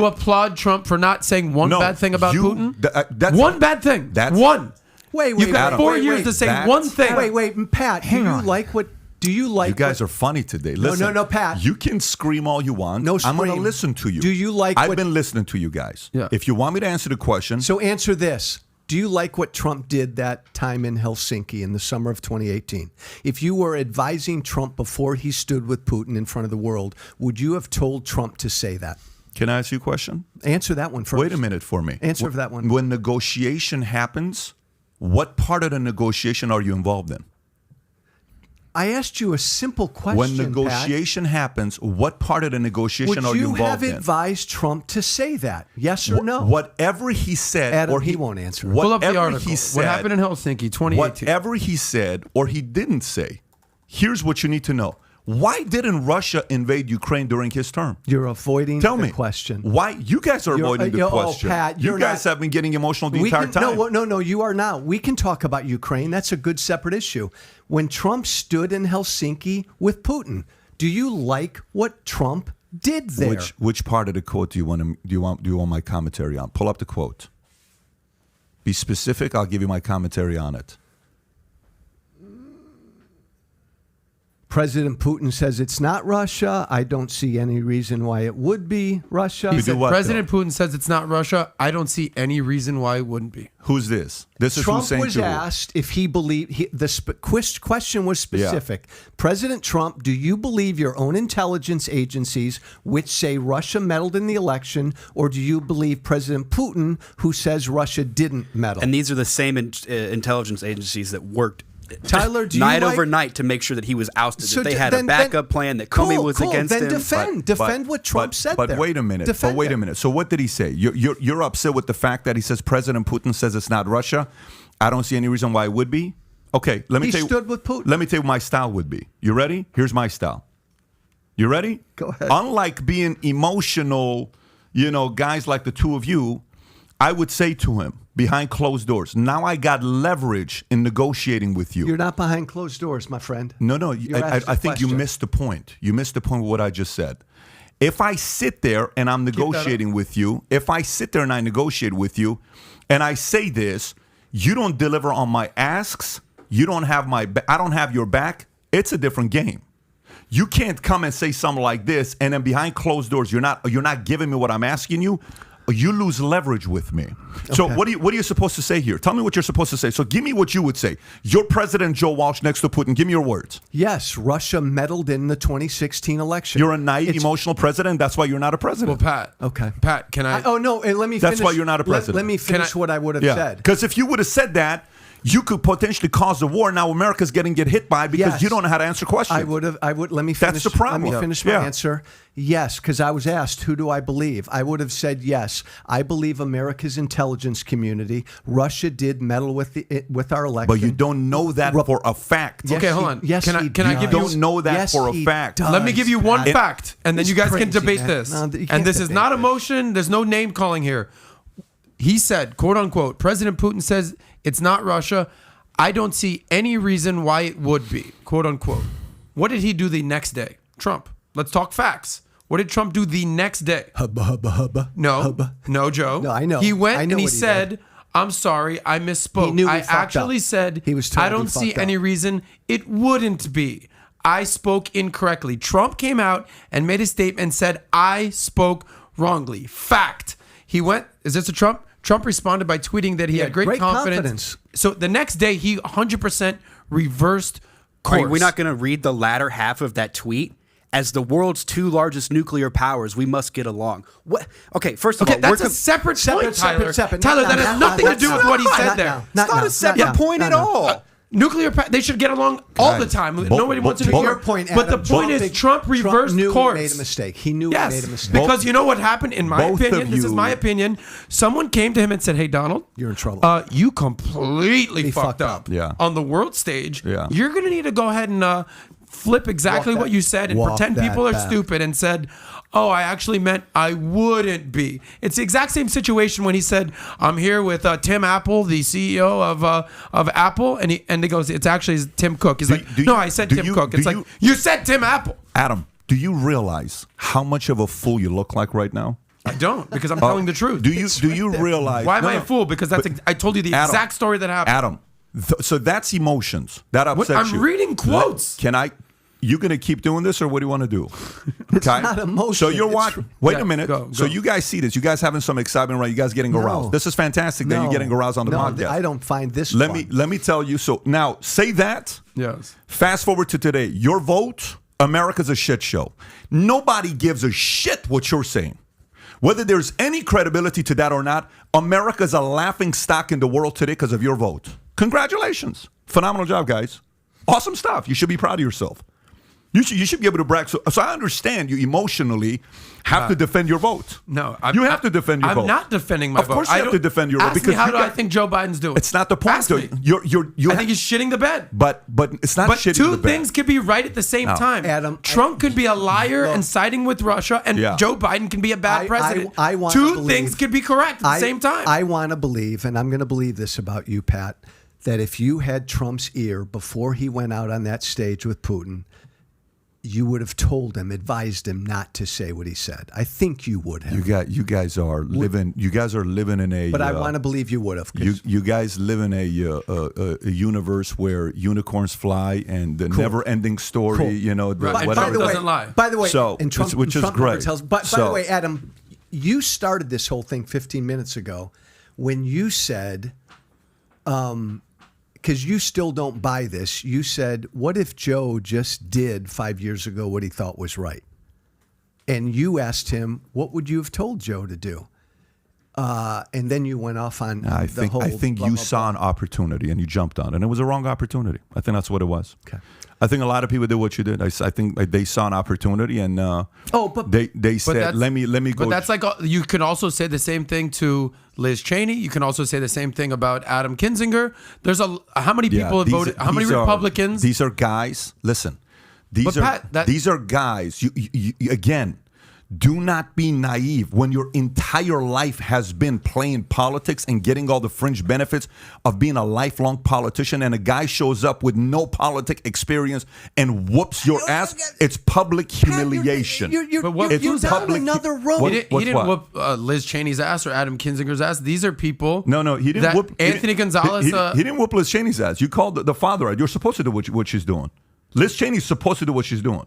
applaud Trump for not saying one bad thing about Putin? That's one bad thing. That's one. Wait. You've got 4 years to say one thing. Wait, Pat. Do you like? You guys are funny today. Listen, no, Pat. You can scream all you want. No scream. I'm going to listen to you. Do you like? I've been listening to you guys. Yeah. If you want me to answer the question, so answer this. Do you like what Trump did that time in Helsinki in the summer of 2018? If you were advising Trump before he stood with Putin in front of the world, would you have told Trump to say that? Can I ask you a question? Answer that one first. Wait a minute for me. Answer that one. When negotiation happens, what part of the negotiation are you involved in? I asked you a simple question, when negotiation happens, what part of the negotiation are you involved in? Would you have advised Trump to say that? Yes or no? Whatever he said, Adam, or he won't answer. Pull up the article. What happened in Helsinki, 2018? Whatever he said or he didn't say, here's what you need to know. Why didn't Russia invade Ukraine during his term? You're avoiding the question. Why? You guys are avoiding the question. Pat, you guys have been getting emotional the entire time. No, you are not. We can talk about Ukraine. That's a good separate issue. When Trump stood in Helsinki with Putin, do you like what Trump did there? Which part of the quote do you want my commentary on? Pull up the quote. Be specific. I'll give you my commentary on it. President Putin says it's not Russia. I don't see any reason why it would be Russia. He said, President Putin says it's not Russia. I don't see any reason why it wouldn't be. Who's this? This is Trump who's saying was to asked if he believed. Question was specific. Yeah. President Trump, do you believe your own intelligence agencies, which say Russia meddled in the election, or do you believe President Putin, who says Russia didn't meddle? And these are the same intelligence agencies that worked Tyler, do night you like, over night to make sure that he was ousted. So that they had a backup plan. That Comey was against then him. Defend what Trump said. But wait a minute. Wait a minute. So what did he say? You're upset with the fact that he says President Putin says it's not Russia. I don't see any reason why it would be. Okay, let me tell you. He stood with Putin. Let me tell you what my style would be. You ready? Here's my style. You ready? Go ahead. Unlike being emotional, guys like the two of you, I would say to him behind closed doors, now I got leverage in negotiating with you. You're not behind closed doors, my friend. No. I think you missed the point. You missed the point with what I just said. If I sit there and I'm negotiating with you, and I say this, you don't deliver on my asks, you don't have I don't have your back, it's a different game. You can't come and say something like this and then behind closed doors, you're not giving me what I'm asking you. You lose leverage with me. So what are you supposed to say here? Tell me what you're supposed to say. So give me what you would say. You're President Joe Walsh next to Putin. Give me your words. Yes, Russia meddled in the 2016 election. You're a naive, emotional president. That's why you're not a president. Well, Pat. Okay. Pat, can I? Let me finish. That's why you're not a president. Let me finish what I would have said. Because if you would have said that, you could potentially cause a war. Now America's getting hit by because you don't know how to answer questions. I would. Let me finish. That's the problem. Let me finish my answer. Yes, because I was asked, who do I believe? I would have said yes. I believe America's intelligence community. Russia did meddle with our election. But you don't know that for a fact. Yes, okay, hold on. Yes, can I give you? Don't know that for a fact. Does. Let me give you one fact, and then you guys can debate this. No, and this is not emotion. There's no name calling here. He said, quote unquote, President Putin says it's not Russia. I don't see any reason why it would be, quote unquote. What did he do the next day? Trump. Let's talk facts. What did Trump do the next day? Hubba, hubba, hubba. No, Joe. No, I know. He went and he he said, did. I'm sorry, I misspoke. He knew he I fucked actually up. said, He was I totally don't see fucked up. any reason it wouldn't be. I spoke incorrectly. Trump came out and made a statement and said, I spoke wrongly. Fact. He went, is this a Trump? Trump responded by tweeting that he had great confidence. So the next day, he 100% reversed course. Are we not going to read the latter half of that tweet? As the world's two largest nuclear powers, we must get along. What? Okay, first of all, that's a separate point, Tyler. Tyler, that has nothing to do with what he said there. It's not a separate point at all. Nuclear, they should get along all the time. Nobody wants to your point, but the Adam, point is, Trump reversed knew course. He made a mistake. He knew he made a mistake. Because you know what happened, in my opinion, this is my opinion, someone came to him and said, hey, Donald, you're in trouble. You completely fucked up on the world stage. Yeah. You're going to need to go ahead and flip exactly what you said and pretend people are stupid and said, oh, I actually meant I wouldn't be. It's the exact same situation when he said, I'm here with Tim Apple, the CEO of Apple. And he goes, it's actually Tim Cook. He's I said Tim Cook. It's you said Tim Apple. Adam, do you realize how much of a fool you look like right now? I don't, because I'm telling the truth. Do you realize? Why am I a fool? Because I told you the exact story that happened. Adam, so that's emotions. That upsets you. I'm reading quotes. You going to keep doing this, or what do you want to do? It's not emotion. So you're watching. Wait a minute. Go. So you guys see this. You guys having some excitement, right? You guys getting aroused. This is fantastic that you're getting aroused on the podcast. I don't find this Let fun. me tell you. So now, say that. Yes. Fast forward to today. Your vote, America's a shit show. Nobody gives a shit what you're saying. Whether there's any credibility to that or not, America's a laughing stock in the world today because of your vote. Congratulations. Phenomenal job, guys. Awesome stuff. You should be proud of yourself. You should be able to brag. So I understand you emotionally have to defend your vote. No. You have to defend your vote. I'm not defending my vote. Of course you have to defend your vote. Ask me, how do I think Joe Biden's doing? It's not the point. Ask me. I think he's shitting the bed. But it's not shitting the bed. Two things could be right at the same time. Adam, Trump could be a liar and siding with Russia, and Joe Biden can be a bad president. I want Two things could be correct at the same time. I want to believe, and I'm going to believe this about you, Pat, that if you had Trump's ear before he went out on that stage with Putin, you would have told him, advised him not to say what he said. I think you would have. You guys are living in a. But I want to believe you would have. You guys live in a universe where unicorns fly and the never-ending story. Cool. You know, Right. whatever. Doesn't lie. By the way, So, and Trump, which is Trump great. Tells, by the way, Adam, you started this whole thing 15 minutes ago when you said, because you still don't buy this, you said, what if Joe just did 5 years ago what he thought was right? And you asked him, what would you have told Joe to do? And then you went off on I the whole. think blah, you blah, saw an opportunity and you jumped on it. And it was a wrong opportunity. I think that's what it was. Okay. I think a lot of people did what you did. I think they saw an opportunity and but they said, that's- let me go. But that's like you can also say the same thing to Liz Cheney. You can also say the same thing about Adam Kinzinger. There's how many people have voted? How many Republicans? These are guys. Listen, these are guys. You again. Do not be naive when your entire life has been playing politics and getting all the fringe benefits of being a lifelong politician, and a guy shows up with no politic experience and whoops your ass. It's public humiliation. You're It's down public- another road. He didn't whoop Liz Cheney's ass or Adam Kinzinger's ass. These are people. No, he didn't whoop Anthony Gonzalez. He didn't whoop Liz Cheney's ass. You called the father out. You're supposed to do what she's doing. Liz Cheney's supposed to do what she's doing.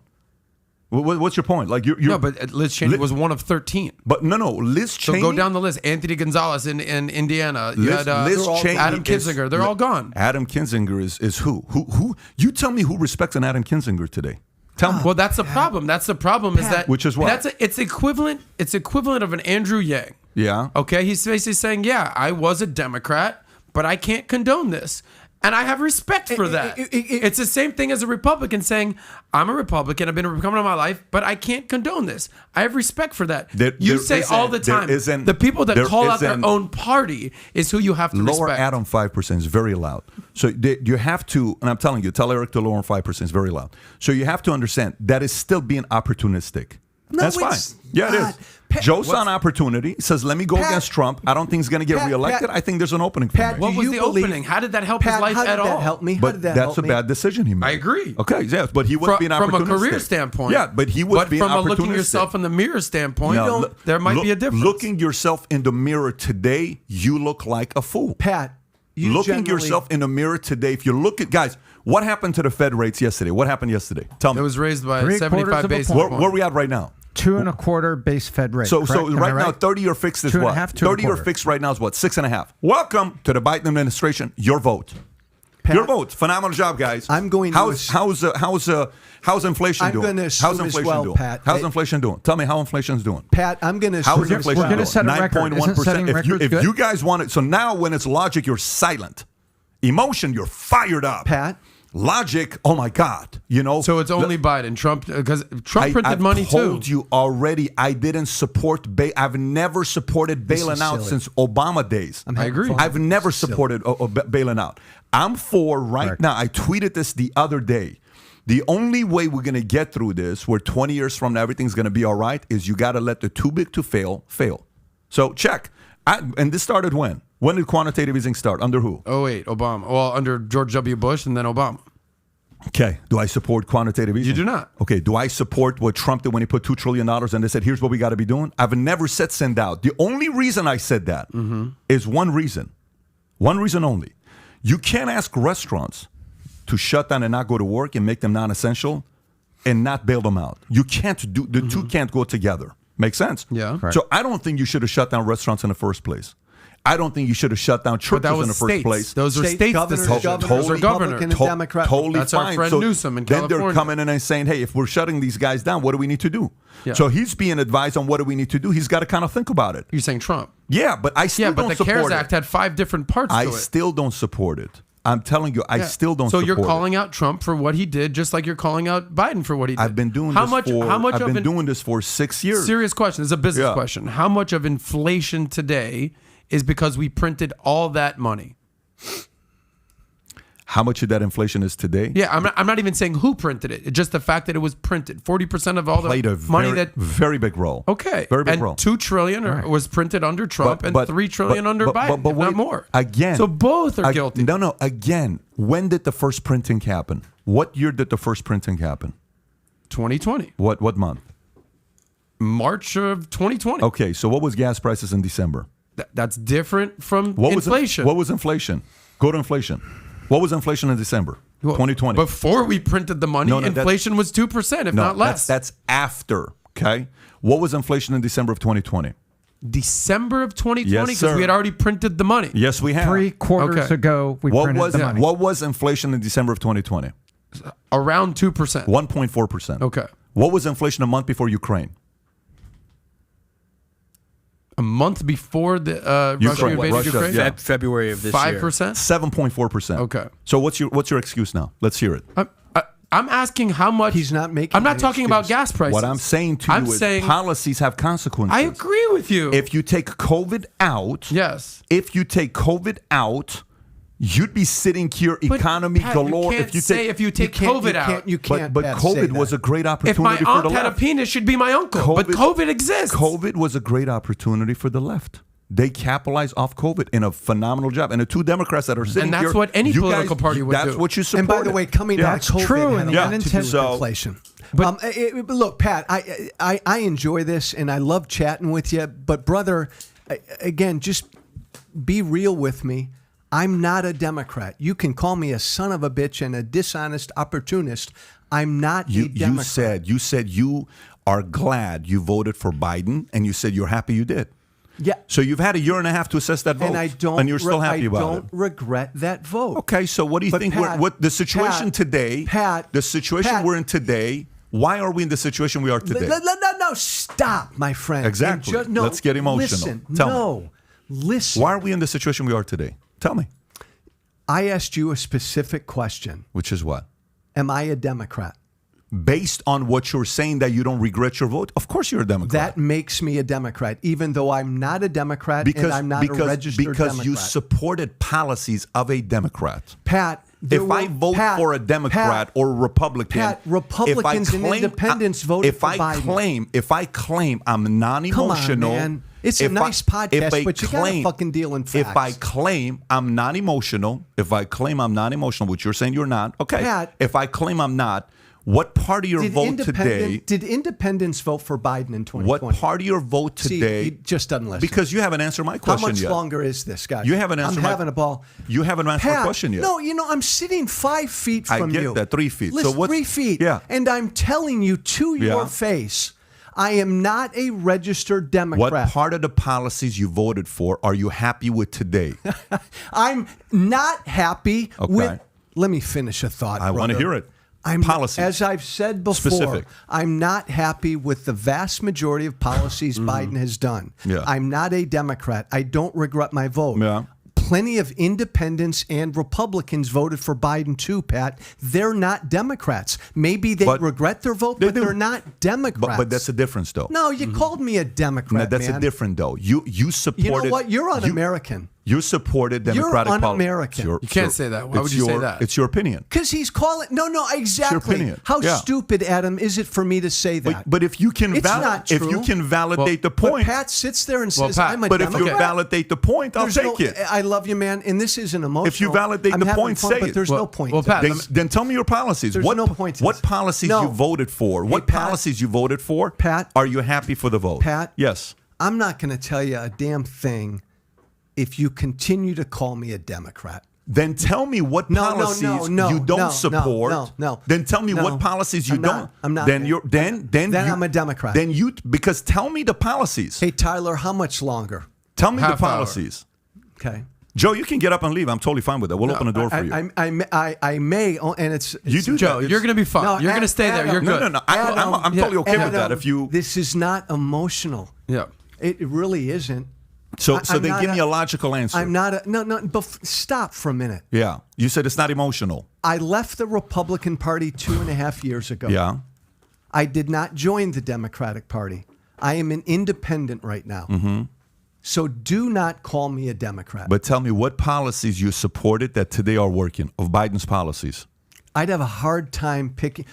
What's your point? Like you're no, but Liz Cheney was one of 13. But no, Liz Cheney. So go down the list. Anthony Gonzalez in Indiana. You had Liz Cheney Adam Kinzinger. They're all gone. Adam Kinzinger is who? Who? You tell me who respects an Adam Kinzinger today. Tell me. Well, that's the problem. That's the problem. Is that which is what? It's equivalent. It's equivalent of an Andrew Yang. Yeah. Okay. He's basically saying, yeah, I was a Democrat, but I can't condone this. And I have respect for that. It's the same thing as a Republican saying, I'm a Republican, I've been a Republican all my life, but I can't condone this. I have respect for that. You say all the time, the people that call out their own party is who you have to respect. Lower Adam 5% is very loud. So you have to, and I'm telling you, tell Eric to lower 5% is very loud. So you have to understand that is still being opportunistic. No, that's fine. Yeah, it is. Joe saw an opportunity. Says, let me go against Trump. I don't think he's going to get reelected. I think there's an opening for him. What was the opening? How did that help his life at all? How did that help me? But that's a bad decision he made. I agree. Okay, yes, but he was being opportunistic. From a career standpoint. Yeah, but he was being opportunistic. But from a looking yourself in the mirror standpoint, there might be a difference. Looking yourself in the mirror today, you look like a fool. Pat, looking yourself in the mirror today, if you look at, guys, what happened to the Fed rates yesterday? What happened yesterday? Tell me. It was raised by 3/4 75 of a basis point. points. Where are we at right now? 2.25 base Fed rate. So correct? Am I right now, 30-year fixed is what? 30-year fixed right now is what? 6.5. Welcome to the Biden administration. Your vote. Pat, your vote. Phenomenal job, guys. I'm going. How's inflation doing? I'm going to assume how's inflation as well, doing? Pat. How's inflation doing? Tell me how inflation's doing. Pat, I'm going to. How is inflation doing? Set a record. 9.1%. If you guys want it, so now when it's logic, you're silent. Emotion, you're fired up. Pat. Logic, oh my God, you know. So it's only Biden, Trump, because Trump printed money too. I told you already, I didn't support. I've never supported bailing out since Obama days. I agree. I've never supported bailing out. I'm for right now. I tweeted this the other day. The only way we're going to get through this, where 20 years from now everything's going to be all right, is you got to let the too big to fail. So check. And this started when? When did quantitative easing start? Under who? Oh, wait, Obama. Well, under George W. Bush and then Obama. Okay. Do I support quantitative easing? You do not. Okay. Do I support what Trump did when he put $2 trillion and they said, here's what we got to be doing? I've never said send out. The only reason I said that is one reason. One reason only. You can't ask restaurants to shut down and not go to work and make them non-essential and not bail them out. You can't do, the two can't go together. Make sense? Yeah. Right. So I don't think you should have shut down restaurants in the first place. I don't think you should have shut down churches in the first place. Those are states' decisions. Those are governors. Totally That's fine. our friend so Newsom in then California. they're coming in and saying, hey, if we're shutting these guys down, what do we need to do? Yeah. So he's being advised on what do we need to do. He's got to kind of think about it. You're saying Trump. Yeah, but I still don't support it. Yeah, but the CARES Act had 5 different parts to it. I still don't support it. I'm telling you, I still don't support it. So you're calling out Trump for what he did, just like you're calling out Biden for what he did. I've been doing doing this for 6 years. Serious question. This is a business question. How much of inflation today is because we printed all that money? How much of that inflation is today? Yeah, I'm not even saying who printed it. It's just the fact that it was printed. 40% of all the money very big role. Okay, very big role. $2 trillion was printed under Trump, and $3 trillion under Biden, if not more. Again, so both are guilty. No. Again, when did the first printing happen? What year did the first printing happen? 2020. What month? March of 2020. Okay, so what was gas prices in December? That's different from What inflation. What was inflation? Go to inflation. What was inflation in December 2020? Before we printed the money, inflation was 2%, if not less. That's after, okay? What was inflation in December of 2020? December of 2020, Yes, because sir. we had already printed the money. Yes, we have. 3 quarters Okay. ago, we printed the money. What was inflation in December of 2020? Around 2%. 1.4%. Okay. What was inflation a month before Ukraine? A month before the Russia invaded Russia, Ukraine? yeah. February of this year. 5%? 7.4%. Okay. So what's your excuse now? Let's hear it. I'm asking how much. He's not making I'm not an talking excuse. about gas prices. What I'm saying to you is policies have consequences. I agree with you. If you take COVID out, yes. If you take COVID out, you'd be sitting here economy Pat, galore. You can't say if you take COVID out. You can't. But Pat, COVID say was that. a great If opportunity my for aunt the had a left. penis, she'd be my uncle. But COVID exists. COVID was a great opportunity for the left. They capitalized off COVID in a phenomenal job. And the two Democrats that are sitting And here, that's what any you political party would That's do. what you support. And by the way, coming out of That's COVID true, had and a lot to do with So- inflation. But look, Pat, I enjoy this, and I love chatting with you. But brother, again, just be real with me. I'm not a Democrat. You can call me a son of a bitch and a dishonest opportunist. I'm not a Democrat. You said you are glad you voted for Biden, and you said you're happy you did. Yeah. So you've had a year and a half to assess that vote, And I don't. and you're still happy about it. I don't regret that vote. Okay, so what do you But think? Pat, What the situation Pat, today? Pat, the situation Pat, we're in today. Why are we in the situation we are today? No, stop, my friend. Exactly. And Let's get emotional. Listen, Tell me. listen. Why are we in the situation we are today? Tell me. I asked you a specific question. Which is what? Am I a Democrat? Based on what you're saying that you don't regret your vote, of course you're a Democrat. That makes me a Democrat, even though I'm not a Democrat and I'm not a registered because Democrat. you supported policies of a Democrat. Pat, If I vote for a Democrat or a Republican, Pat, Republicans and independents voted for Biden. If I claim I'm non-emotional, Come on, man. It's a nice podcast, but you gotta fucking deal in facts. If I claim I'm non-emotional, which you're saying you're not, okay. Pat, if I claim I'm not, what part of your vote today? Did independents vote for Biden in 2020? What part of your vote today? See, he just doesn't listen. Because you haven't answered my question yet. How much yet. longer is this, guys? You haven't answered I'm having a ball. You haven't answered my question yet. No, I'm sitting 5 feet from you. I get that, 3 feet. Listen, So what? 3 feet. Yeah. And I'm telling you to your face, I am not a registered Democrat. What part of the policies you voted for are you happy with today? I'm not happy with. Let me finish a thought. I want to hear it. Policies. As I've said before, Specific. I'm not happy with the vast majority of policies Biden has done. Yeah. I'm not a Democrat. I don't regret my vote. Yeah. Plenty of independents and Republicans voted for Biden too, Pat. They're not Democrats. Maybe they regret their vote, but they're not Democrats. But that's a difference, though. No, you called me a Democrat, That's man. a different, though. You supported. You know what? You're un-American. You supported Democratic You're policy. un-American. You can't say that. Why would you say that? It's your opinion. Because he's calling. No, exactly. opinion. How Yeah. stupid, Adam, is it for me to say that? But if you can, It's not if true. you can validate the But point, Pat sits there and says, Pat, "I'm a but if Democrat." you validate the point, I'll take it. I love you, man, and this isn't emotional. If you validate I'm the having point, fun, say but it. there's no point. Well, to Pat, this. Then tell me your policies. There's no point to What this. policies No. you voted for? Hey, What Pat. policies you voted for? Pat. Are you happy for the vote? Pat. Yes. I'm not going to tell you a damn thing if you continue to call me a Democrat. Then tell me what policies you don't support. No. Then tell me No. what policies you I'm don't. not. I'm not. Then you're then I'm a Democrat. Then you because tell me the policies. Hey, Tyler, how much longer? Tell me the Half hour. policies. Okay. Joe, you can get up and leave. I'm totally fine with that. We'll open the door for you. I may, and it's You do Joe, that. you're going to be fine. No, You're going to stay there. Adam, You're good. No. I'm totally okay with that. If you This is not emotional. Yeah. It really isn't. so I'm then not give me a logical answer. I'm not a no. Stop for a minute. Yeah, you said it's not emotional. I left the Republican Party 2.5 years ago. Yeah. I did not join the Democratic Party. I am an independent right now. Mm-hmm. So do not call me a Democrat. But tell me what policies you supported that today are working of Biden's policies. I'd have a hard time picking.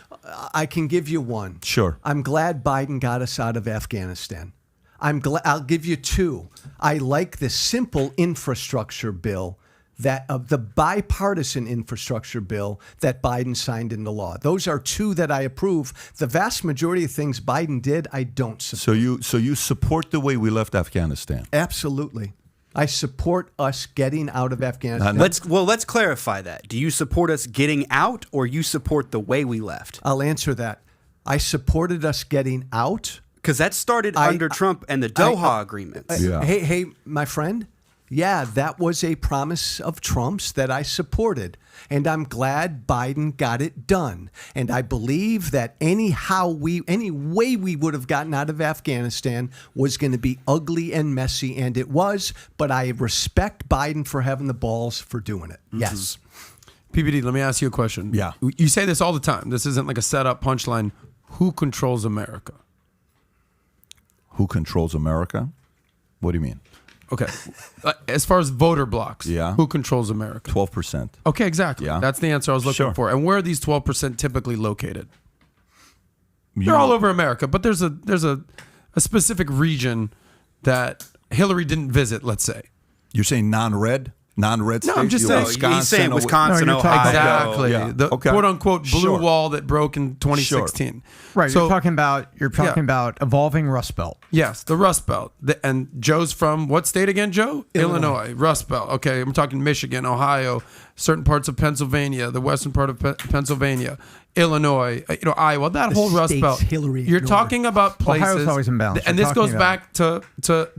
I can give you one. Sure. I'm glad Biden got us out of Afghanistan. I'll give you two. I like the simple infrastructure bill that the bipartisan infrastructure bill that Biden signed into law. Those are two that I approve. The vast majority of things Biden did, I don't support. So you support the way we left Afghanistan? Absolutely. I support us getting out of Afghanistan. Let's clarify that. Do you support us getting out, or you support the way we left? I'll answer that. I supported us getting out. Because that started under Trump and the Doha agreements. Hey, my friend. Yeah, that was a promise of Trump's that I supported. And I'm glad Biden got it done. And I believe that any way we would have gotten out of Afghanistan was going to be ugly and messy, and it was. But I respect Biden for having the balls for doing it. Mm-hmm. Yes. PBD, let me ask you a question. Yeah. You say this all the time. This isn't like a setup punchline. Who controls America? Who controls America? What do you mean? Okay. As far as voter blocks, yeah. Who controls America? 12%. Okay, exactly. Yeah. That's the answer I was looking Sure. for. And where are these 12% typically located? They're all over America, but there's a specific region that Hillary didn't visit, let's say. You're saying non-red? Non-red states? No, I'm just saying. He's saying Wisconsin, No, Ohio. Exactly. Yeah. The Okay. quote-unquote blue Sure. wall that broke in 2016. Right. So, you're talking about evolving Rust Belt. yes, the Rust Belt. And Joe's from what state again, Joe? Illinois. Rust Belt. Okay, I'm talking Michigan, Ohio, certain parts of Pennsylvania, the western part of Pennsylvania, Illinois, Iowa, that whole Rust states Belt. Hillary You're ignored. talking about places. Ohio's always in balance. And We're this goes talking back to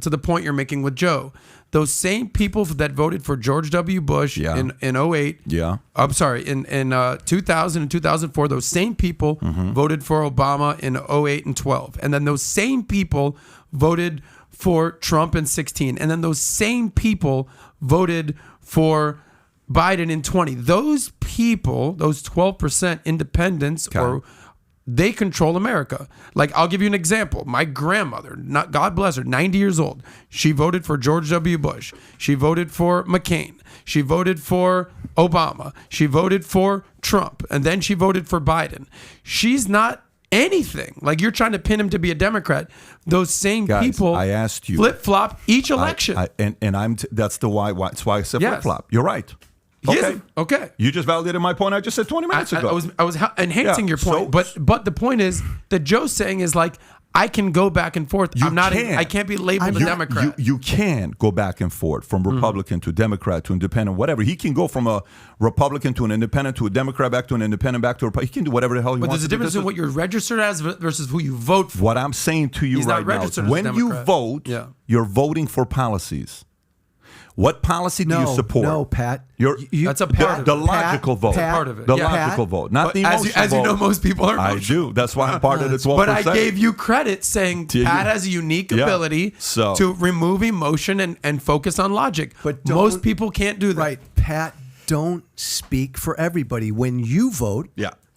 the point you're making with Joe. Those same people that voted for George W. Bush in 08. Yeah. I'm sorry, in 2000 and 2004, those same people voted for Obama in 08 and 12. And then those same people voted for Trump in 16. And then those same people voted for Biden in 20. Those people, those 12% independents they control America. Like, I'll give you an example. My grandmother, God bless her, 90 years old. She voted for George W. Bush. She voted for McCain. She voted for Obama. She voted for Trump. And then she voted for Biden. She's not anything. Like, you're trying to pin him to be a Democrat. Those same people I asked you, flip-flop each election. That's why I said Yes. flip-flop. You're right. Okay. You just validated my point I just said 20 minutes ago. I was enhancing your point, but the point is that Joe's saying is like, I can go back and forth. I can't be labeled a Democrat. You can go back and forth from Republican to Democrat to independent, whatever. He can go from a Republican to an independent to a Democrat back to an independent back to a Republican. He can do whatever the hell he But wants. there's a difference in what you're registered as versus who you vote for. What I'm saying to you He's right not now registered is as a when you Democrat. vote, Yeah. you're voting for policies. What policy do you support? No, Pat. That's a part of it. The logical vote. Pat, part of it. The Yeah. logical vote, not But the emotional as you know, vote. most people are I emotional. do. That's why I'm part of the 12%. But I gave you credit saying Pat has a unique ability to remove emotion and focus on logic. But most people can't do that. Right, Pat, don't speak for everybody. When you vote,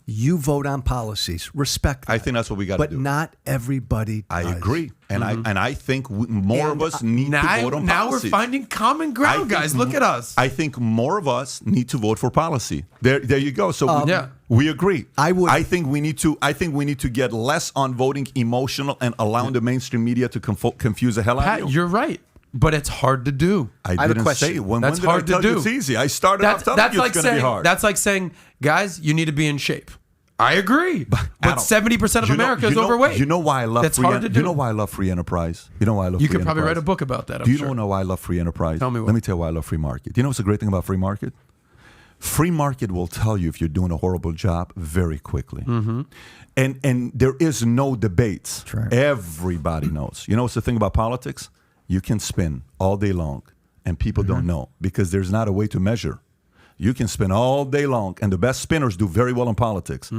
you vote on policies. Respect that. I think that's what we got to do. But not everybody I does. agree. And I think more of us need to vote on Now policies. we're finding common ground, guys. Look at us. I think more of us need to vote for policy. There you go. So we agree. I think we need to get less on voting emotional and allowing the mainstream media to confuse the hell out of Pat, you. you're right. But it's hard to do. I have a didn't question. say it. When That's did I hard to tell you do. it's easy? I started off telling you it's going to be hard. That's like saying, guys, you need to be in shape. I agree. But Adam, 70% of America is overweight. You know why I love That's free hard to do. You know why I love free enterprise? You know why I love free enterprise? You could probably write a book about that, I'm Do you sure. know why I love free enterprise? Tell me what. Let me tell you why I love free market. You know what's the great thing about free market? Free market will tell you if you're doing a horrible job very quickly. Mm-hmm. And there is no debates. That's right. Everybody knows. You know what's the thing about politics? You can spin all day long and people don't know because there's not a way to measure. You can spin all day long, and the best spinners do very well in politics.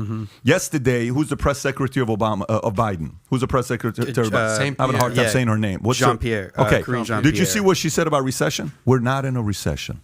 Yesterday, who's the press secretary of Biden? Who's the press secretary? of Biden? I'm having a hard time saying her name. What's Jean-Pierre. Okay. Karine Jean-Pierre. Did you see what she said about recession? We're not in a recession.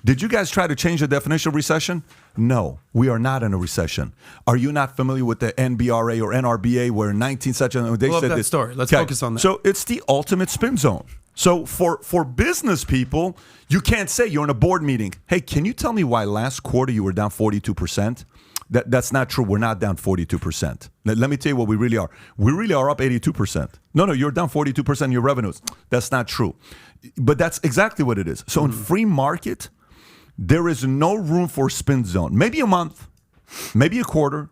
Did you guys try to change the definition of recession? No, we are not in a recession. Are you not familiar with the NBRA or NRBA, where in 19 such a they Love said that this story. Let's focus on that. So it's the ultimate spin zone. So for business people, you can't say you're in a board meeting. Hey, can you tell me why last quarter you were down 42%? That's not true. We're not down 42%. Let me tell you what we really are. We really are up 82%. No, you're down 42% in your revenues. That's not true. But that's exactly what it is. So in free market, there is no room for spin zone. Maybe a month, maybe a quarter,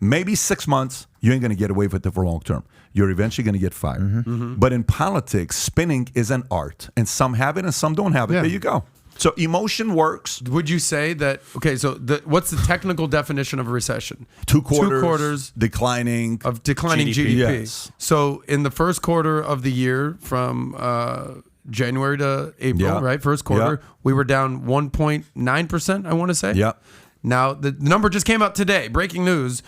maybe 6 months. You ain't going to get away with it for long term. You're eventually going to get fired. But in politics, spinning is an art, and some have it and some don't have it. Yeah. There you go. So emotion works. Would you say that? Okay, so what's the technical definition of a recession? 2 quarters, 2 quarters declining GDP. Yes. So in the first quarter of the year, from January to April, right? First quarter, we were down 1.9%. I want to say. Yeah. Now the number just came out today. Breaking news.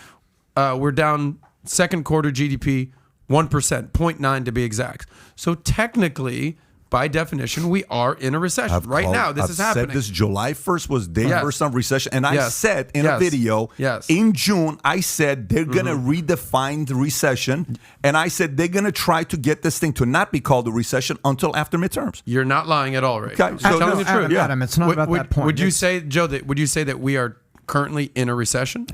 We're down second quarter GDP 1%, 0.9 to be exact. So technically, by definition, we are in a recession right now. This is happening. Said this July 1st was day first of recession, and I said in a video in June, I said they're gonna redefine the recession, and I said they're gonna try to get this thing to not be called a recession until after midterms. You're not lying at all, right? Okay, so telling the truth. Adam, it's not about that point. Would you say, Joe, would you say that we are currently in a recession?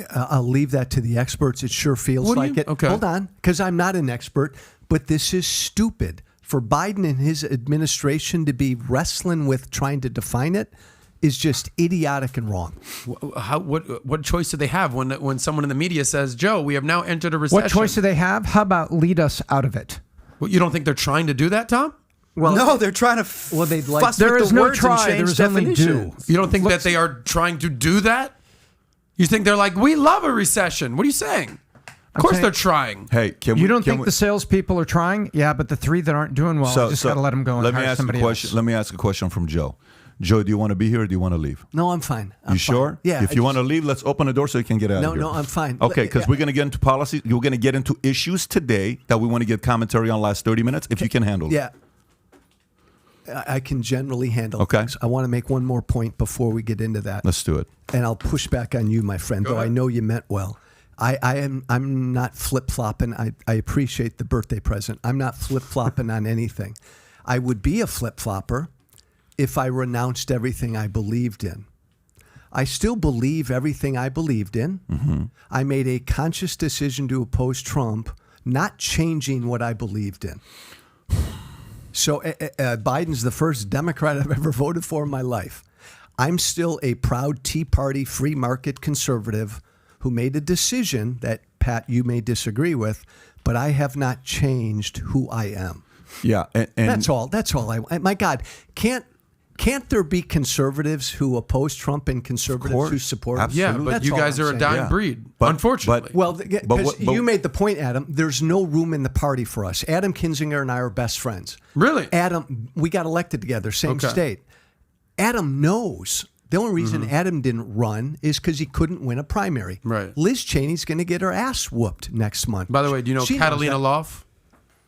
I'll leave that to the experts. It sure feels like it. Okay. Hold on, because I'm not an expert, but this is stupid. For Biden and his administration to be wrestling with trying to define it is just idiotic and wrong. What choice do they have when someone in the media says, Joe, we have now entered a recession? What choice do they have? How about lead us out of it? Well, you don't think they're trying to do that, Tom? Well, no, they're trying to they'd like fuss there with is the no words try. and change There's only do. definitions. You don't think that they are trying to do that? You think they're like, we love a recession? What are you saying? Of course they're trying. Hey, You don't think the salespeople are trying? Yeah, but the 3 that aren't doing well, just got to let them go and hire somebody else. Let me ask a question from Joe. Joe, do you want to be here or do you want to leave? No, I'm fine. You sure? Yeah. If you want to leave, let's open the door so you can get out of here. No, I'm fine. Okay, because we're going to get into policy. You're going to get into issues today that we want to get commentary on last 30 minutes, if you can handle it. Yeah. I can generally handle Okay. things. I want to make one more point before we get into that. Let's do it. And I'll push back on you, my friend, though I know you meant well. I'm not flip-flopping. I appreciate the birthday present. I'm not flip-flopping on anything. I would be a flip-flopper if I renounced everything I believed in. I still believe everything I believed in. Mm-hmm. I made a conscious decision to oppose Trump, not changing what I believed in. So Biden's the first Democrat I've ever voted for in my life. I'm still a proud Tea Party free market conservative who made a decision that, Pat, you may disagree with, but I have not changed who I am. Yeah. And that's all. My God, can't there be conservatives who oppose Trump and conservatives who support him? Yeah, but That's you all guys I'm are a saying. dying breed, unfortunately. Well, because you made the point, Adam, there's no room in the party for us. Adam Kinzinger and I are best friends. Really? Adam, we got elected together, same state. Adam knows. The only reason Adam didn't run is because he couldn't win a primary. Right. Liz Cheney's going to get her ass whooped next month. By the way, do you know Catalina Loff?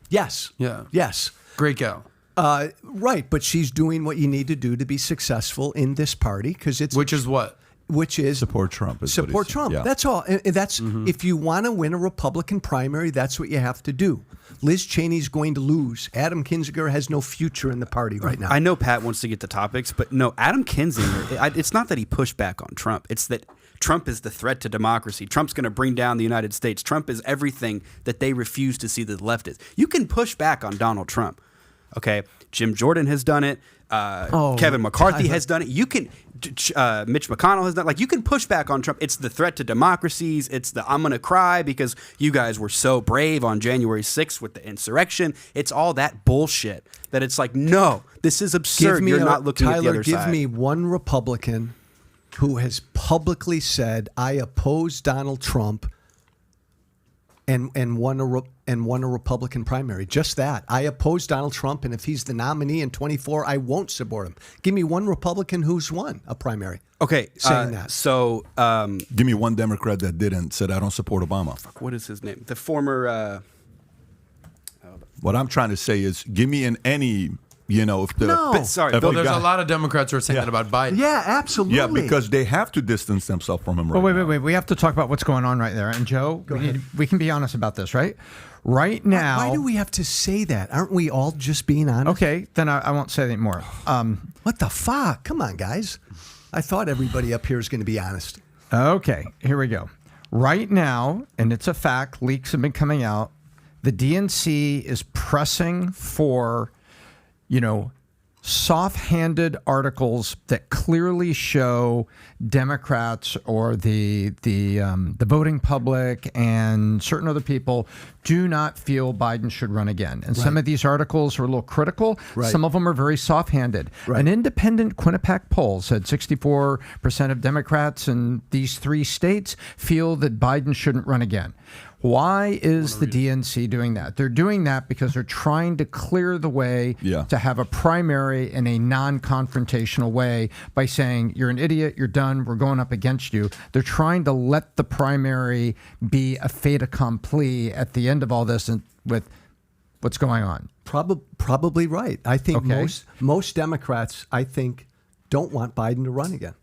Yes. Yeah. Yes. Great gal. Right, but she's doing what you need to do to be successful in this party because it's which is what? Which is support Trump. Support Trump. Yeah. That's all. And that's if you want to win a Republican primary, that's what you have to do. Liz Cheney's going to lose. Adam Kinzinger has no future in the party right now. I know Pat wants to get to topics, but no, Adam Kinzinger. It's not that he pushed back on Trump. It's that Trump is the threat to democracy. Trump's going to bring down the United States. Trump is everything that they refuse to see that the left is. You can push back on Donald Trump. Okay, Jim Jordan has done it. Kevin McCarthy has done it. You can. Mitch McConnell has done. Like, you can push back on Trump. It's the threat to democracies. It's the I'm gonna cry because you guys were so brave on January 6th with the insurrection. It's all that bullshit. That it's like, no, this is absurd. You're not looking at the other side. Give me one Republican who has publicly said I oppose Donald Trump and won a Republican primary. Just that. I oppose Donald Trump, and if he's the nominee in 24, I won't support him. Give me one Republican who's won a primary. Okay, saying that. So, give me one Democrat that didn't said I don't support Obama. Fuck, what is his name? The former. What I'm trying to say is, give me in any. If the there's a lot of Democrats who are saying that about Biden. Yeah, absolutely. Yeah, because they have to distance themselves from him. Wait. We have to talk about what's going on right there. And Joe, we can be honest about this, right? Right now. Why do we have to say that? Aren't we all just being honest? Okay, then I won't say anything more. What the fuck? Come on, guys. I thought everybody up here is going to be honest. Okay, here we go. Right now, and it's a fact, leaks have been coming out. The DNC is pressing for soft-handed articles that clearly show Democrats or the voting public and certain other people do not feel Biden should run again. And some of these articles are a little critical. Some of them are very soft-handed. An independent Quinnipiac poll said 64% of Democrats in these 3 states feel that Biden shouldn't run again. Why is the DNC doing that? They're doing that because they're trying to clear the way to have a primary in a non-confrontational way by saying, you're an idiot, you're done, we're going up against you. They're trying to let the primary be a fait accompli at the end of all this and with what's going on. Probably right. I think most Democrats, I think, don't want Biden to run again.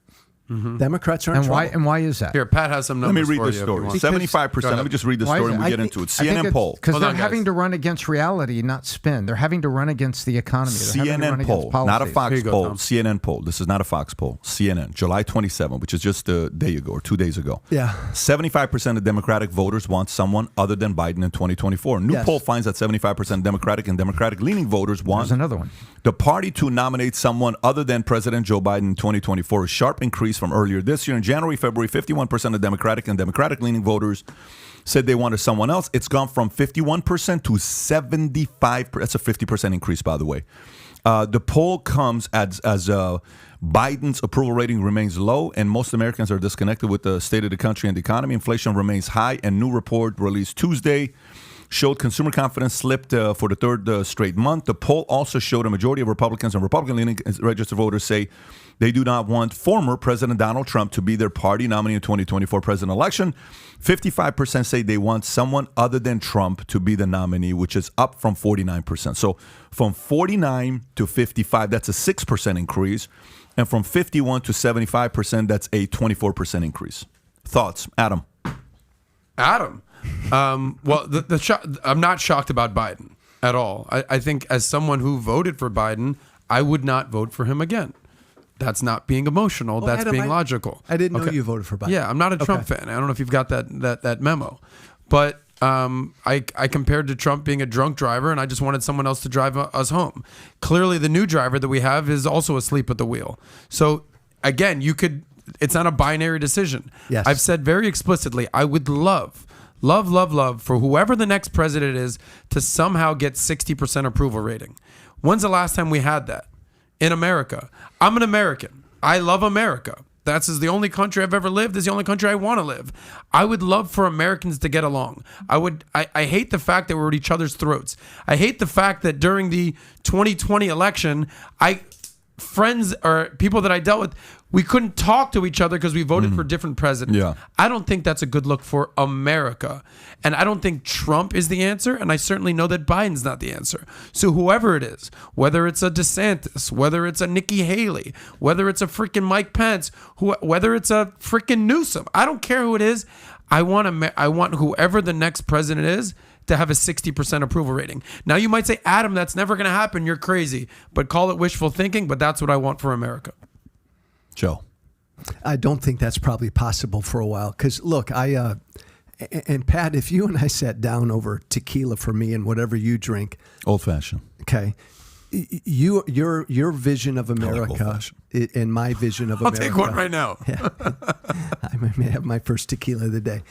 Democrats are in trouble. And why is that? Here, Pat has some numbers. Let me read the story. 75%. Let me just read the story and we get into it. CNN poll. Because they're having to run against reality, not spin. They're having to run against the economy. CNN poll, not a Fox poll. CNN poll. This is not a Fox poll. CNN, July 27, which is just a day ago or 2 days ago. 75% of Democratic voters want someone other than Biden in 2024. New poll finds that 75% Democratic and Democratic-leaning voters want another one. The party to nominate someone other than President Joe Biden in 2024. A sharp increase from earlier this year. In January, February, 51% of Democratic and Democratic-leaning voters said they wanted someone else. It's gone from 51% to 75%. That's a 50% increase, by the way. The poll comes as Biden's approval rating remains low, and most Americans are disconnected with the state of the country and the economy. Inflation remains high, and new report released Tuesday showed consumer confidence slipped for the third straight month. The poll also showed a majority of Republicans and Republican-leaning registered voters say they do not want former President Donald Trump to be their party nominee in the 2024 presidential election. 55% say they want someone other than Trump to be the nominee, which is up from 49%. So from 49 to 55, that's a 6% increase. And from 51 to 75%, that's a 24% increase. Thoughts, Adam? Well, I'm not shocked about Biden at all. I think as someone who voted for Biden, I would not vote for him again. That's not being emotional. That's Adam, being logical. I didn't know you voted for Biden. Yeah, I'm not a Trump fan. I don't know if you've got that memo. But I compared to Trump being a drunk driver, and I just wanted someone else to drive us home. Clearly, the new driver that we have is also asleep at the wheel. So, again, it's not a binary decision. Yes. I've said very explicitly, I would love for whoever the next president is to somehow get 60% approval rating. When's the last time we had that in America? I'm an American. I love America. That's the only country I've ever lived. It's the only country I want to live. I would love for Americans to get along. I hate the fact that we're at each other's throats. I hate the fact that during the 2020 election, friends or people that I dealt with, we couldn't talk to each other because we voted for different presidents. Yeah. I don't think that's a good look for America. And I don't think Trump is the answer. And I certainly know that Biden's not the answer. So whoever it is, whether it's a DeSantis, whether it's a Nikki Haley, whether it's a freaking Mike Pence, whether it's a freaking Newsom, I don't care who it is. I want whoever the next president is to have a 60% approval rating. Now you might say, Adam, that's never going to happen. You're crazy. But call it wishful thinking. But that's what I want for America. Joe. I don't think that's probably possible for a while. Because look, and Pat, if you and I sat down over tequila for me and whatever you drink, old fashioned. Okay, your vision of America and my vision of America. I'll take one right now. Yeah. I may have my first tequila of the day.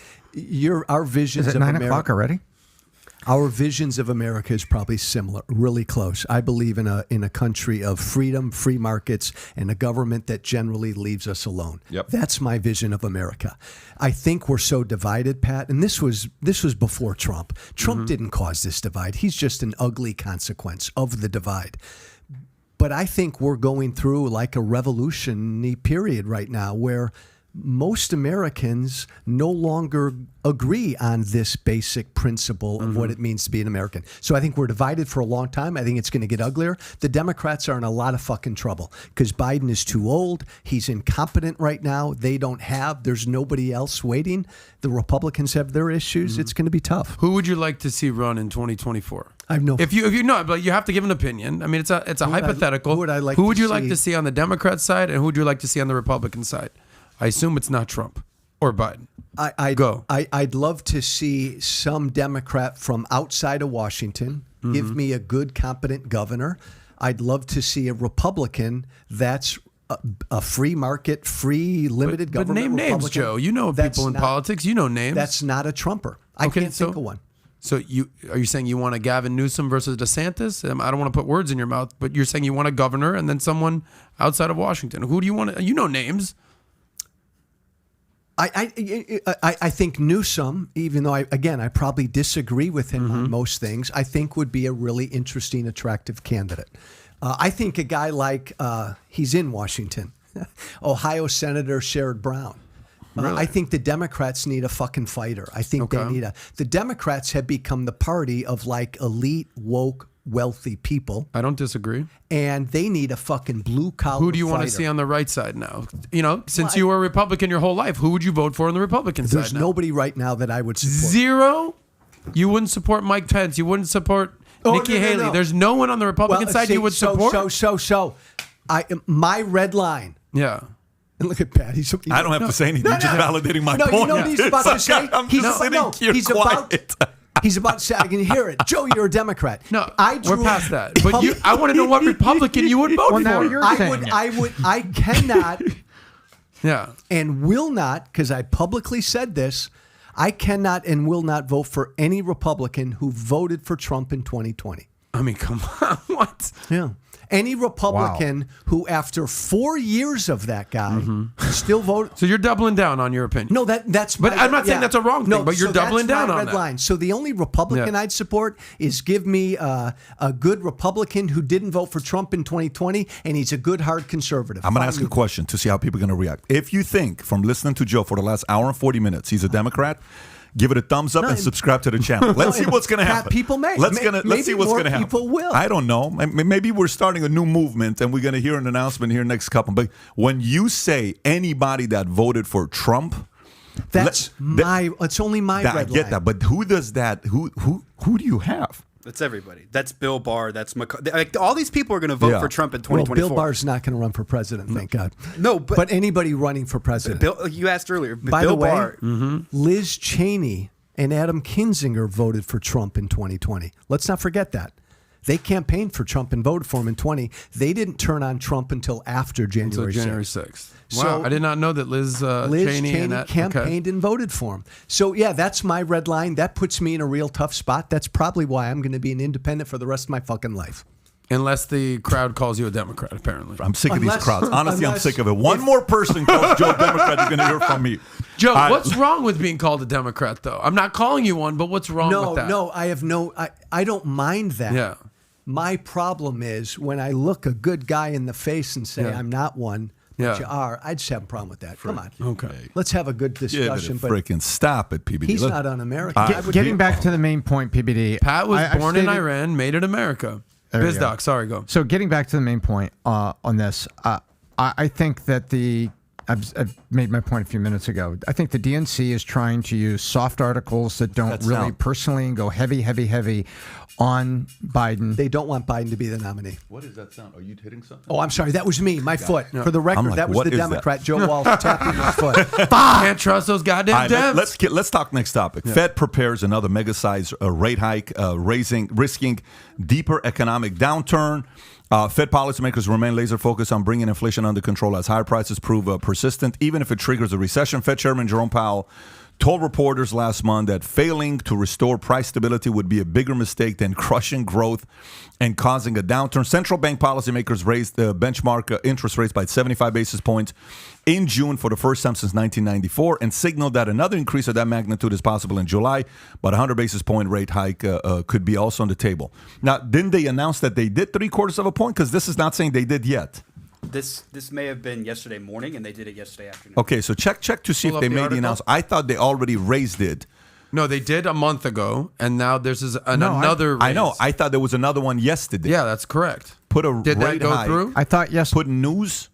Our visions is it of 9 America, o'clock already? Our visions of America is probably similar, really close. I believe in a country of freedom, free markets, and a government that generally leaves us alone. Yep. That's my vision of America. I think we're so divided, Pat, and this was before Trump. Trump didn't cause this divide. He's just an ugly consequence of the divide. But I think we're going through like a revolutionary period right now where most Americans no longer agree on this basic principle of what it means to be an American. So I think we're divided for a long time. I think it's going to get uglier. The Democrats are in a lot of fucking trouble because Biden is too old. He's incompetent right now. There's nobody else waiting. The Republicans have their issues. It's going to be tough. Who would you like to see run in 2024? I have no. If you know, but you have to give an opinion. I mean, it's a hypothetical. Who would you like to see on the Democrat side, and who would you like to see on the Republican side? I assume it's not Trump or Biden. I'd love to see some Democrat from outside of Washington give me a good, competent governor. I'd love to see a Republican that's a free market, free, limited government. But name names, Republican. Joe. You know people in politics. You know names. That's not a Trumper. I can't think of one. So are you saying you want a Gavin Newsom versus DeSantis? I don't want to put words in your mouth, but you're saying you want a governor and then someone outside of Washington. Who do you want? You know names. I think Newsom, even though I probably disagree with him on most things, I think would be a really interesting, attractive candidate. I think a guy like he's in Washington, Ohio Senator Sherrod Brown. Really? I think the Democrats need a fucking fighter. I think they need the Democrats have become the party of like elite, woke, wealthy people. I don't disagree. And they need a fucking blue collar. Who do you want to see on the right side now? You know, since you were a Republican your whole life, who would you vote for on the Republican side? There's nobody right now that I would support. Zero? You wouldn't support Mike Pence. You wouldn't support Nikki Haley. No. There's no one on the Republican side you would support? My red line. Yeah. And look at Pat. I don't have to say anything. You're just validating my point. You know what he's about to say? I'm just sitting here quiet. He's about to say, I can hear it. Joe, you're a Democrat. No, we're past that. But I want to know what Republican you would vote for. Now you're I cannot and will not, because I publicly said this, I cannot and will not vote for any Republican who voted for Trump in 2020. I mean, come on. What? Yeah. Any Republican who, after 4 years of that guy, still voted. So you're doubling down on your opinion. No, that's. But I'm not saying that's a wrong thing. But you're doubling down on that. Line. So the only Republican I'd support is give me a good Republican who didn't vote for Trump in 2020, and he's a good hard conservative. I'm going to ask a question to see how people are going to react. If you think, from listening to Joe for the last hour and 40 minutes, he's a Democrat, give it a thumbs up and subscribe to the channel. Let's see what's going to happen. People may. Let's see what's going to happen. People will. I don't know. Maybe we're starting a new movement and we're going to hear an announcement here next couple. But when you say anybody that voted for Trump, it's only my red line. I get that. But who does that? Who do you have? That's everybody. That's Bill Barr. That's like, all these people are going to vote for Trump in 2024. Well, Bill Barr's not going to run for president, thank God. No, but anybody running for president. Bill, you asked earlier. By Bill the way, Barr, Liz Cheney and Adam Kinzinger voted for Trump in 2020. Let's not forget that. They campaigned for Trump and voted for him in 2020. They didn't turn on Trump until after January 6th. Wow, So, I did not know that Liz Cheney campaigned and voted for him. So, yeah, that's my red line. That puts me in a real tough spot. That's probably why I'm going to be an independent for the rest of my fucking life. Unless the crowd calls you a Democrat, apparently. I'm sick of these crowds. Honestly, I'm sick of it. One more person calls Joe a Democrat, you're going to hear from me. Joe, what's wrong with being called a Democrat, though? I'm not calling you one, but what's wrong with that? No, I don't mind that. Yeah. My problem is when I look a good guy in the face and say, I'm not one, but you are, I just have a problem with that. Come on. Okay. Let's have a good discussion. But freaking stop it, PBD. He's not un-American. Getting back to the main point, PBD. Pat was born in Iran, made it America. BizDoc, sorry, go. So getting back to the main point on this, I think that I've made my point a few minutes ago. I think the DNC is trying to use soft articles that don't really personally and go heavy on Biden. They don't want Biden to be the nominee. What is that sound? Are you hitting something? Oh, I'm sorry. That was me, my foot. For the record, that was the Democrat, Joe Walsh, tapping my foot. Can't trust those goddamn Dems. Let's talk next topic. Fed prepares another mega-size rate hike, risking deeper economic downturn. Fed policymakers remain laser focused on bringing inflation under control as higher prices prove persistent, even if it triggers a recession. Fed Chairman Jerome Powell told reporters last month that failing to restore price stability would be a bigger mistake than crushing growth and causing a downturn. Central bank policymakers raised the benchmark interest rates by 75 basis points in June for the first time since 1994 and signaled that another increase of that magnitude is possible in July, but a 100 basis point rate hike could be also on the table. Now, didn't they announce that they did 3/4 of a point? Because this is not saying they did yet. This may have been yesterday morning, and they did it yesterday afternoon. Okay, so check to see if they made the announcement. I thought they already raised it. No, they did a month ago, and now there's another raise. I know. I thought there was another one yesterday. Yeah, that's correct. Did that go through? I thought yes. Put news.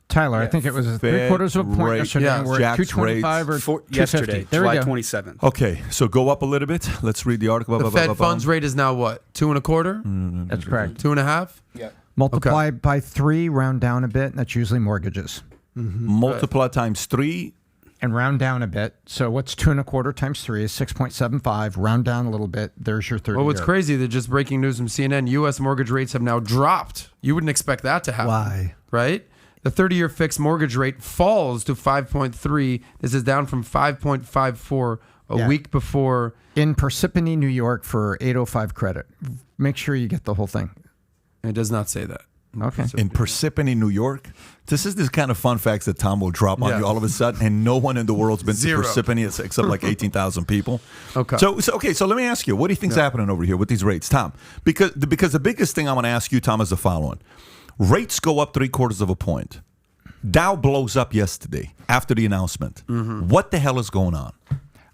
Tyler, I think it was 3/4 of a point yesterday. Yeah, We're at 225 or 250. Yesterday, July 27th. Okay, so go up a little bit. Let's read the article. The Fed funds rate is now what? 2.25? That's correct. 2.5? Yeah. Multiply by 3, round down a bit, and that's usually mortgages. Multiply times 3. and round down a bit. So what's 2.25 times 3 is 6.75. Round down a little bit. There's your 30-year. Well, what's crazy, that just breaking news from CNN, U.S. mortgage rates have now dropped. You wouldn't expect that to happen. Why? Right? The 30-year fixed mortgage rate falls to 5.3. This is down from 5.54 a week before. In Parsippany, New York for 805 credit. Make sure you get the whole thing. It does not say that. Okay. In Parsippany, New York. This is this kind of fun facts that Tom will drop on you all of a sudden, and no one in the world's been Zero. to Parsippany except like 18,000 people. Okay. So let me ask you, what do you think's happening over here with these rates, Tom? Because the biggest thing I want to ask you, Tom, is the following: rates go up 0.75 of a point. Dow blows up yesterday after the announcement. What the hell is going on?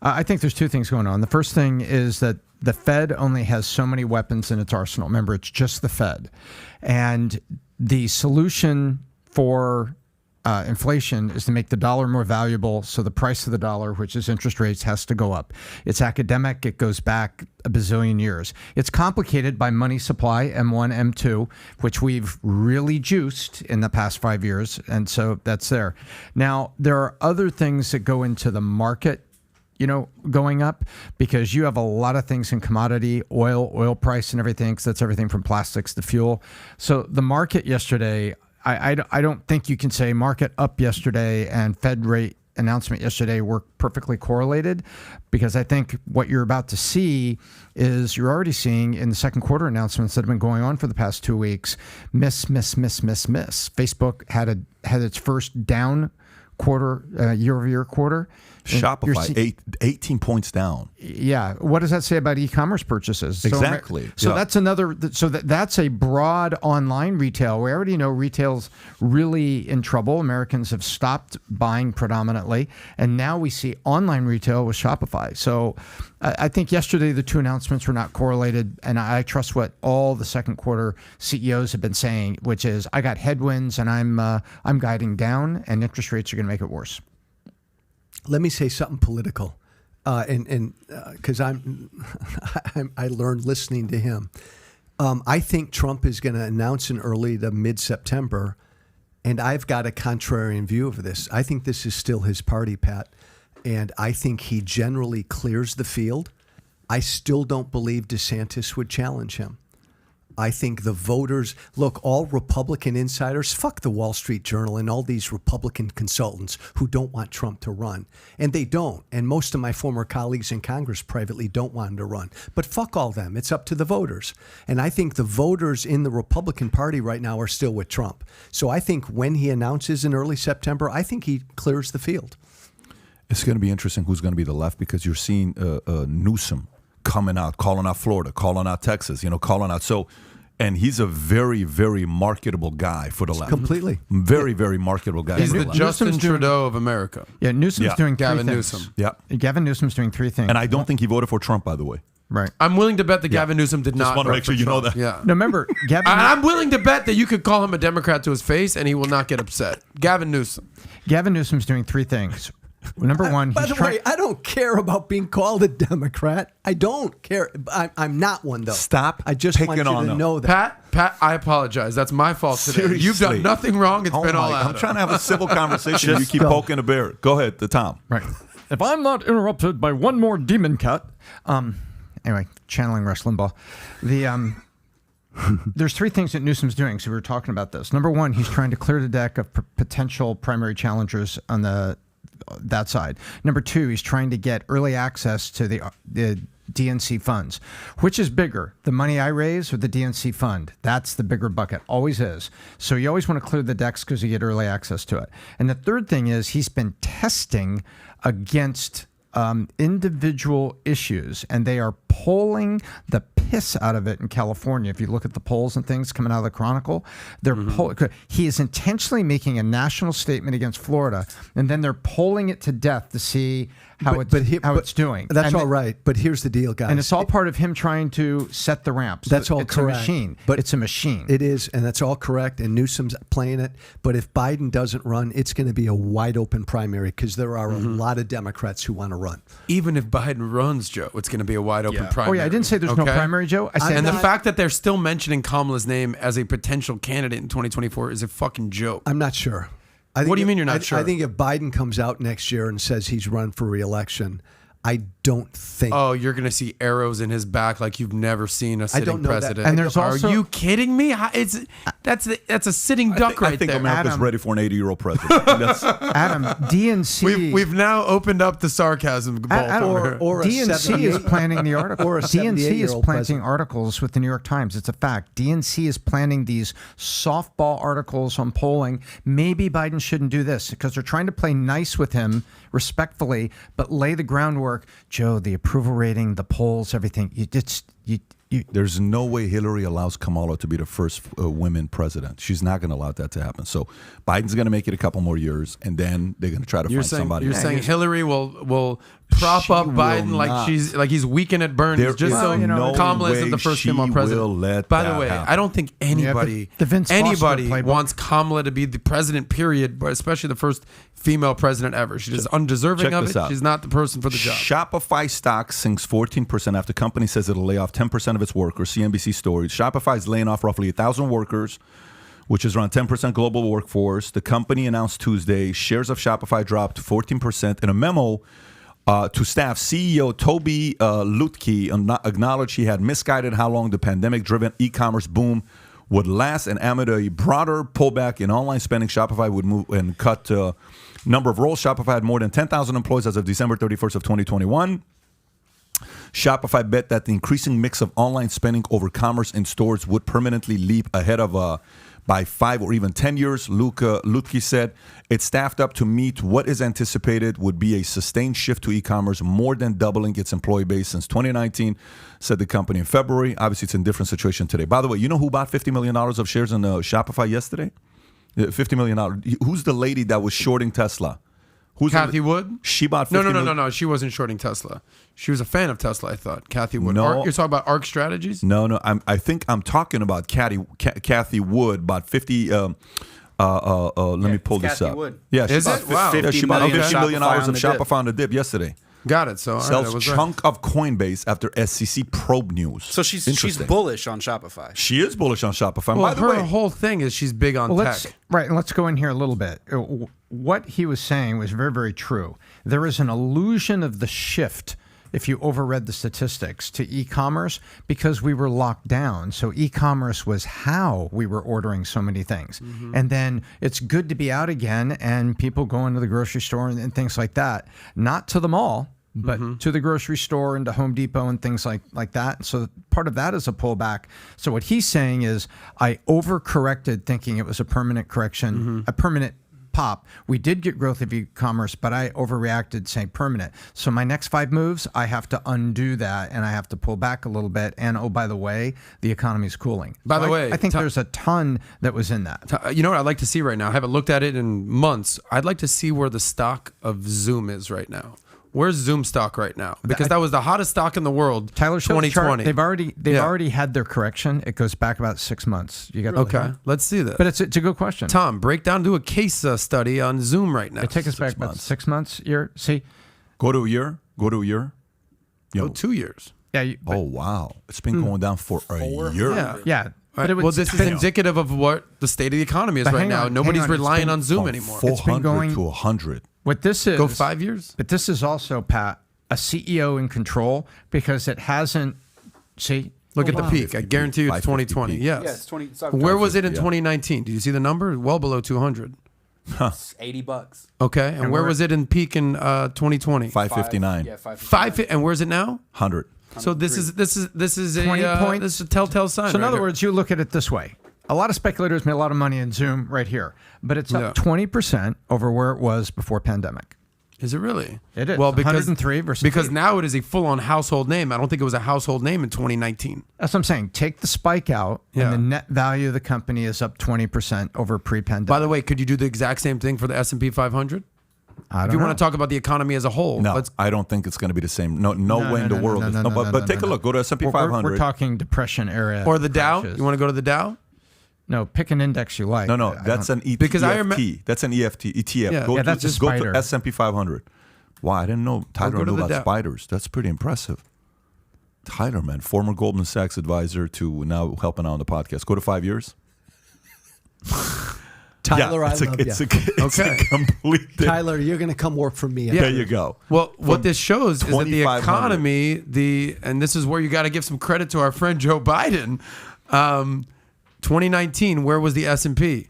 I think there's two things going on. The first thing is that the Fed only has so many weapons in its arsenal. Remember, it's just the Fed. And the solution for inflation is to make the dollar more valuable, so the price of the dollar, which is interest rates, has to go up. It's academic. It goes back a bazillion years. It's complicated by money supply, M1, M2, which we've really juiced in the past 5 years, and so that's there. Now, there are other things that go into the market, going up, because you have a lot of things in commodity, oil price and everything, because that's everything from plastics to fuel. So the market yesterday, I don't think you can say market up yesterday and Fed rate announcement yesterday were perfectly correlated, because I think what you're about to see is you're already seeing in the second quarter announcements that have been going on for the past 2 weeks, miss. Facebook had its first down quarter, year-over-year quarter. Shopify, 18 points down. Yeah. What does that say about e-commerce purchases? Exactly. So that's another. So that's a broad online retail. We already know retail's really in trouble. Americans have stopped buying predominantly, and now we see online retail with Shopify. So I think yesterday the two announcements were not correlated, and I trust what all the second quarter CEOs have been saying, which is I got headwinds and I'm guiding down, and interest rates are going to make it worse. Let me say something political, and because I learned listening to him. I think Trump is going to announce in early to mid-September, and I've got a contrarian view of this. I think this is still his party, Pat, and I think he generally clears the field. I still don't believe DeSantis would challenge him. I think the voters, look, all Republican insiders, fuck the Wall Street Journal and all these Republican consultants who don't want Trump to run. And they don't. And most of my former colleagues in Congress privately don't want him to run. But fuck all them. It's up to the voters. And I think the voters in the Republican Party right now are still with Trump. So I think when he announces in early September, I think he clears the field. It's going to be interesting who's going to be the left, because you're seeing Newsom coming out, calling out Florida, calling out Texas, calling out. And he's a very, very marketable guy for the left. Completely. Very, very marketable guy. He's for the left. Justin Trudeau of America. Yeah, Newsom's doing three Gavin things. Newsom. Yeah. Gavin Newsom's doing three things. And I don't think he voted for Trump, by the way. Right. I'm willing to bet that Gavin Newsom did not. Just want to vote make sure for you know Trump. that. Yeah. No, remember, Gavin. I'm willing to bet that you could call him a Democrat to his face and he will not get upset. Gavin Newsom. Gavin Newsom's doing three things. Number one, by the way, I don't care about being called a Democrat. I don't care. I'm not one, though. Stop I just want you picking on to him. know that. Pat, I apologize. That's my fault today. Seriously. You've done nothing wrong. It's been all out. I'm trying to have a civil conversation. You keep poking the bear. Go ahead, Tom. Right. If I'm not interrupted by one more demon cat. Anyway, channeling Rush Limbaugh. There's three things that Newsom's doing. So we were talking about this. Number one, he's trying to clear the deck of potential primary challengers on that side. Number two, he's trying to get early access to the DNC funds. Which is bigger, the money I raise or the DNC fund? That's the bigger bucket, always is. So you always want to clear the decks because you get early access to it. And the third thing is he's been testing against individual issues, and they are polling the piss out of it in California. If you look at the polls and things coming out of the Chronicle, they're he is intentionally making a national statement against Florida, and then they're polling it to death to see how it's doing. That's all right, but here's the deal, guys. And it's all part of him trying to set the ramps. That's all it's correct. It's a machine. But it's a machine. It is, and that's all correct, and Newsom's playing it. But if Biden doesn't run, it's going to be a wide open primary because there are a lot of Democrats who want to run. Even if Biden runs, Joe, it's going to be a wide open primary. Oh, yeah, I didn't say there's no primary, Joe. I said and the fact that they're still mentioning Kamala's name as a potential candidate in 2024 is a fucking joke. I'm not sure. What do you mean you're not sure? I think if Biden comes out next year and says he's run for re-election, I don't think. Oh, you're going to see arrows in his back like you've never seen a sitting president. And there's Are also, you kidding me? That's a sitting duck right I think there. America's ready for an 80-year-old president. Adam, DNC. We've now opened up the sarcasm ball. Or a DNC is planning the article. Or a DNC is 78-year-old planting president. articles with the New York Times. It's a fact. DNC is planning these softball articles on polling. Maybe Biden shouldn't do this because they're trying to play nice with him respectfully, but lay the groundwork. Joe, the approval rating, the polls, everything. There's no way Hillary allows Kamala to be the first women president. She's not going to allow that to happen. So Biden's going to make it a couple more years, and then they're going to try to find somebody. You're saying Hillary will prop up Biden like he's weakened at Bernie just so Kamala isn't the first female president. By the way, I don't think anybody wants Kamala to be the president. Period. But especially the first female president ever. She's undeserving of it. She's not the person for the job. Shopify stock sinks 14% after company says it'll lay off 10% of its workers. CNBC story. Shopify is laying off roughly 1,000 workers, which is around 10% global workforce. The company announced Tuesday shares of Shopify dropped 14%. In a memo to staff, CEO Toby Lutke acknowledged he had misguided how long the pandemic-driven e-commerce boom would last, and amid a broader pullback in online spending, Shopify would move and cut number of roles. Shopify had more than 10,000 employees as of December 31st of 2021. Shopify bet that the increasing mix of online spending over commerce in stores would permanently leap ahead of by 5 or even 10 years. Lutke said it staffed up to meet what is anticipated would be a sustained shift to e-commerce, more than doubling its employee base since 2019, said the company in February. Obviously, it's in a different situation today. By the way, you know who bought $50 million of shares in Shopify yesterday? $50 million. Who's the lady that was shorting Tesla? Who's Cathie Wood? She bought $50 No. She wasn't shorting Tesla. She was a fan of Tesla, I thought. Cathie Wood. No. You're talking about ARC Strategies? No. I think I'm talking about Cathie Wood bought 50. Let me pull this Cathie up. Wood. Yeah, Is it? Wow. She bought $50 million of Shopify Shopify on the dip yesterday. Got it. So all right, I Sells was chunk of Coinbase after SEC probe news. So she's bullish on Shopify. She is bullish on Shopify. Well, By the her way, whole thing is she's big on tech. And let's go in here a little bit. What he was saying was very, very true. There is an illusion of the shift, if you overread the statistics, to e-commerce because we were locked down. So e-commerce was how we were ordering so many things. Mm-hmm. And then it's good to be out again and people going to the grocery store and things like that. Not to the mall, but to the grocery store and to Home Depot and things like that. So part of that is a pullback. So what he's saying is I overcorrected thinking it was a permanent correction, a permanent pop. We did get growth of e-commerce, but I overreacted saying permanent. So my next 5 moves, I have to undo that and I have to pull back a little bit. And oh, by the way, the economy is cooling. By the way, I think there's a ton that was in that. You know what I'd like to see right now? I haven't looked at it in months. I'd like to see where the stock of Zoom is right now. Where's Zoom stock right now? Because that was the hottest stock in the world. Tyler, 2020. They've already had their correction. It goes back about 6 months. You got okay. Let's see that. But it's a good question. Tom, break down, do a case study on Zoom right now. It takes us back about 6 months. See, go to a year. Yo, 2 years. Yeah. Oh wow, it's been going down for a year. Yeah. But this is indicative of what the state of the economy is right now. Nobody's relying on Zoom anymore. 400 to 100. What this is, go 5 years. But this is also, Pat, a CEO in control because it hasn't. See, look at the peak. I guarantee you, it's 2020. Yes. Yeah, it's 20. Where was it in 2019? Did you see the number? Well below 200. It's $80. Okay, and where was it in peak in 2020? 559. Yeah, 559. And where's it now? 100. So this is a 20 points. This is a telltale sign. So in right other here. words, you look at it this way. A lot of speculators made a lot of money in Zoom right here, but it's up 20% over where it was before pandemic. Is it really? It is. Well, because 103 versus because 8. now it is a full-on household name. I don't think it was a household name in 2019. That's what I'm saying. Take the spike out, and the net value of the company is up 20% over pre-pandemic. By the way, could you do the exact same thing for the S&P 500? If you want to talk about the economy as a whole, no, I don't think it's going to be the same. No way in the world. But take a look. Go to S&P 500. We're talking depression era. Or the Dow. crashes. You want to go to the Dow? No, pick an index you like. No, that's an ETF. Because That's an ETF. Yeah. That's a go spider. to S&P 500. Wow, I didn't know Tyler knew about spiders. That's pretty impressive. Tyler, man, former Goldman Sachs advisor to now helping out on the podcast. Go to 5 years. Tyler, I love you. It's a complete. Tyler, you're going to come work for me. There you go. Well, what this shows is that the 2,500. economy, and this is where you got to give some credit to our friend Joe Biden. 2019, where was the S&P?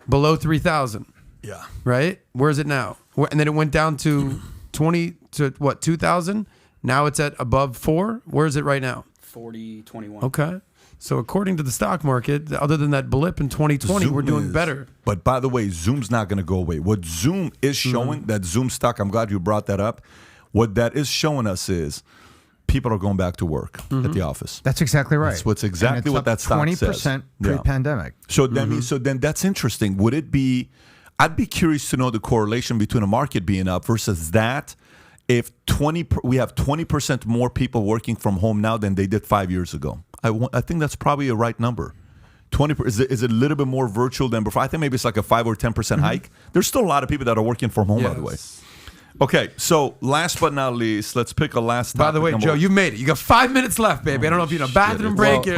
Below 3,000. Yeah. Right? Where is it now? And then it went down to 2,000? Now it's at above 4. Where is it right now? 40.21. Okay. So according to the stock market, other than that blip in 2020, we're doing better. But by the way, Zoom's not going to go away. What Zoom is showing, that Zoom stock, I'm glad you brought that up. What that is showing us is people are going back to work at the office. That's exactly right. That's what's exactly what that stock 20% says. 20% pre-pandemic. So then that's interesting. Would it be? I'd be curious to know the correlation between a market being up versus that. If we have 20% more people working from home now than they did 5 years ago. I think that's probably a right number. 20% is it a little bit more virtual than before? I think maybe it's like a 5 or 10% hike. There's still a lot of people that are working from home, by the way. Okay, so last but not least, let's pick a last topic. By the way, Joe, you made it. You got 5 minutes left, baby. I don't know if you know bathroom break. You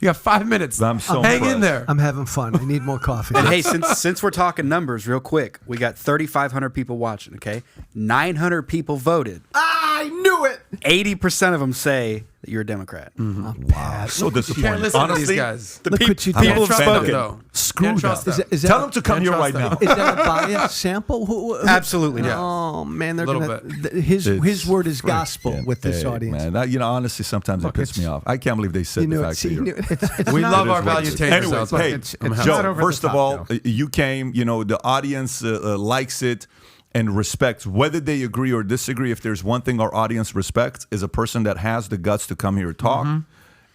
got 5 minutes. I'm so hang impressed. in there. I'm having fun. I need more coffee. And hey, since we're talking numbers real quick, we got 3,500 people watching, okay? 900 people voted. I knew it. 80% of them say that you're a Democrat. Wow, so You can't disappointing. listen to Honestly, these guys. The Look what you did. people have Can't trust them, spoken. though. Screw Can't that. trust them. Is that Tell them to come Can't here trust right them. now. Is that a bias sample? Absolutely not. Oh man, they're Little gonna. His word is gospel with this audience. Man, that, honestly, sometimes it pisses me off. I can't believe they said the fact that you're. We love our It is what it is. valuetainers. Anyways, out there. hey, It's not Joe, over the first of top, all, though. you came, the audience likes it and respects, whether they agree or disagree. If there's one thing our audience respects is a person that has the guts to come here and talk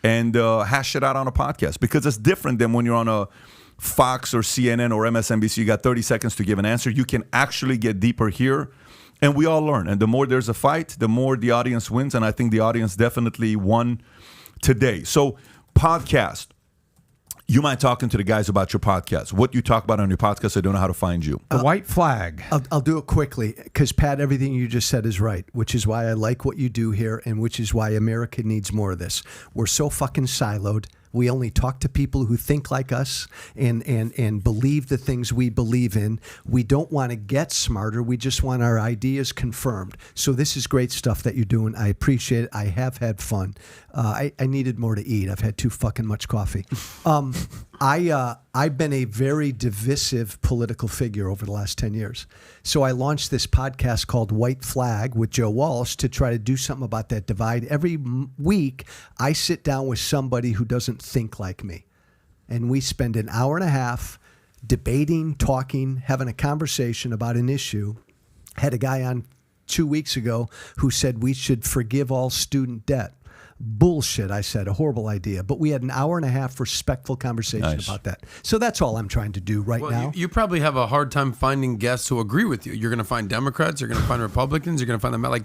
and hash it out on a podcast, because it's different than when you're on a Fox or CNN or MSNBC. You got 30 seconds to give an answer. You can actually get deeper here, and we all learn. And the more there's a fight, the more the audience wins, and I think the audience definitely won today. So, podcast. You mind talking to the guys about your podcast? What you talk about on your podcast? I don't know how to find you. The white flag. I'll do it quickly because, Pat, everything you just said is right, which is why I like what you do here and which is why America needs more of this. We're so fucking siloed. We only talk to people who think like us and believe the things we believe in. We don't want to get smarter. We just want our ideas confirmed. So this is great stuff that you're doing. I appreciate it. I have had fun. I needed more to eat. I've had too fucking much coffee. I've been a very divisive political figure over the last 10 years. So I launched this podcast called White Flag with Joe Walsh to try to do something about that divide. Every week, I sit down with somebody who doesn't think like me. And we spend an hour and a half debating, talking, having a conversation about an issue. Had a guy on 2 weeks ago who said we should forgive all student debt. Bullshit, I said, a horrible idea. But we had an hour and a half respectful conversation about that. So that's all I'm trying to do right now. You probably have a hard time finding guests who agree with you. You're going to find Democrats, you're going to find Republicans, you're going to find them like.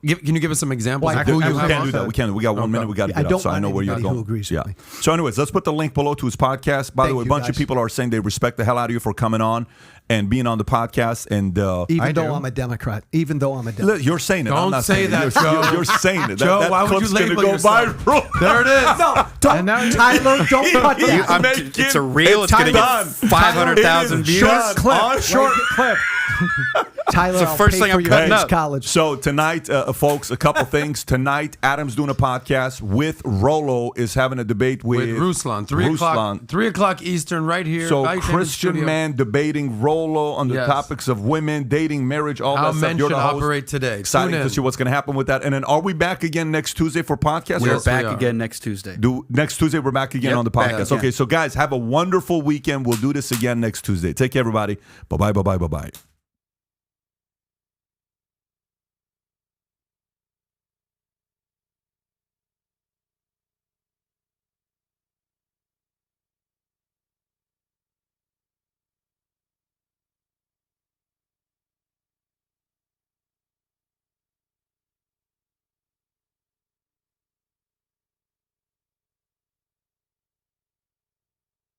Can you give us some examples? We can't do that. We can't. We got 1 minute. We got to I get don't up, so I want know where you're anybody going. who agrees with me. So, anyways, let's put the link below to his podcast. By the way, a bunch of people are saying they respect the hell out of you for coming on and being on the podcast. And even though I'm a Democrat. Look, you're saying it. Don't I'm not say saying that, it. Joe. You're saying it. Joe, that why would you clip's gonna label go yourself? viral. There it is. No, don't, Tyler, don't cut that. It's a reel. It's going to get 500,000 views. Short clip. Tyler, It's the first thing I'm cutting up. College. So tonight, folks, a couple things. Tonight, Adam's doing a podcast with Rollo, is having a debate with Ruslan. 3 o'clock Eastern, right here. So Valuetainment Christian Studio. man debating Rollo on the Yes. topics of women, dating, marriage, all How that stuff. men You're should the host. operate today. Exciting Tune in. to see what's going to happen with that. And then, are we back again next Tuesday for podcast? We're Yes, back we are. again next Tuesday. Next Tuesday, we're back again Yep, on the back podcast. again. Okay, so guys, have a wonderful weekend. We'll do this again next Tuesday. Take care, everybody. Bye-bye, bye-bye, bye-bye.